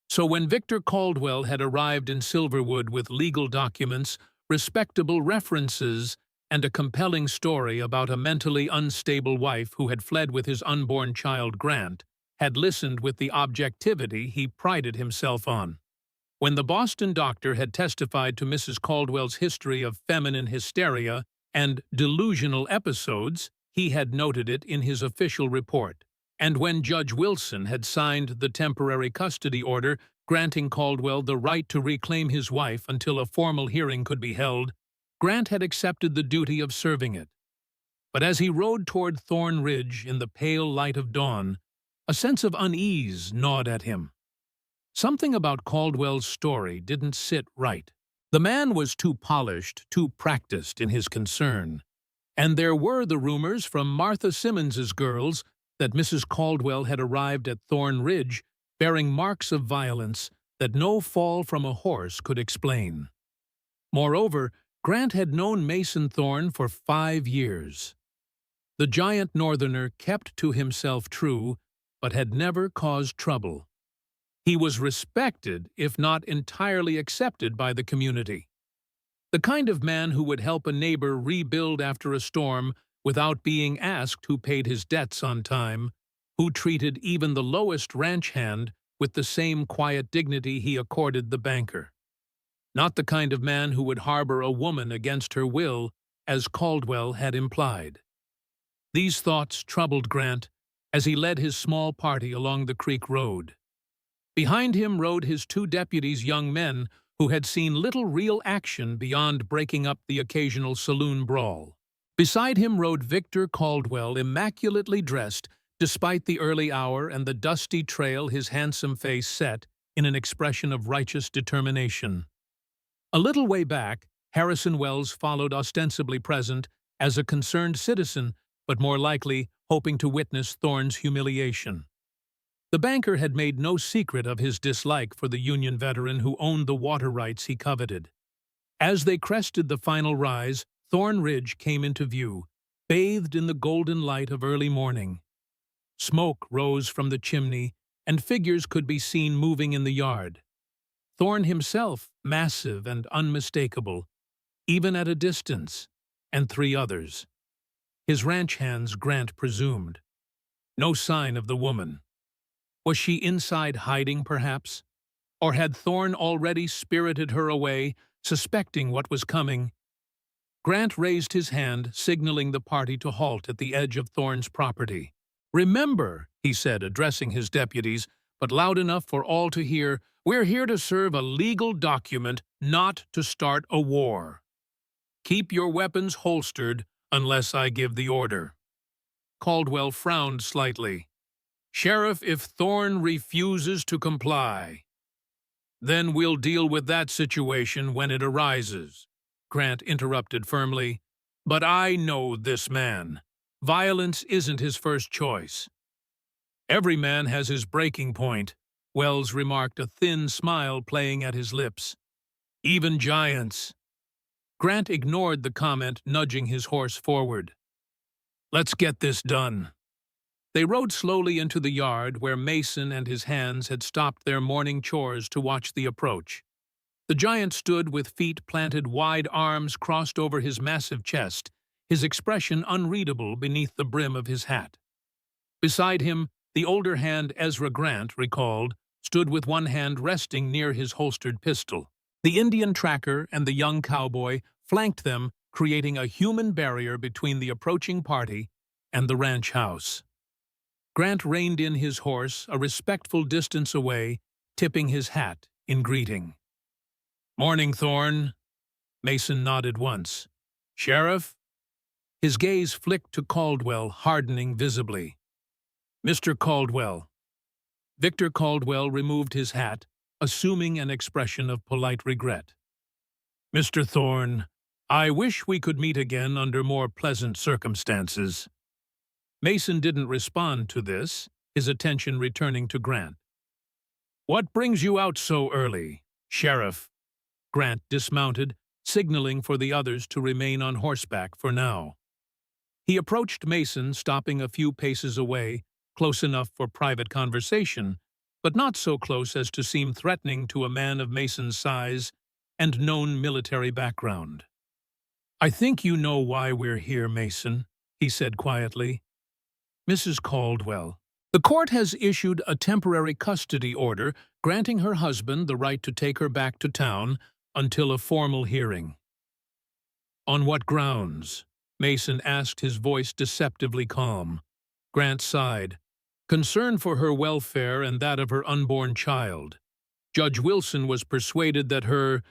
So when Victor Caldwell had arrived in Silverwood with legal documents, respectable references, and a compelling story about a mentally unstable wife who had fled with his unborn child Grant, had listened with the objectivity he prided himself on. When the Boston doctor had testified to Mrs. Caldwell's history of feminine hysteria and delusional episodes, he had noted it in his official report. And when Judge Wilson had signed the temporary custody order granting Caldwell the right to reclaim his wife until a formal hearing could be held, Grant had accepted the duty of serving it. But as he rode toward Thorn Ridge in the pale light of dawn, a sense of unease gnawed at him. Something about Caldwell's story didn't sit right. The man was too polished, too practiced in his concern. And there were the rumors from Martha Simmons's girls that Mrs. Caldwell had arrived at Thorn Ridge bearing marks of violence that no fall from a horse could explain. Moreover, Grant had known Mason Thorne for 5 years. The giant northerner kept to himself true, but had never caused trouble. He was respected, if not entirely accepted by the community. The kind of man who would help a neighbor rebuild after a storm without being asked who paid his debts on time, who treated even the lowest ranch hand with the same quiet dignity he accorded the banker. Not the kind of man who would harbor a woman against her will, as Caldwell had implied. These thoughts troubled Grant as he led his small party along the creek road. Behind him rode his 2 deputies, young men who had seen little real action beyond breaking up the occasional saloon brawl. Beside him rode Victor Caldwell, immaculately dressed, despite the early hour and the dusty trail his handsome face set in an expression of righteous determination. A little way back, Harrison Wells followed, ostensibly present as a concerned citizen, but more likely hoping to witness Thorne's humiliation. The banker had made no secret of his dislike for the Union veteran who owned the water rights he coveted. As they crested the final rise, Thorn Ridge came into view, bathed in the golden light of early morning. Smoke rose from the chimney, and figures could be seen moving in the yard. Thorne himself, massive and unmistakable, even at a distance, and 3 others. His ranch hands, Grant presumed. No sign of the woman. Was she inside hiding, perhaps? Or had Thorne already spirited her away, suspecting what was coming? Grant raised his hand, signaling the party to halt at the edge of Thorne's property. "Remember," he said, addressing his deputies, but loud enough for all to hear, "we're here to serve a legal document, not to start a war. Keep your weapons holstered unless I give the order." Caldwell frowned slightly. "Sheriff, if Thorne refuses to comply, then we'll deal with that situation when it arises," Grant interrupted firmly. "But I know this man. Violence isn't his first choice." "Every man has his breaking point," Wells remarked, a thin smile playing at his lips. "Even giants." Grant ignored the comment, nudging his horse forward. "Let's get this done." They rode slowly into the yard where Mason and his hands had stopped their morning chores to watch the approach. The giant stood with feet planted, wide arms crossed over his massive chest, his expression unreadable beneath the brim of his hat. Beside him, the older hand, Ezra Grant recalled, stood with one hand resting near his holstered pistol. The Indian tracker and the young cowboy flanked them, creating a human barrier between the approaching party and the ranch house. Grant reined in his horse a respectful distance away, tipping his hat in greeting. "Morning, Thorne." Mason nodded once. "Sheriff?" His gaze flicked to Caldwell, hardening visibly. "Mr. Caldwell." Victor Caldwell removed his hat, assuming an expression of polite regret. "Mr. Thorne, I wish we could meet again under more pleasant circumstances." Mason didn't respond to this, his attention returning to Grant. "What brings you out so early, Sheriff?" Grant dismounted, signaling for the others to remain on horseback for now. He approached Mason, stopping a few paces away, close enough for private conversation, but not so close as to seem threatening to a man of Mason's size and known military background. "I think you know why we're here, Mason," he said quietly. "Mrs. Caldwell, the court has issued a temporary custody order granting her husband the right to take her back to town until a formal hearing." "On what grounds?" Mason asked, his voice deceptively calm. Grant sighed. "Concern for her welfare and that of her unborn child. Judge Wilson was persuaded that her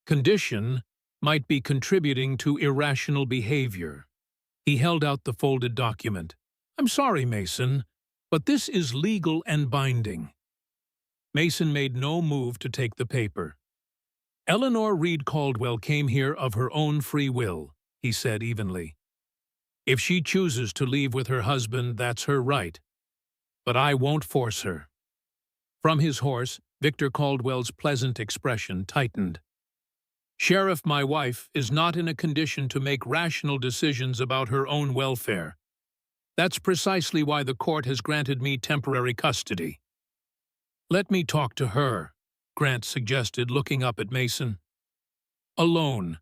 condition might be contributing to irrational behavior." He held out the folded document. "I'm sorry, Mason, but this is legal and binding." Mason made no move to take the paper. "Eleanor Reed Caldwell came here of her own free will," he said evenly. "If she chooses to leave with her husband, that's her right. But I won't force her." From his horse, Victor Caldwell's pleasant expression tightened. "Sheriff, my wife is not in a condition to make rational decisions about her own welfare. That's precisely why the court has granted me temporary custody." "Let me talk to her," Grant suggested, looking up at Mason. "Alone.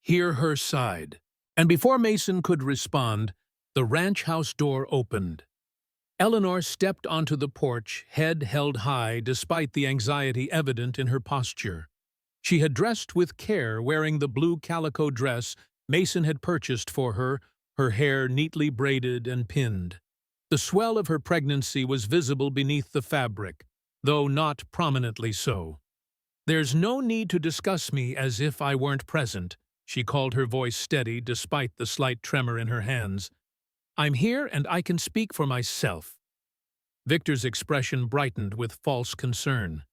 Hear her side." And before Mason could respond, the ranch house door opened. Eleanor stepped onto the porch, head held high despite the anxiety evident in her posture. She had dressed with care, wearing the blue calico dress Mason had purchased for her, her hair neatly braided and pinned. The swell of her pregnancy was visible beneath the fabric, though not prominently so. "There's no need to discuss me as if I weren't present," she called, her voice steady despite the slight tremor in her hands. "I'm here and I can speak for myself." Victor's expression brightened with false concern.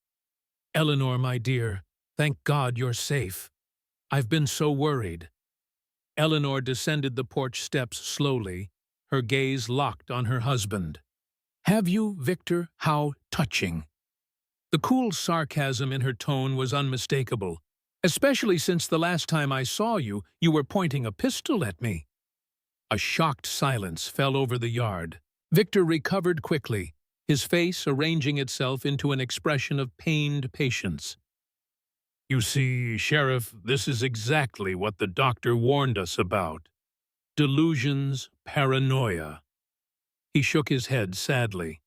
"Eleanor, my dear, thank God you're safe. I've been so worried." Eleanor descended the porch steps slowly, her gaze locked on her husband. "Have you, Victor? How touching." The cool sarcasm in her tone was unmistakable. "Especially since the last time I saw you, you were pointing a pistol at me." A shocked silence fell over the yard. Victor recovered quickly, his face arranging itself into an expression of pained patience. You see, Sheriff, this is exactly what the doctor warned us about. Delusions, paranoia. He shook his head sadly.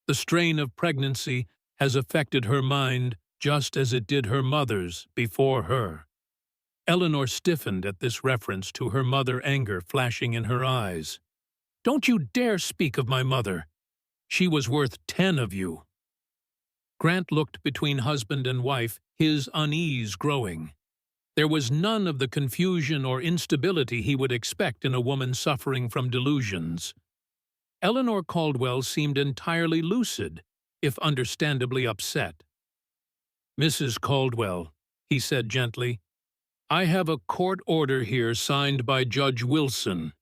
The strain of pregnancy has affected her mind just as it did her mother's before her. Eleanor stiffened at this reference to her mother, anger flashing in her eyes. Don't you dare speak of my mother. She was worth 10 of you. Grant looked between husband and wife, his unease growing. There was none of the confusion or instability he would expect in a woman suffering from delusions. Eleanor Caldwell seemed entirely lucid, if understandably upset. Mrs. Caldwell, he said gently, I have a court order here signed by Judge Wilson.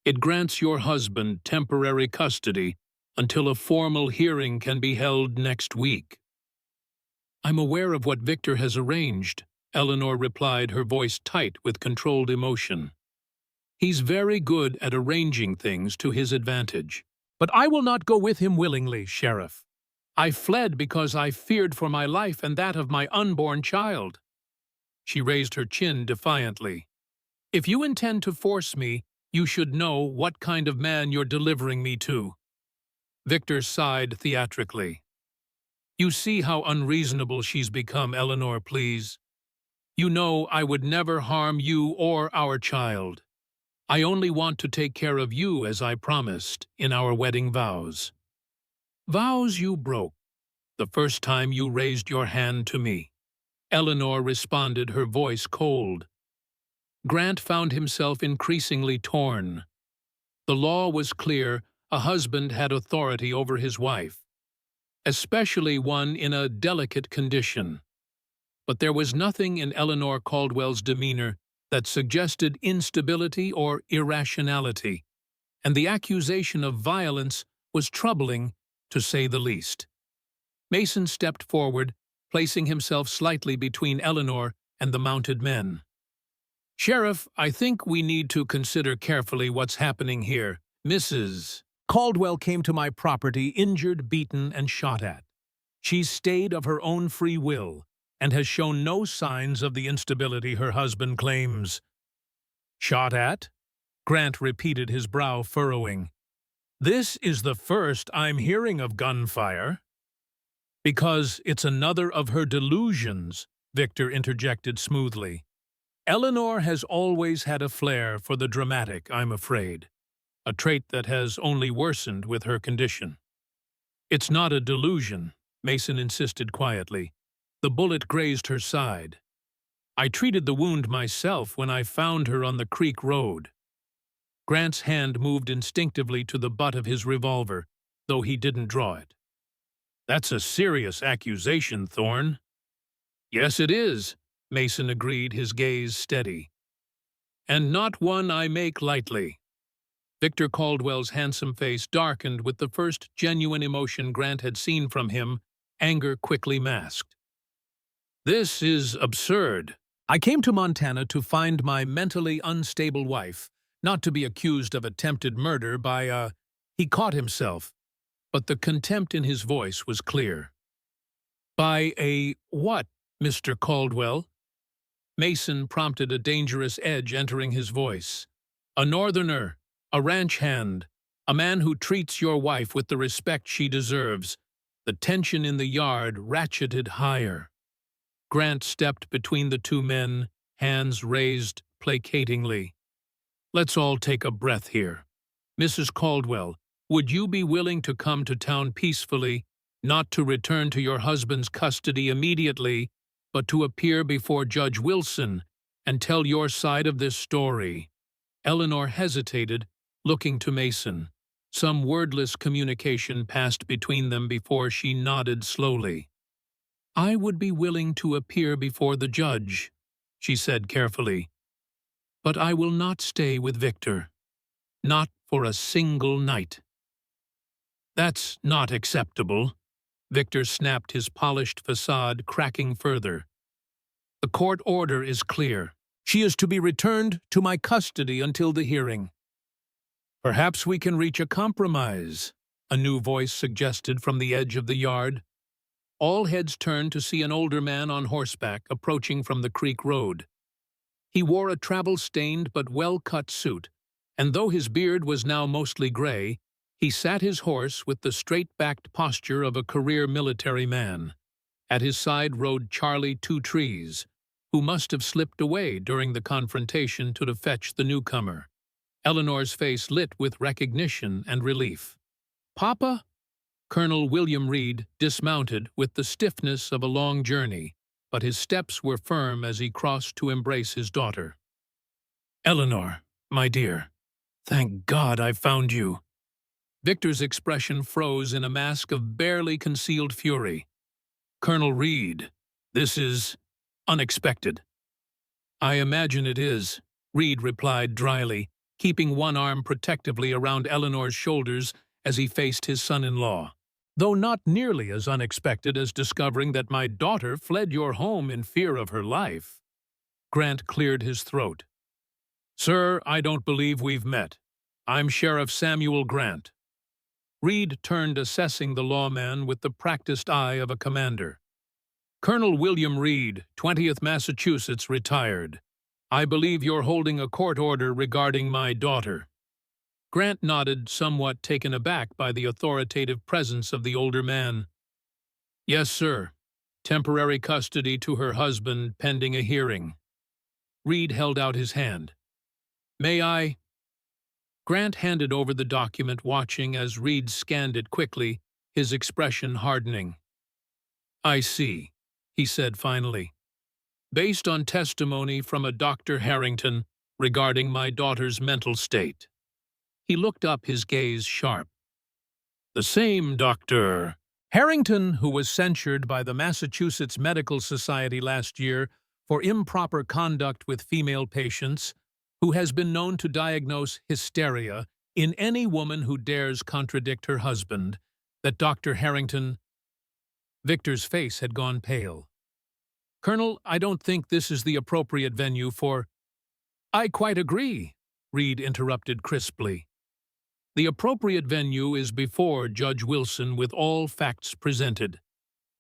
It grants your husband temporary custody until a formal hearing can be held next week. I'm aware of what Victor has arranged, Eleanor replied, her voice tight with controlled emotion. He's very good at arranging things to his advantage. But I will not go with him willingly, Sheriff. I fled because I feared for my life and that of my unborn child. She raised her chin defiantly. If you intend to force me, you should know what kind of man you're delivering me to. Victor sighed theatrically. You see how unreasonable she's become, Eleanor, please. You know I would never harm you or our child. I only want to take care of you as I promised in our wedding vows. Vows you broke the first time you raised your hand to me. Eleanor responded, her voice cold. Grant found himself increasingly torn. The law was clear, a husband had authority over his wife, especially one in a delicate condition. But there was nothing in Eleanor Caldwell's demeanor that suggested instability or irrationality, and the accusation of violence was troubling, to say the least. Mason stepped forward, placing himself slightly between Eleanor and the mounted men. Sheriff, I think we need to consider carefully what's happening here. Mrs. Caldwell came to my property injured, beaten, and shot at. She's stayed of her own free will, and has shown no signs of the instability her husband claims. Shot at? Grant repeated, his brow furrowing. This is the first I'm hearing of gunfire. Because it's another of her delusions, Victor interjected smoothly. Eleanor has always had a flair for the dramatic, I'm afraid, a trait that has only worsened with her condition. It's not a delusion, Mason insisted quietly. The bullet grazed her side. I treated the wound myself when I found her on the creek road. Grant's hand moved instinctively to the butt of his revolver, though he didn't draw it. That's a serious accusation, Thorne. Yes, it is, Mason agreed, his gaze steady. And not one I make lightly. Victor Caldwell's handsome face darkened with the first genuine emotion Grant had seen from him, anger quickly masked. This is absurd. I came to Montana to find my mentally unstable wife, not to be accused of attempted murder by He caught himself, but the contempt in his voice was clear. By a what, Mr. Caldwell? Mason prompted, a dangerous edge entering his voice. A northerner, a ranch hand, a man who treats your wife with the respect she deserves. The tension in the yard ratcheted higher. Grant stepped between the two men, hands raised placatingly. Let's all take a breath here. Mrs. Caldwell, would you be willing to come to town peacefully, not to return to your husband's custody immediately, but to appear before Judge Wilson and tell your side of this story? Eleanor hesitated, looking to Mason. Some wordless communication passed between them before she nodded slowly. I would be willing to appear before the judge, she said carefully. But I will not stay with Victor. Not for a single night. That's not acceptable. Victor snapped, his polished facade cracking further. The court order is clear. She is to be returned to my custody until the hearing. Perhaps we can reach a compromise, a new voice suggested from the edge of the yard. All heads turned to see an older man on horseback approaching from the creek road. He wore a travel-stained but well-cut suit, and though his beard was now mostly gray, he sat his horse with the straight-backed posture of a career military man. At his side rode Charlie Two Trees, who must have slipped away during the confrontation to fetch the newcomer. Eleanor's face lit with recognition and relief. "Papa?" Colonel William Reed dismounted with the stiffness of a long journey, but his steps were firm as he crossed to embrace his daughter. "Eleanor, my dear, thank God I found you." Victor's expression froze in a mask of barely concealed fury. "Colonel Reed, this is unexpected." "I imagine it is," Reed replied dryly, keeping one arm protectively around Eleanor's shoulders as he faced his son-in-law. "Though not nearly as unexpected as discovering that my daughter fled your home in fear of her life." Grant cleared his throat. "Sir, I don't believe we've met. I'm Sheriff Samuel Grant." Reed turned, assessing the lawman with the practiced eye of a commander. "Colonel William Reed, 20th Massachusetts, retired. I believe you're holding a court order regarding my daughter." Grant nodded, somewhat taken aback by the authoritative presence of the older man. "Yes, sir. Temporary custody to her husband pending a hearing." Reed held out his hand. "May I?" Grant handed over the document, watching as Reed scanned it quickly, his expression hardening. "I see," he said finally. "Based on testimony from a Dr. Harrington regarding my daughter's mental state." He looked up, his gaze sharp. "The same Dr. Harrington who was censured by the Massachusetts Medical Society last year for improper conduct with female patients, who has been known to diagnose hysteria in any woman who dares contradict her husband, that Dr. Harrington—" Victor's face had gone pale. "Colonel, I don't think this is the appropriate venue for—" "I quite agree," Reed interrupted crisply. "The appropriate venue is before Judge Wilson with all facts presented,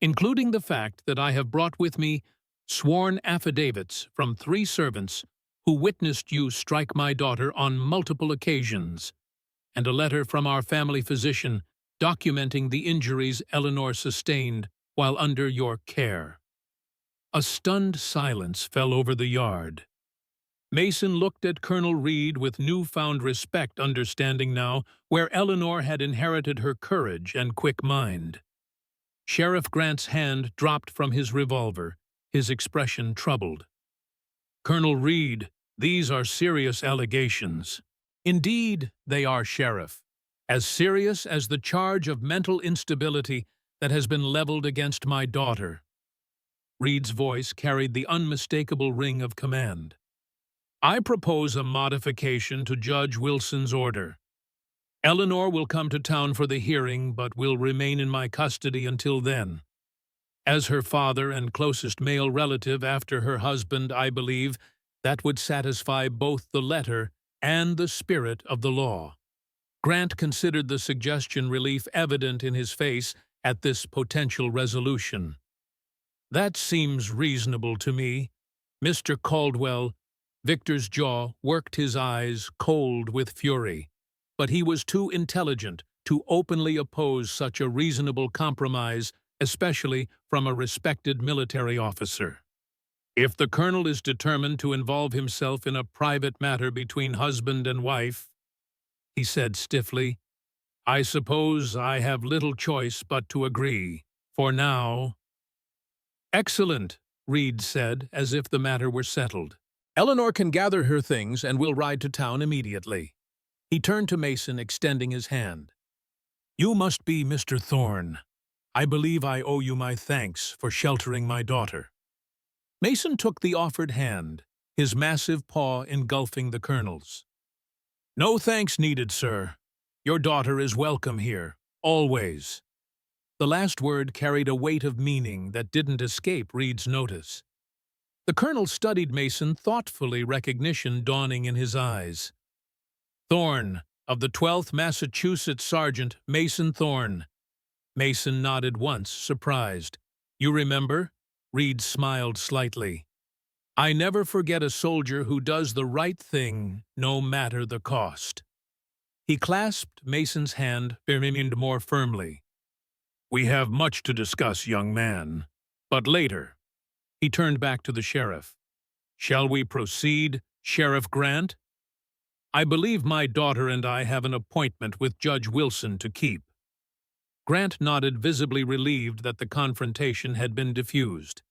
including the fact that I have brought with me sworn affidavits from 3 servants who witnessed you strike my daughter on multiple occasions, and a letter from our family physician documenting the injuries Eleanor sustained while under your care." A stunned silence fell over the yard. Mason looked at Colonel Reed with newfound respect, understanding now where Eleanor had inherited her courage and quick mind. Sheriff Grant's hand dropped from his revolver, his expression troubled. "Colonel Reed, these are serious allegations." "Indeed, they are, Sheriff. As serious as the charge of mental instability that has been leveled against my daughter." Reed's voice carried the unmistakable ring of command. "I propose a modification to Judge Wilson's order. Eleanor will come to town for the hearing, but will remain in my custody until then. As her father and closest male relative after her husband, I believe that would satisfy both the letter and the spirit of the law." Grant considered the suggestion, relief evident in his face at this potential resolution. "That seems reasonable to me, Mr. Caldwell." Victor's jaw worked, his eyes cold with fury, but he was too intelligent to openly oppose such a reasonable compromise, especially from a respected military officer. "If the colonel is determined to involve himself in a private matter between husband and wife," he said stiffly, "I suppose I have little choice but to agree, for now." "Excellent," Reed said, as if the matter were settled. "Eleanor can gather her things and we'll ride to town immediately." He turned to Mason, extending his hand. "You must be Mr. Thorne. I believe I owe you my thanks for sheltering my daughter." Mason took the offered hand, his massive paw engulfing the colonel's. "No thanks needed, sir. Your daughter is welcome here, always." The last word carried a weight of meaning that didn't escape Reed's notice. The colonel studied Mason thoughtfully, recognition dawning in his eyes. "Thorne, of the 12th Massachusetts, Sergeant Mason Thorne." Mason nodded once, surprised. You remember? Reed smiled slightly. I never forget a soldier who does the right thing, no matter the cost. He clasped Mason's hand, remained more firmly. We have much to discuss, young man. But later. He turned back to the sheriff. Shall we proceed, Sheriff Grant? I believe my daughter and I have an appointment with Judge Wilson to keep. Grant nodded, visibly relieved that the confrontation had been diffused.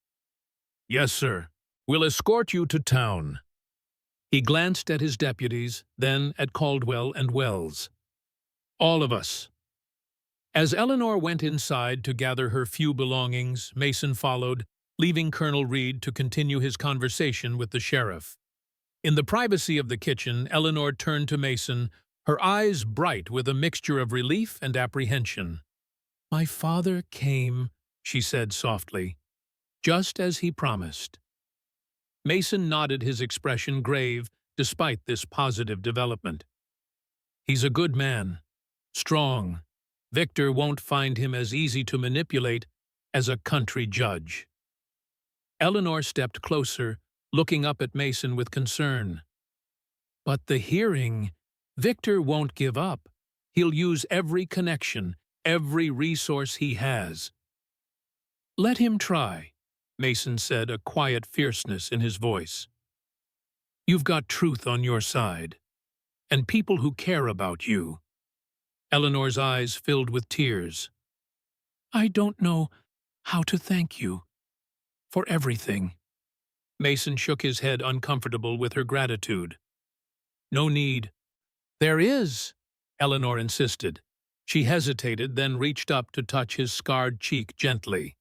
Yes, sir. We'll escort you to town. He glanced at his deputies, then at Caldwell and Wells. All of us. As Eleanor went inside to gather her few belongings, Mason followed, leaving Colonel Reed to continue his conversation with the sheriff. In the privacy of the kitchen, Eleanor turned to Mason, her eyes bright with a mixture of relief and apprehension. My father came, she said softly, just as he promised. Mason nodded, his expression grave despite this positive development. He's a good man, strong. Victor won't find him as easy to manipulate as a country judge. Eleanor stepped closer, looking up at Mason with concern. But the hearing, Victor won't give up. He'll use every connection, every resource he has. Let him try, Mason said, a quiet fierceness in his voice. You've got truth on your side, and people who care about you. Eleanor's eyes filled with tears. I don't know how to thank you for everything. Mason shook his head, uncomfortable with her gratitude. No need. There is, Eleanor insisted. She hesitated, then reached up to touch his scarred cheek gently.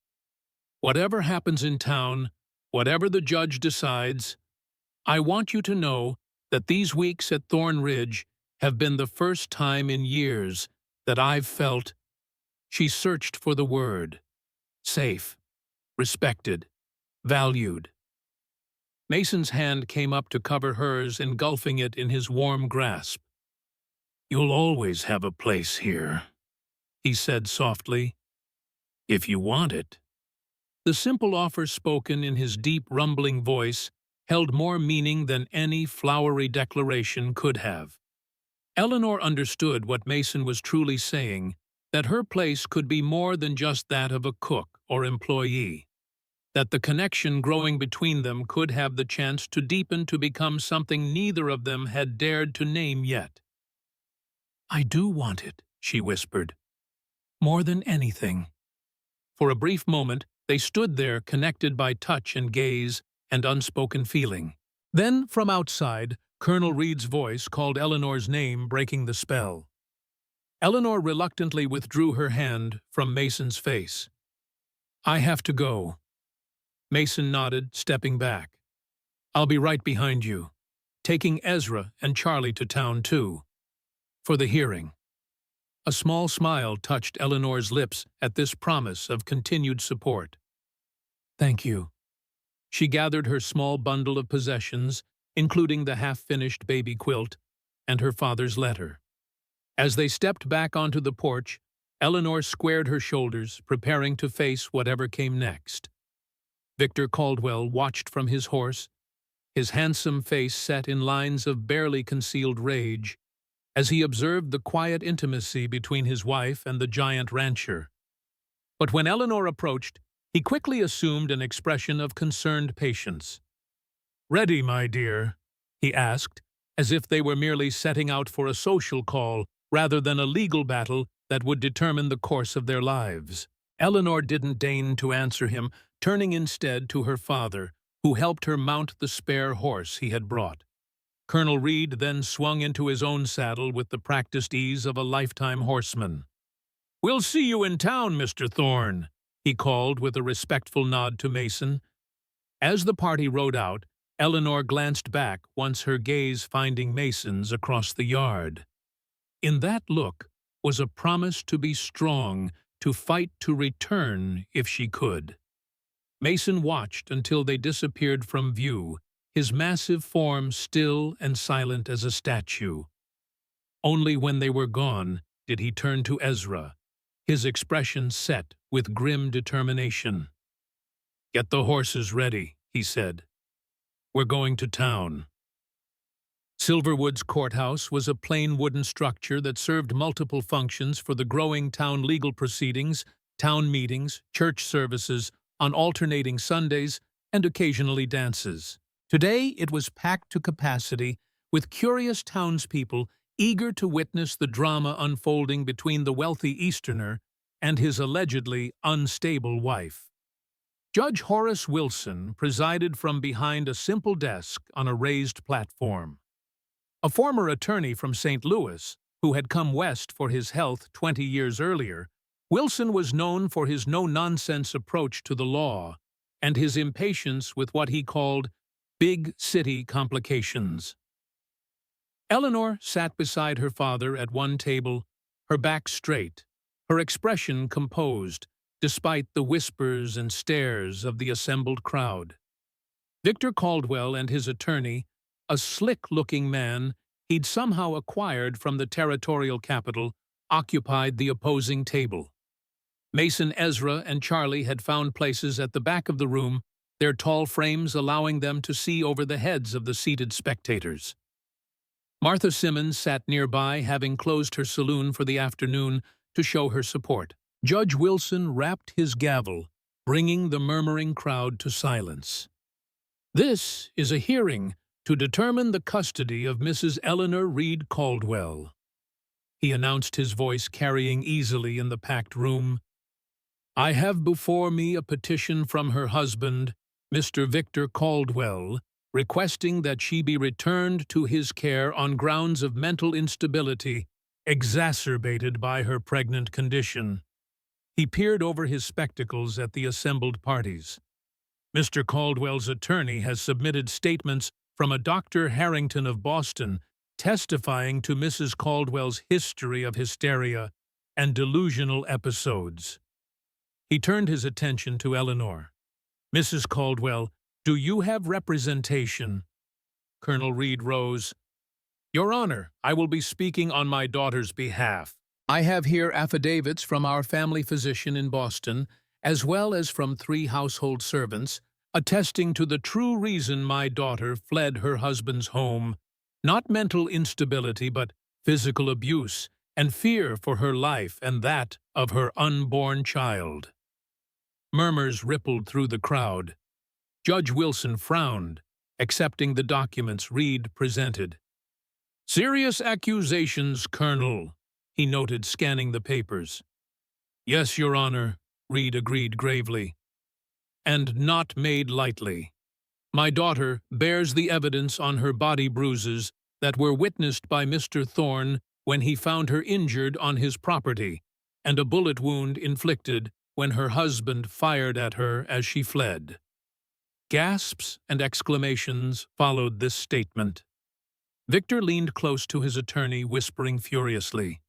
Whatever happens in town, whatever the judge decides, I want you to know that these weeks at Thorn Ridge have been the first time in years that I've felt. She searched for the word. Safe, respected, valued. Mason's hand came up to cover hers, engulfing it in his warm grasp. You'll always have a place here, he said softly, if you want it. The simple offer spoken in his deep, rumbling voice held more meaning than any flowery declaration could have. Eleanor understood what Mason was truly saying, that her place could be more than just that of a cook or employee, that the connection growing between them could have the chance to deepen to become something neither of them had dared to name yet. I do want it, she whispered, more than anything. For a brief moment, they stood there, connected by touch and gaze and unspoken feeling. Then, from outside, Colonel Reed's voice called Eleanor's name, breaking the spell. Eleanor reluctantly withdrew her hand from Mason's face. I have to go. Mason nodded, stepping back. I'll be right behind you, taking Ezra and Charlie to town too, for the hearing. A small smile touched Eleanor's lips at this promise of continued support. Thank you. She gathered her small bundle of possessions, including the half-finished baby quilt and her father's letter. As they stepped back onto the porch, Eleanor squared her shoulders, preparing to face whatever came next. Victor Caldwell watched from his horse, his handsome face set in lines of barely concealed rage, as he observed the quiet intimacy between his wife and the giant rancher. But when Eleanor approached, he quickly assumed an expression of concerned patience. Ready, my dear? He asked, as if they were merely setting out for a social call rather than a legal battle that would determine the course of their lives. Eleanor didn't deign to answer him, turning instead to her father, who helped her mount the spare horse he had brought. Colonel Reed then swung into his own saddle with the practiced ease of a lifetime horseman. We'll see you in town, Mr. Thorne, he called with a respectful nod to Mason. As the party rode out, Eleanor glanced back, once her gaze finding Mason's across the yard. In that look was a promise to be strong, to fight to return if she could. Mason watched until they disappeared from view, his massive form still and silent as a statue. Only when they were gone did he turn to Ezra, his expression set with grim determination. "Get the horses ready," he said. "We're going to town." Silverwood's courthouse was a plain wooden structure that served multiple functions for the growing town legal proceedings, town meetings, church services, on alternating Sundays, and occasionally dances. Today it was packed to capacity with curious townspeople eager to witness the drama unfolding between the wealthy Easterner and his allegedly unstable wife. Judge Horace Wilson presided from behind a simple desk on a raised platform. A former attorney from St. Louis, who had come west for his health 20 years earlier, Wilson was known for his no-nonsense approach to the law and his impatience with what he called big city complications. Eleanor sat beside her father at one table, her back straight, her expression composed, despite the whispers and stares of the assembled crowd. Victor Caldwell and his attorney, a slick-looking man he'd somehow acquired from the territorial capital, occupied the opposing table. Mason, Ezra, and Charlie had found places at the back of the room, their tall frames allowing them to see over the heads of the seated spectators. Martha Simmons sat nearby, having closed her saloon for the afternoon to show her support. Judge Wilson rapped his gavel, bringing the murmuring crowd to silence. "This is a hearing to determine the custody of Mrs. Eleanor Reed Caldwell," he announced, his voice carrying easily in the packed room. "I have before me a petition from her husband, Mr. Victor Caldwell, requesting that she be returned to his care on grounds of mental instability exacerbated by her pregnant condition." He peered over his spectacles at the assembled parties. "Mr. Caldwell's attorney has submitted statements from a Dr. Harrington of Boston testifying to Mrs. Caldwell's history of hysteria and delusional episodes." He turned his attention to Eleanor. "Mrs. Caldwell, do you have representation?" Colonel Reed rose. "Your Honor, I will be speaking on my daughter's behalf. I have here affidavits from our family physician in Boston, as well as from 3 household servants, attesting to the true reason my daughter fled her husband's home, not mental instability but physical abuse and fear for her life and that of her unborn child." Murmurs rippled through the crowd. Judge Wilson frowned, accepting the documents Reed presented. "Serious accusations, Colonel," he noted, scanning the papers. "Yes, Your Honor," Reed agreed gravely. "And not made lightly. My daughter bears the evidence on her body bruises that were witnessed by Mr. Thorne when he found her injured on his property, and a bullet wound inflicted when her husband fired at her as she fled." Gasps and exclamations followed this statement. Victor leaned close to his attorney, whispering furiously.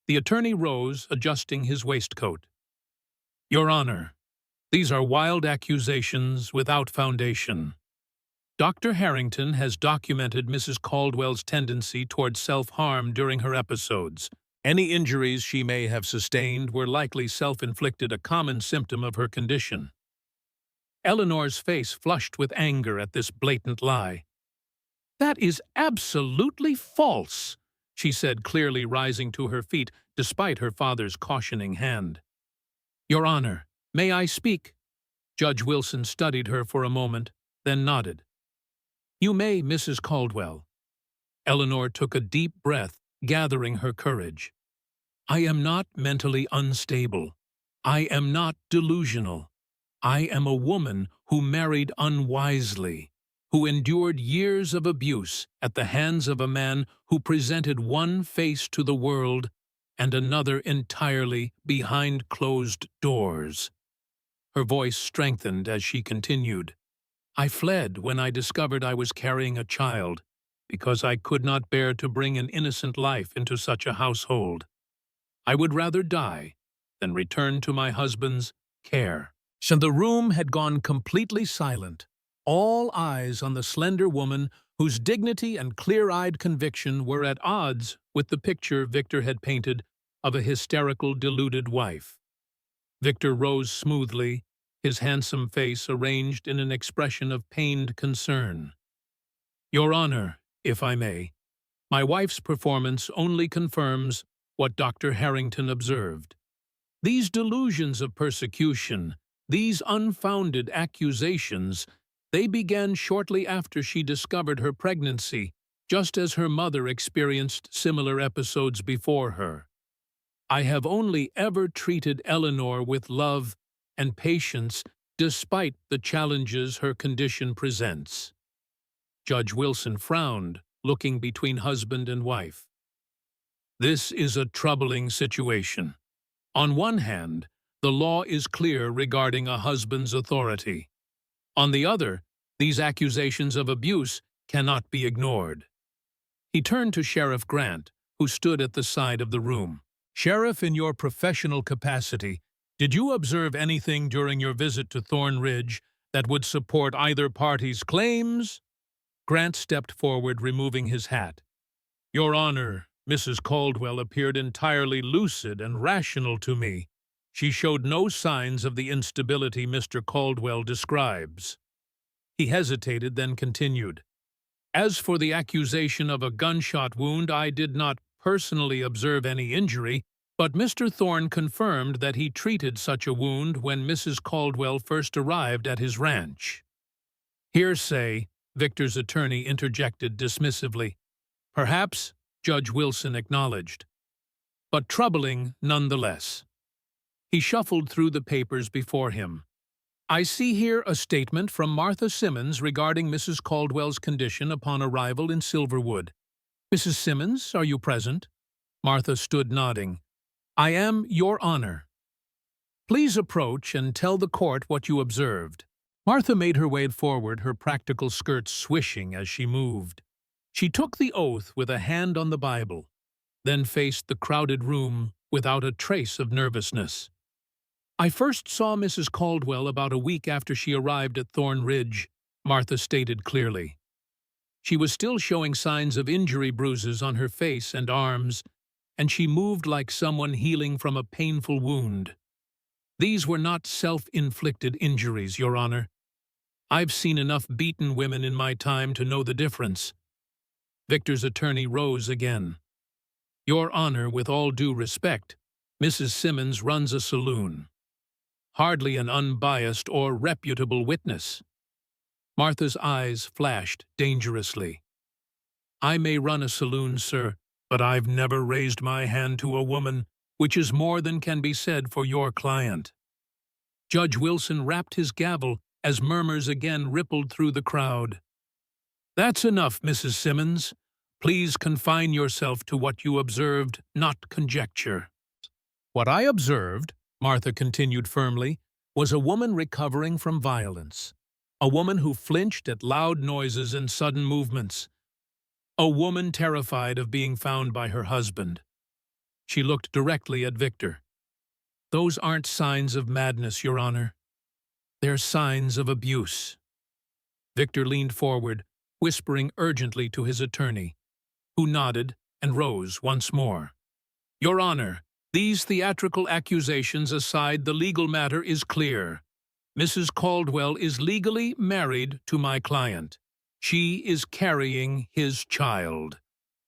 The attorney rose, adjusting his waistcoat. "Your Honor, these are wild accusations without foundation. Dr. Harrington has documented Mrs. Caldwell's tendency toward self-harm during her episodes. Any injuries she may have sustained were likely self-inflicted, a common symptom of her condition." Eleanor's face flushed with anger at this blatant lie. "That is absolutely false," she said, clearly rising to her feet despite her father's cautioning hand. "Your Honor, may I speak?" Judge Wilson studied her for a moment, then nodded. "You may, Mrs. Caldwell." Eleanor took a deep breath, gathering her courage. "I am not mentally unstable. I am not delusional. I am a woman who married unwisely, who endured years of abuse at the hands of a man who presented one face to the world and another entirely behind closed doors." Her voice strengthened as she continued. "I fled when I discovered I was carrying a child, because I could not bear to bring an innocent life into such a household. I would rather die than return to my husband's care." So the room had gone completely silent, all eyes on the slender woman whose dignity and clear-eyed conviction were at odds with the picture Victor had painted of a hysterical, deluded wife. Victor rose smoothly, his handsome face arranged in an expression of pained concern. "Your Honor, if I may, my wife's performance only confirms what Dr. Harrington observed. These delusions of persecution, these unfounded accusations, they began shortly after she discovered her pregnancy, just as her mother experienced similar episodes before her. I have only ever treated Eleanor with love and patience despite the challenges her condition presents." Judge Wilson frowned, looking between husband and wife. "This is a troubling situation. On one hand, the law is clear regarding a husband's authority. On the other, these accusations of abuse cannot be ignored." He turned to Sheriff Grant, who stood at the side of the room. "Sheriff, in your professional capacity, did you observe anything during your visit to Thorn Ridge that would support either party's claims?" Grant stepped forward, removing his hat. "Your Honor, Mrs. Caldwell appeared entirely lucid and rational to me. She showed no signs of the instability Mr. Caldwell describes." He hesitated, then continued. "As for the accusation of a gunshot wound, I did not personally observe any injury, but Mr. Thorne confirmed that he treated such a wound when Mrs. Caldwell first arrived at his ranch." "Hearsay," Victor's attorney interjected dismissively. "Perhaps," Judge Wilson acknowledged, "but troubling nonetheless." He shuffled through the papers before him. "I see here a statement from Martha Simmons regarding Mrs. Caldwell's condition upon arrival in Silverwood. Mrs. Simmons, are you present?" Martha stood nodding. "I am, Your Honor." "Please approach and tell the court what you observed." Martha made her way forward, her practical skirt swishing as she moved. She took the oath with a hand on the Bible, then faced the crowded room without a trace of nervousness. "I first saw Mrs. Caldwell about a week after she arrived at Thorn Ridge," Martha stated clearly. "She was still showing signs of injury bruises on her face and arms, and she moved like someone healing from a painful wound. These were not self-inflicted injuries, Your Honor. I've seen enough beaten women in my time to know the difference." Victor's attorney rose again. "Your Honor, with all due respect, Mrs. Simmons runs a saloon. Hardly an unbiased or reputable witness." Martha's eyes flashed dangerously. "I may run a saloon, sir, but I've never raised my hand to a woman, which is more than can be said for your client." Judge Wilson rapped his gavel as murmurs again rippled through the crowd. "That's enough, Mrs. Simmons. Please confine yourself to what you observed, not conjecture." "What I observed," Martha continued firmly, "was a woman recovering from violence. A woman who flinched at loud noises and sudden movements. A woman terrified of being found by her husband." She looked directly at Victor. "Those aren't signs of madness, Your Honor. They're signs of abuse." Victor leaned forward, whispering urgently to his attorney, who nodded and rose once more. "Your Honor, these theatrical accusations aside, the legal matter is clear. Mrs. Caldwell is legally married to my client. She is carrying his child.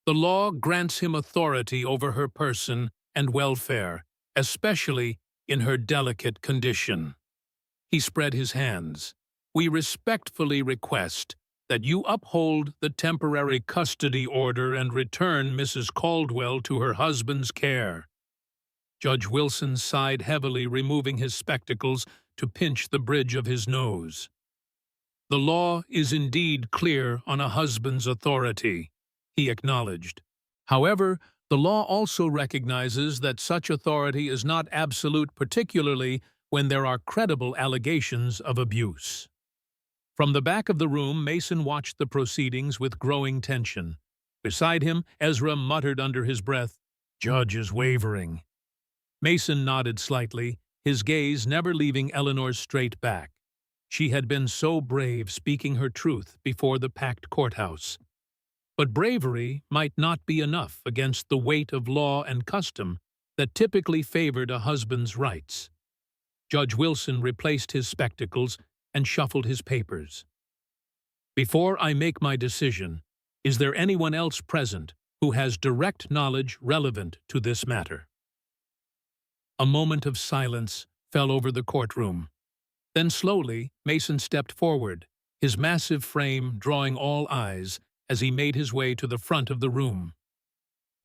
The law grants him authority over her person and welfare, especially in her delicate condition." He spread his hands. "We respectfully request that you uphold the temporary custody order and return Mrs. Caldwell to her husband's care." Judge Wilson sighed heavily, removing his spectacles to pinch the bridge of his nose. "The law is indeed clear on a husband's authority," he acknowledged. "However, the law also recognizes that such authority is not absolute, particularly when there are credible allegations of abuse." From the back of the room, Mason watched the proceedings with growing tension. Beside him, Ezra muttered under his breath, "Judge is wavering." Mason nodded slightly, his gaze never leaving Eleanor's straight back. She had been so brave, speaking her truth before the packed courthouse. But bravery might not be enough against the weight of law and custom that typically favored a husband's rights. Judge Wilson replaced his spectacles and shuffled his papers. Before I make my decision, is there anyone else present who has direct knowledge relevant to this matter? A moment of silence fell over the courtroom. Then slowly, Mason stepped forward, his massive frame drawing all eyes as he made his way to the front of the room.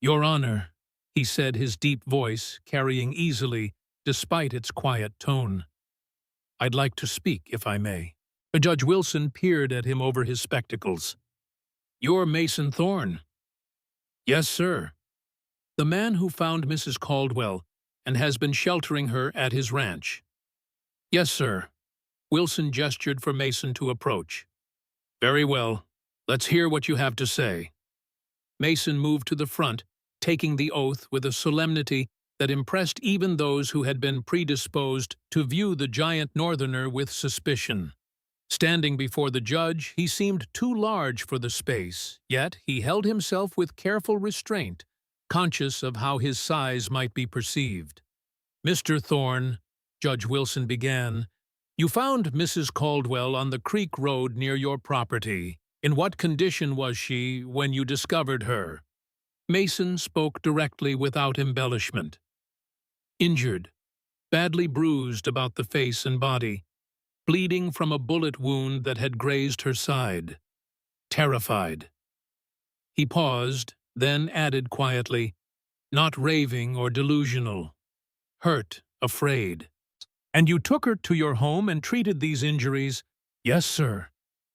"Your Honor," he said, his deep voice carrying easily despite its quiet tone. "I'd like to speak, if I may." Judge Wilson peered at him over his spectacles. "You're Mason Thorne?" "Yes, sir." "The man who found Mrs. Caldwell and has been sheltering her at his ranch?" "Yes, sir." Wilson gestured for Mason to approach. "Very well. Let's hear what you have to say." Mason moved to the front, taking the oath with a solemnity that impressed even those who had been predisposed to view the giant northerner with suspicion. Standing before the judge, he seemed too large for the space, yet he held himself with careful restraint, conscious of how his size might be perceived. "Mr. Thorne," Judge Wilson began, "you found Mrs. Caldwell on the creek road near your property. In what condition was she when you discovered her?" Mason spoke directly without embellishment. "Injured, badly bruised about the face and body, bleeding from a bullet wound that had grazed her side. Terrified." He paused, then added quietly, "Not raving or delusional. Hurt, afraid." "And you took her to your home and treated these injuries?" "Yes, sir.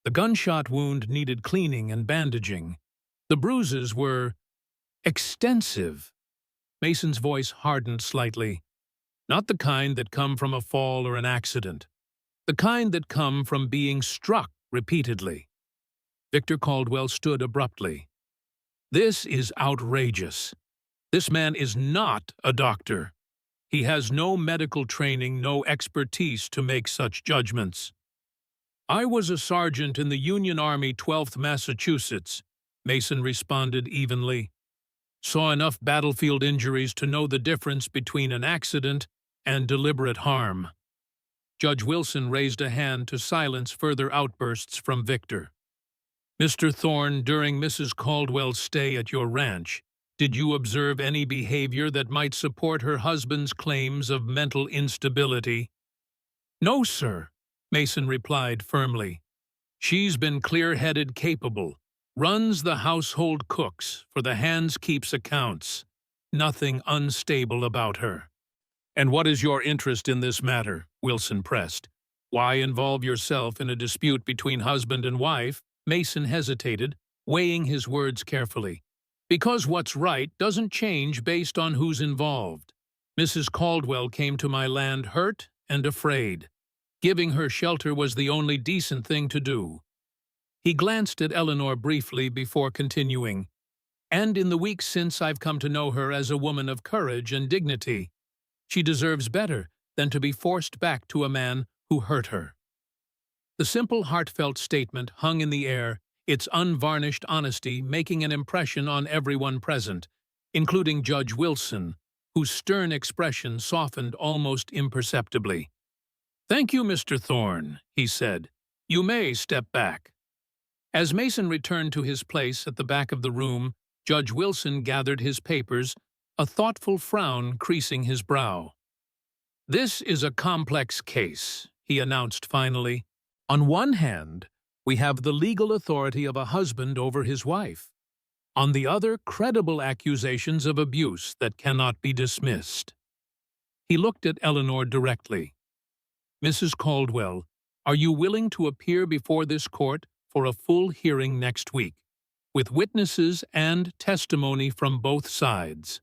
The gunshot wound needed cleaning and bandaging. The bruises were extensive." Mason's voice hardened slightly. "Not the kind that come from a fall or an accident. The kind that come from being struck repeatedly." Victor Caldwell stood abruptly. "This is outrageous. This man is not a doctor. He has no medical training, no expertise to make such judgments." "I was a sergeant in the Union Army 12th Massachusetts," Mason responded evenly. "Saw enough battlefield injuries to know the difference between an accident and deliberate harm." Judge Wilson raised a hand to silence further outbursts from Victor. "Mr. Thorne, during Mrs. Caldwell's stay at your ranch, did you observe any behavior that might support her husband's claims of mental instability?" "No, sir," Mason replied firmly. "She's been clear-headed, capable, runs the household cooks, for the hands keeps accounts. Nothing unstable about her." "And what is your interest in this matter?" Wilson pressed. "Why involve yourself in a dispute between husband and wife?" Mason hesitated, weighing his words carefully. "Because what's right doesn't change based on who's involved. Mrs. Caldwell came to my land hurt and afraid. Giving her shelter was the only decent thing to do." He glanced at Eleanor briefly before continuing. "And in the weeks since I've come to know her as a woman of courage and dignity. She deserves better than to be forced back to a man who hurt her." The simple, heartfelt statement hung in the air, its unvarnished honesty making an impression on everyone present, including Judge Wilson, whose stern expression softened almost imperceptibly. "Thank you, Mr. Thorne," he said. "You may step back." As Mason returned to his place at the back of the room, Judge Wilson gathered his papers, a thoughtful frown creasing his brow. "This is a complex case," he announced finally. "On one hand, we have the legal authority of a husband over his wife. On the other, credible accusations of abuse that cannot be dismissed." He looked at Eleanor directly. "Mrs. Caldwell, are you willing to appear before this court for a full hearing next week, with witnesses and testimony from both sides?"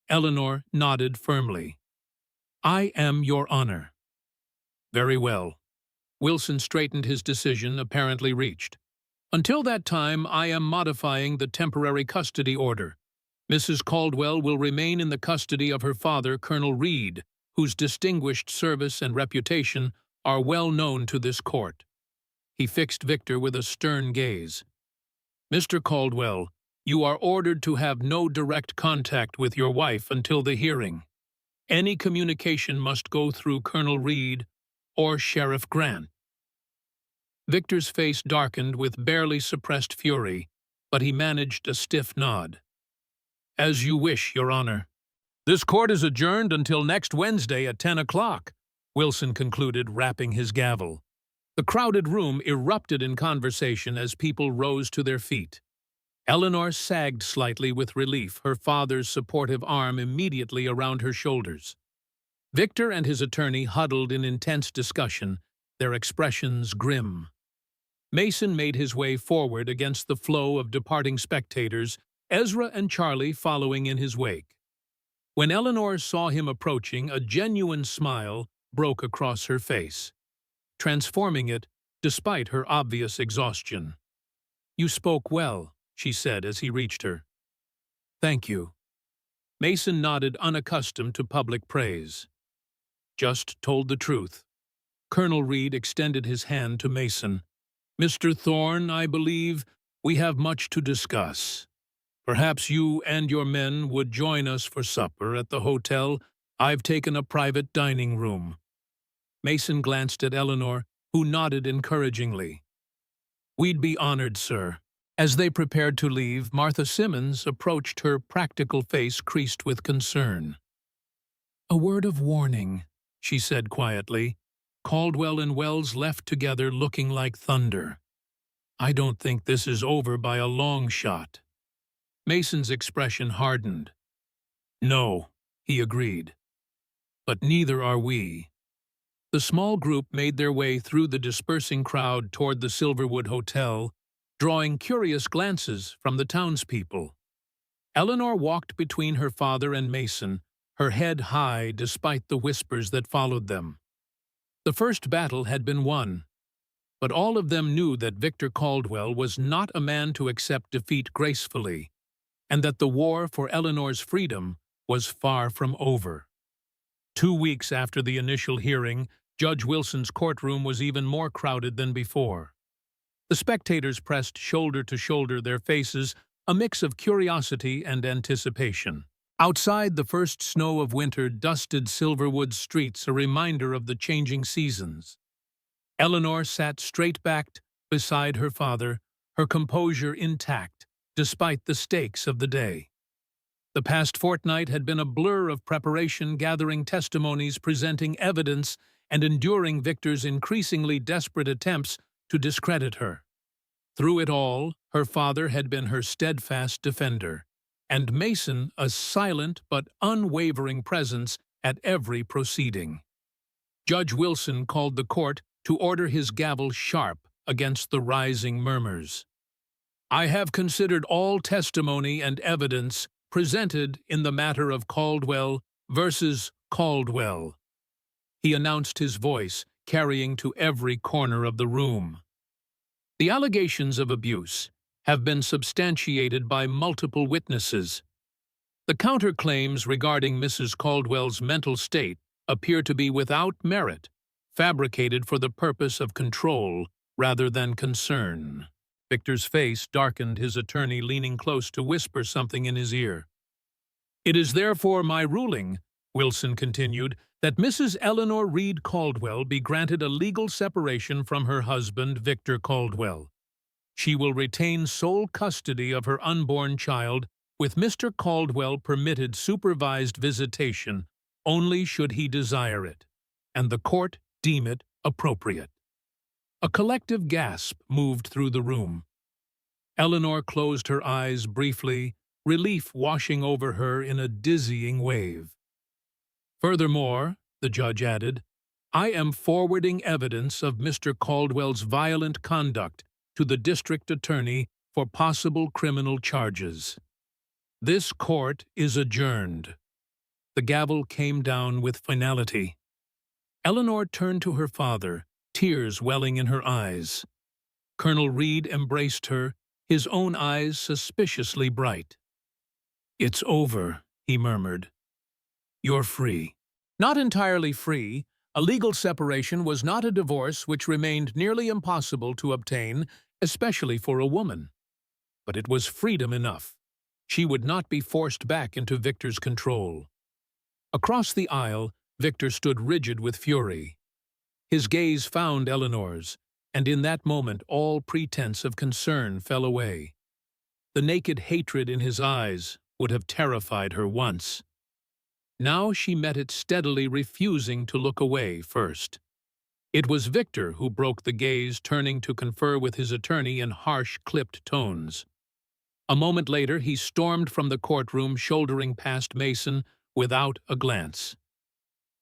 Eleanor nodded firmly. "I am, Your Honor." "Very well." Wilson straightened his decision, apparently reached. "Until that time, I am modifying the temporary custody order. Mrs. Caldwell will remain in the custody of her father, Colonel Reed, whose distinguished service and reputation are well known to this court." He fixed Victor with a stern gaze. "Mr. Caldwell, you are ordered to have no direct contact with your wife until the hearing." Any communication must go through Colonel Reed or Sheriff Grant. Victor's face darkened with barely suppressed fury, but he managed a stiff nod. As you wish, Your Honor. This court is adjourned until next Wednesday at 10 o'clock, Wilson concluded, rapping his gavel. The crowded room erupted in conversation as people rose to their feet. Eleanor sagged slightly with relief, her father's supportive arm immediately around her shoulders. Victor and his attorney huddled in intense discussion, their expressions grim. Mason made his way forward against the flow of departing spectators, Ezra and Charlie following in his wake. When Eleanor saw him approaching, a genuine smile broke across her face, transforming it despite her obvious exhaustion. "You spoke well," she said as he reached her. "Thank you." Mason nodded, unaccustomed to public praise. "Just told the truth." Colonel Reed extended his hand to Mason. "Mr. Thorne, I believe we have much to discuss. Perhaps you and your men would join us for supper at the hotel. I've taken a private dining room." Mason glanced at Eleanor, who nodded encouragingly. "We'd be honored, sir." As they prepared to leave, Martha Simmons approached, her practical face creased with concern. "A word of warning," she said quietly. "Caldwell and Wells left together looking like thunder. I don't think this is over by a long shot." Mason's expression hardened. "No," he agreed. "But neither are we." The small group made their way through the dispersing crowd toward the Silverwood Hotel, drawing curious glances from the townspeople. Eleanor walked between her father and Mason, her head high despite the whispers that followed them. The first battle had been won, but all of them knew that Victor Caldwell was not a man to accept defeat gracefully, and that the war for Eleanor's freedom was far from over. 2 weeks after the initial hearing, Judge Wilson's courtroom was even more crowded than before. The spectators pressed shoulder to shoulder, their faces a mix of curiosity and anticipation. Outside, the first snow of winter dusted Silverwood's streets, a reminder of the changing seasons. Eleanor sat straight-backed beside her father, her composure intact, despite the stakes of the day. The past fortnight had been a blur of preparation, gathering testimonies, presenting evidence, and enduring Victor's increasingly desperate attempts to discredit her. Through it all, her father had been her steadfast defender, and Mason a silent but unwavering presence at every proceeding. Judge Wilson called the court to order, his gavel sharp against the rising murmurs. "I have considered all testimony and evidence presented in the matter of Caldwell versus Caldwell," he announced, his voice carrying to every corner of the room. "The allegations of abuse have been substantiated by multiple witnesses. The counterclaims regarding Mrs. Caldwell's mental state appear to be without merit, fabricated for the purpose of control rather than concern." Victor's face darkened, his attorney leaning close to whisper something in his ear. "It is therefore my ruling," Wilson continued, "that Mrs. Eleanor Reed Caldwell be granted a legal separation from her husband, Victor Caldwell. She will retain sole custody of her unborn child, with Mr. Caldwell permitted supervised visitation only should he desire it, and the court deem it appropriate." A collective gasp moved through the room. Eleanor closed her eyes briefly, relief washing over her in a dizzying wave. "Furthermore," the judge added, "I am forwarding evidence of Mr. Caldwell's violent conduct to the district attorney for possible criminal charges. This court is adjourned." The gavel came down with finality. Eleanor turned to her father, tears welling in her eyes. Colonel Reed embraced her, his own eyes suspiciously bright. "It's over," he murmured. "You're free." Not entirely free, a legal separation was not a divorce, which remained nearly impossible to obtain, especially for a woman. But it was freedom enough. She would not be forced back into Victor's control. Across the aisle, Victor stood rigid with fury. His gaze found Eleanor's, and in that moment all pretense of concern fell away. The naked hatred in his eyes would have terrified her once. Now she met it steadily, refusing to look away first. It was Victor who broke the gaze, turning to confer with his attorney in harsh, clipped tones. A moment later, he stormed from the courtroom, shouldering past Mason without a glance.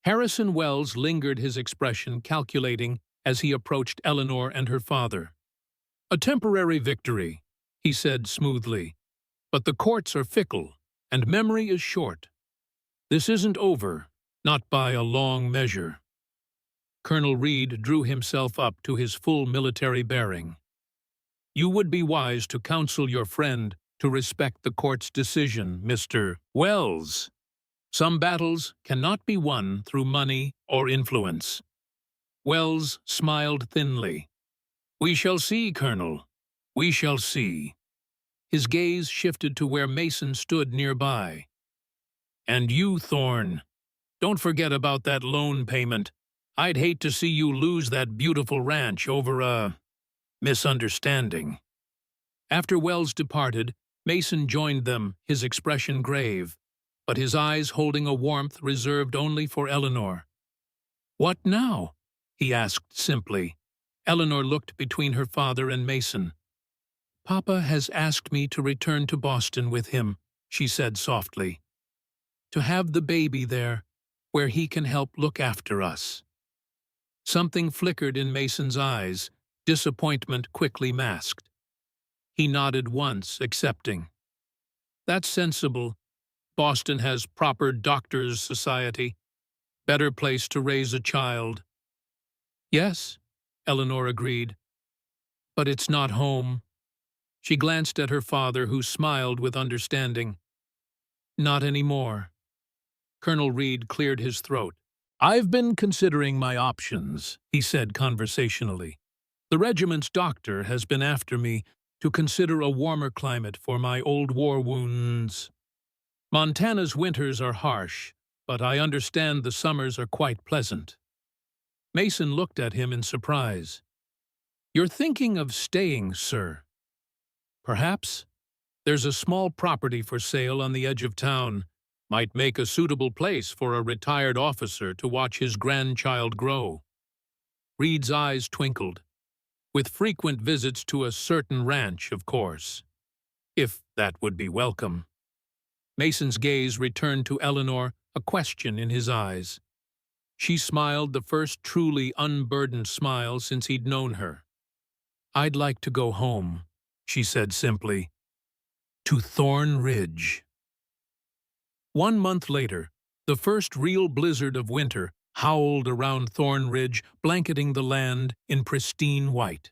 Harrison Wells lingered, his expression calculating as he approached Eleanor and her father. "A temporary victory," he said smoothly, "but the courts are fickle, and memory is short. This isn't over, not by a long measure." Colonel Reed drew himself up to his full military bearing. "You would be wise to counsel your friend to respect the court's decision, Mr. Wells. Some battles cannot be won through money or influence." Wells smiled thinly. "We shall see, Colonel. We shall see." His gaze shifted to where Mason stood nearby. "And you, Thorne, don't forget about that loan payment. I'd hate to see you lose that beautiful ranch over a misunderstanding." After Wells departed, Mason joined them, his expression grave, but his eyes holding a warmth reserved only for Eleanor. "What now?" he asked simply. Eleanor looked between her father and Mason. "Papa has asked me to return to Boston with him," she said softly. "To have the baby there, where he can help look after us." Something flickered in Mason's eyes, disappointment quickly masked. He nodded once, accepting. "That's sensible. Boston has proper doctors' society. Better place to raise a child." "Yes," Eleanor agreed. "But it's not home." She glanced at her father, who smiled with understanding. "Not anymore." Colonel Reed cleared his throat. "I've been considering my options," he said conversationally. "The regiment's doctor has been after me to consider a warmer climate for my old war wounds. Montana's winters are harsh, but I understand the summers are quite pleasant." Mason looked at him in surprise. "You're thinking of staying, sir?" "Perhaps. There's a small property for sale on the edge of town. Might make a suitable place for a retired officer to watch his grandchild grow." Reed's eyes twinkled. "With frequent visits to a certain ranch, of course. If that would be welcome." Mason's gaze returned to Eleanor, a question in his eyes. She smiled, the first truly unburdened smile since he'd known her. "I'd like to go home," she said simply. "To Thorn Ridge." 1 month later, the first real blizzard of winter howled around Thorn Ridge, blanketing the land in pristine white.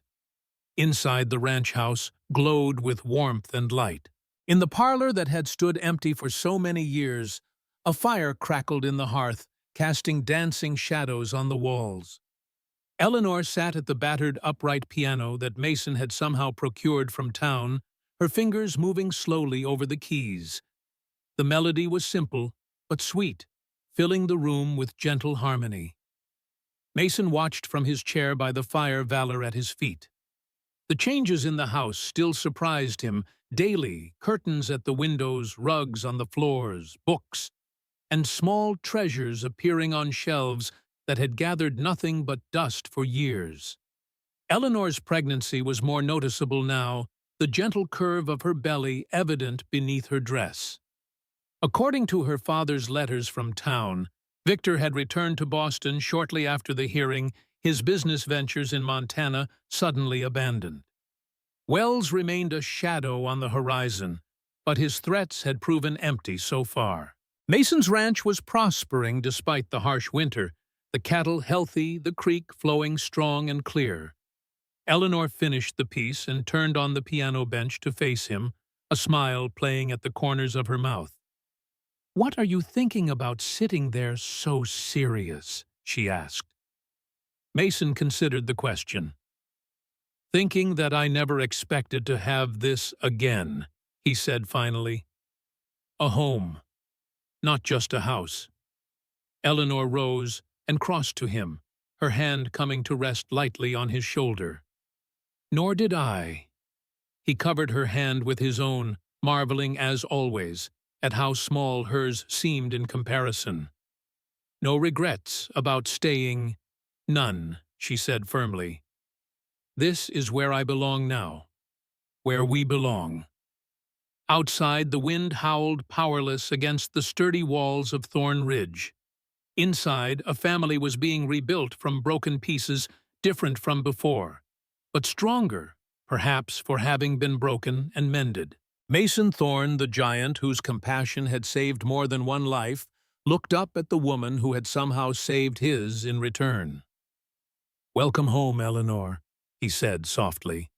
Inside the ranch house glowed with warmth and light. In the parlor that had stood empty for so many years, a fire crackled in the hearth, casting dancing shadows on the walls. Eleanor sat at the battered upright piano that Mason had somehow procured from town, her fingers moving slowly over the keys. The melody was simple, but sweet, filling the room with gentle harmony. Mason watched from his chair by the fire, Valor at his feet. The changes in the house still surprised him daily: curtains at the windows, rugs on the floors, books, and small treasures appearing on shelves that had gathered nothing but dust for years. Eleanor's pregnancy was more noticeable now, the gentle curve of her belly evident beneath her dress. According to her father's letters from town, Victor had returned to Boston shortly after the hearing, his business ventures in Montana suddenly abandoned. Wells remained a shadow on the horizon, but his threats had proven empty so far. Mason's ranch was prospering despite the harsh winter, the cattle healthy, the creek flowing strong and clear. Eleanor finished the piece and turned on the piano bench to face him, a smile playing at the corners of her mouth. "What are you thinking about sitting there so serious?" she asked. Mason considered the question. "Thinking that I never expected to have this again," he said finally. "A home, not just a house." Eleanor rose and crossed to him, her hand coming to rest lightly on his shoulder. "Nor did I." He covered her hand with his own, marveling as always at how small hers seemed in comparison. "No regrets about staying?" "None," she said firmly. "This is where I belong now. Where we belong." Outside, the wind howled powerless against the sturdy walls of Thorn Ridge. Inside, a family was being rebuilt from broken pieces, different from before, but stronger, perhaps for having been broken and mended. Mason Thorn, the giant whose compassion had saved more than one life, looked up at the woman who had somehow saved his in return. "Welcome home, Eleanor," he said softly.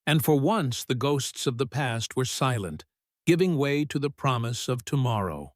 And for once the ghosts of the past were silent, giving way to the promise of tomorrow.